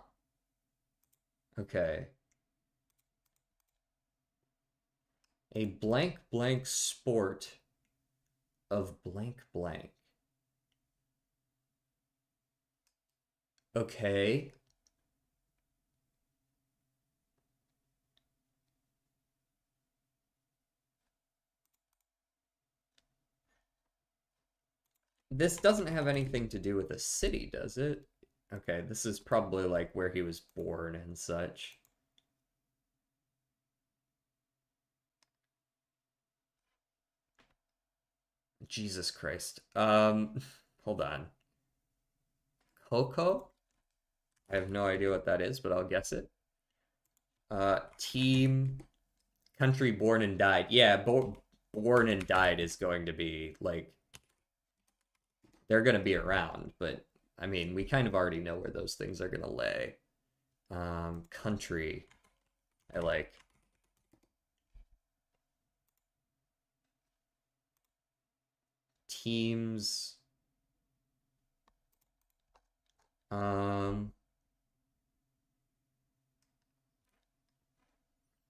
[SPEAKER 1] Okay. A blank blank sport of blank blank. Okay. This doesn't have anything to do with a city, does it? Okay, this is probably like where he was born and such. Jesus Christ. Hold on. Coco? I have no idea what that is, but I'll guess it. Team, country, born and died. Yeah, born and died is going to be like they're going to be around, but I mean, we kind of already know where those things are going to lay. Country. I like teams. Um,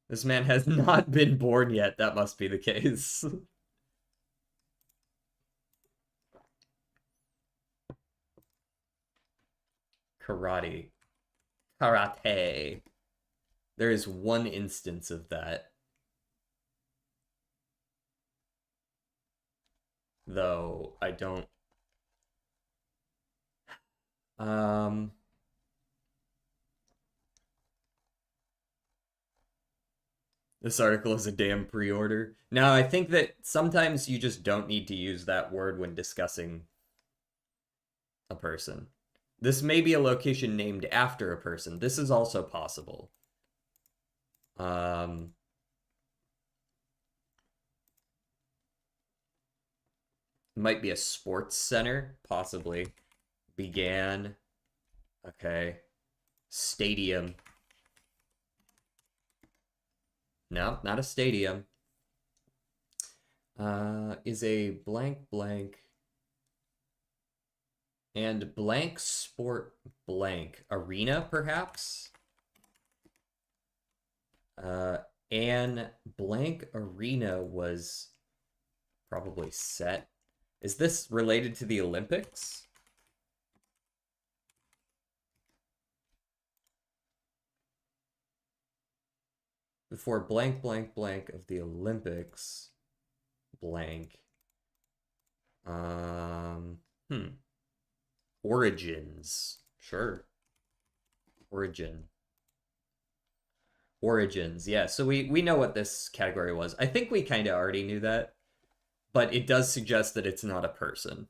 [SPEAKER 1] this man has not been born yet. That must be the case. Karate. Karate. There is one instance of that, though I don't. Um, this article is a damn pre-order. Now, I think that sometimes you just don't need to use that word when discussing a person. This may be a location named after a person. This is also possible. Um, might be a sports center, possibly. Began. Okay. Stadium. No, not a stadium. Is a blank blank and blank sport blank arena, perhaps? And blank arena was probably set. Is this related to the Olympics? Before blank blank blank of the Olympics blank. Um, hmm. Origins. Sure. Origin. Origins. Yeah, so we know what this category was. I think we kind of already knew that, but it does suggest that it's not a person.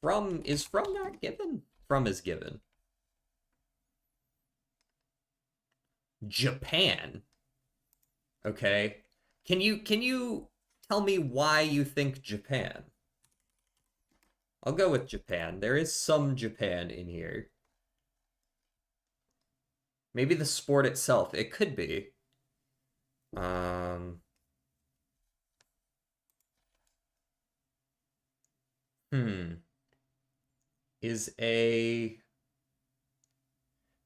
[SPEAKER 1] From not given? From is given. Japan. Okay. Can you tell me why you think Japan? I'll go with Japan. There is some Japan in here. Maybe the sport itself. It could be. Um, hmm. Is a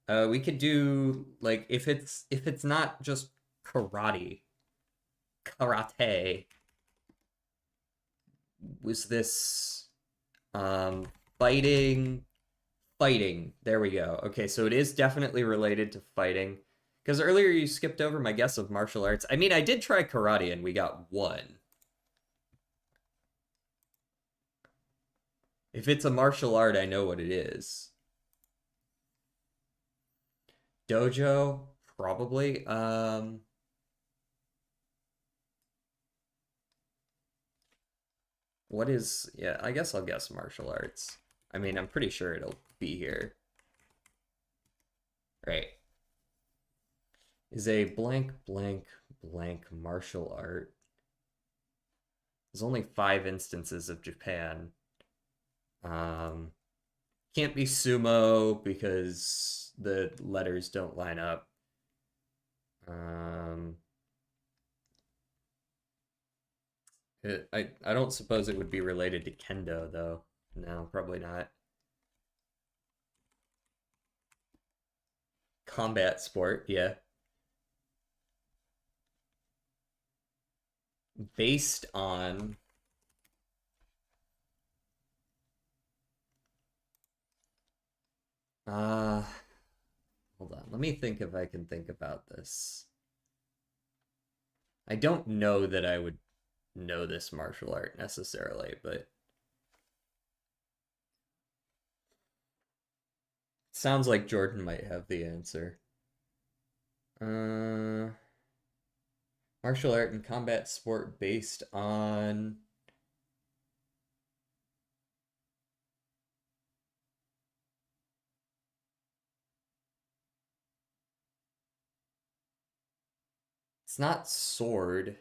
[SPEAKER 1] We could do like if it's not just karate. Was this um fighting fighting? There we go. Okay, so it is definitely related to fighting. Because earlier you skipped over my guess of martial arts. I mean, I did try karate and we got one. If it's a martial art, I know what it is. Dojo, probably. What is, yeah, I guess I'll guess martial arts. I mean, I'm pretty sure it'll be here. Right. Is a blank, blank, blank martial art. There's only 5 instances of Japan. Um, can't be sumo because the letters don't line up. Um, I don't suppose it would be related to kendo though. No, probably not. Combat sport, yeah. Based on uh hold on. Let me think if I can think about this. I don't know that I would know this martial art necessarily, but sounds like Jordan might have the answer. Uh Martial art and combat sport based on it's not sword.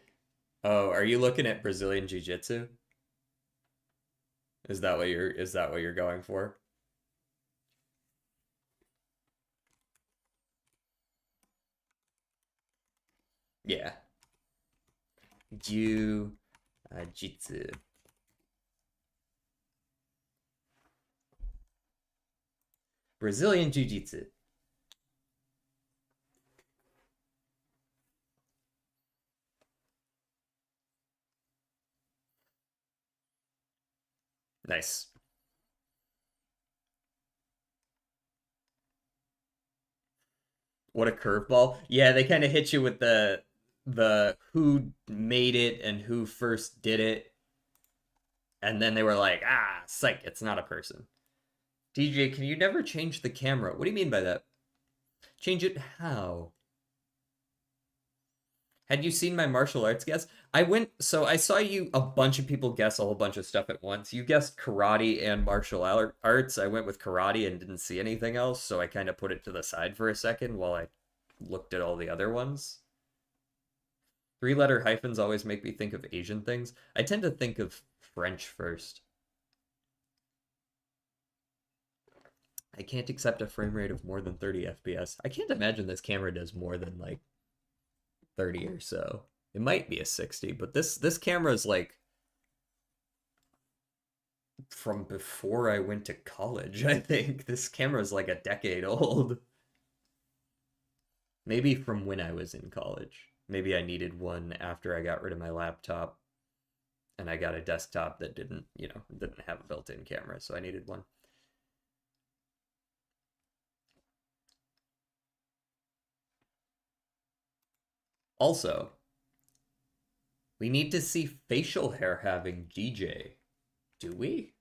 [SPEAKER 1] Oh, are you looking at Brazilian Jiu-Jitsu? Is that what you're going for? Yeah. Jiu-Jitsu. Brazilian Jiu-Jitsu. Nice. What a curveball. Yeah, they kind of hit you with the who made it and who first did it. And then they were like, ah, psych, it's not a person. DJ, can you never change the camera? What do you mean by that? Change it how? Had you seen my martial arts guess? So I saw you, a bunch of people guess a whole bunch of stuff at once. You guessed karate and martial arts. I went with karate and didn't see anything else, so I kind of put it to the side for a second while I looked at all the other ones. 3-letter hyphens always make me think of Asian things. I tend to think of French first. I can't accept a frame rate of more than 30 FPS. I can't imagine this camera does more than like 30 or so. It might be a 60, but this camera is like from before I went to college, I think. This camera is like a decade old. Maybe from when I was in college. Maybe I needed one after I got rid of my laptop and I got a desktop that didn't have a built-in camera, so I needed one. Also, we need to see facial hair having DJ. Do we?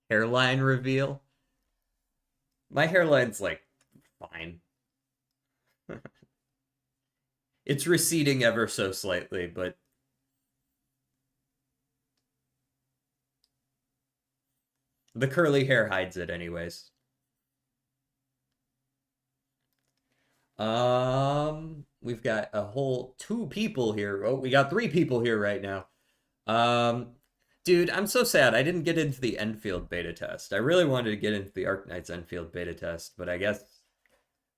[SPEAKER 1] Hairline reveal? My hairline's like fine. It's receding ever so slightly, but the curly hair hides it anyways. We've got a whole 2 people here. Oh, we got 3 people here right now. Um, dude, I'm so sad. I didn't get into the Enfield beta test. I really wanted to get into the Arknights Enfield beta test, but I guess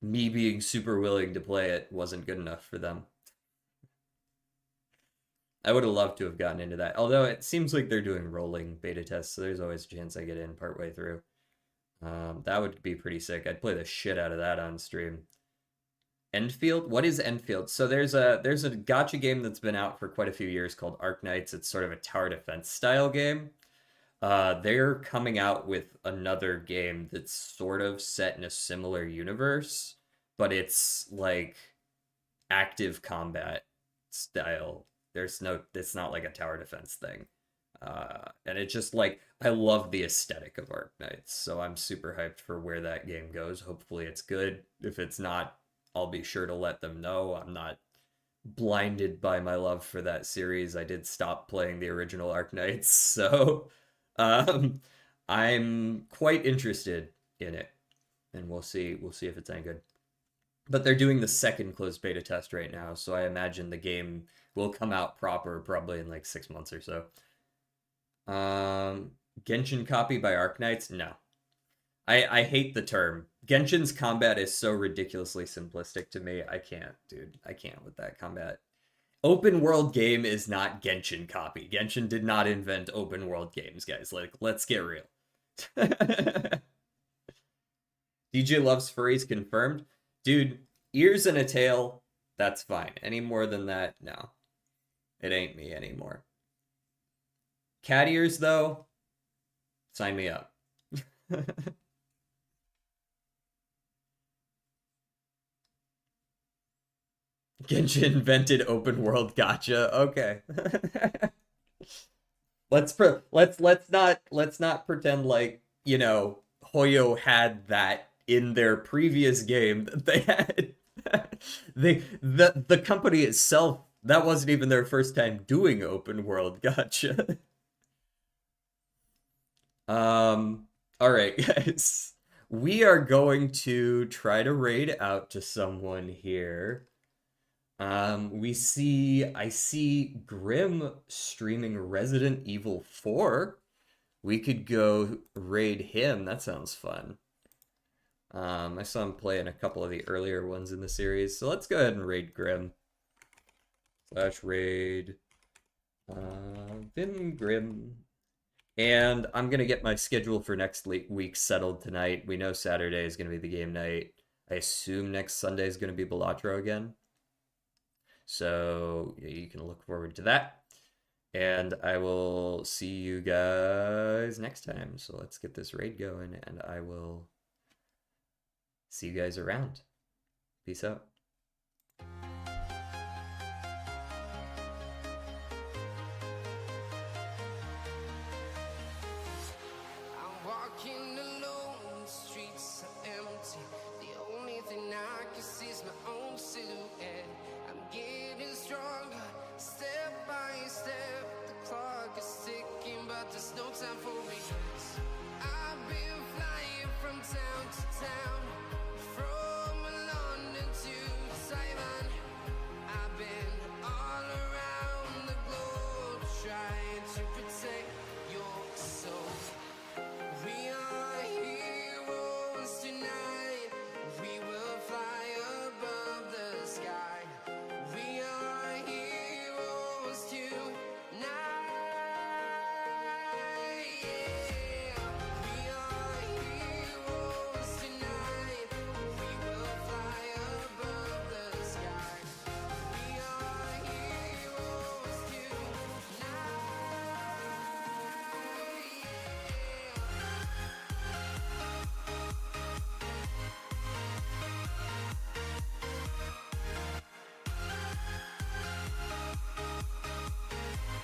[SPEAKER 1] me being super willing to play it wasn't good enough for them. I would have loved to have gotten into that. Although it seems like they're doing rolling beta tests, so there's always a chance I get in partway through. That would be pretty sick. I'd play the shit out of that on stream. Enfield? What is Enfield? So there's a gotcha game that's been out for quite a few years called Arknights. It's sort of a tower defense style game. They're coming out with another game that's sort of set in a similar universe, but it's like active combat style. It's not like a tower defense thing. And it's just like, I love the aesthetic of Arknights, so I'm super hyped for where that game goes. Hopefully it's good. If it's not, I'll be sure to let them know. I'm not blinded by my love for that series. I did stop playing the original Arknights, so um, I'm quite interested in it, and we'll see. We'll see if it's any good. But they're doing the second closed beta test right now, so I imagine the game will come out proper probably in like 6 months or so. Um, Genshin copy by Arknights? No. I hate the term. Genshin's combat is so ridiculously simplistic to me. I can't, dude. I can't with that combat. Open world game is not Genshin copy. Genshin did not invent open world games, guys. Like, let's get real. DJ loves furries confirmed. Dude, ears and a tail, that's fine. Any more than that, no. It ain't me anymore. Cat ears, though, sign me up. Genshin invented open world gotcha. Okay. Let's not pretend like, Hoyo had that in their previous game that they had. The company itself, that wasn't even their first time doing open world gotcha. All right, guys. We are going to try to raid out to someone here. I see Grim streaming Resident Evil 4. We could go raid him. That sounds fun. I saw him play in a couple of the earlier ones in the series, so let's go ahead and raid Grim. Slash raid Vim Grim. And I'm gonna get my schedule for next week settled tonight. We know Saturday is gonna be the game night. I assume next Sunday is gonna be Balatro again. So you can look forward to that. And I will see you guys next time. So let's get this raid going, and I will see you guys around. Peace out.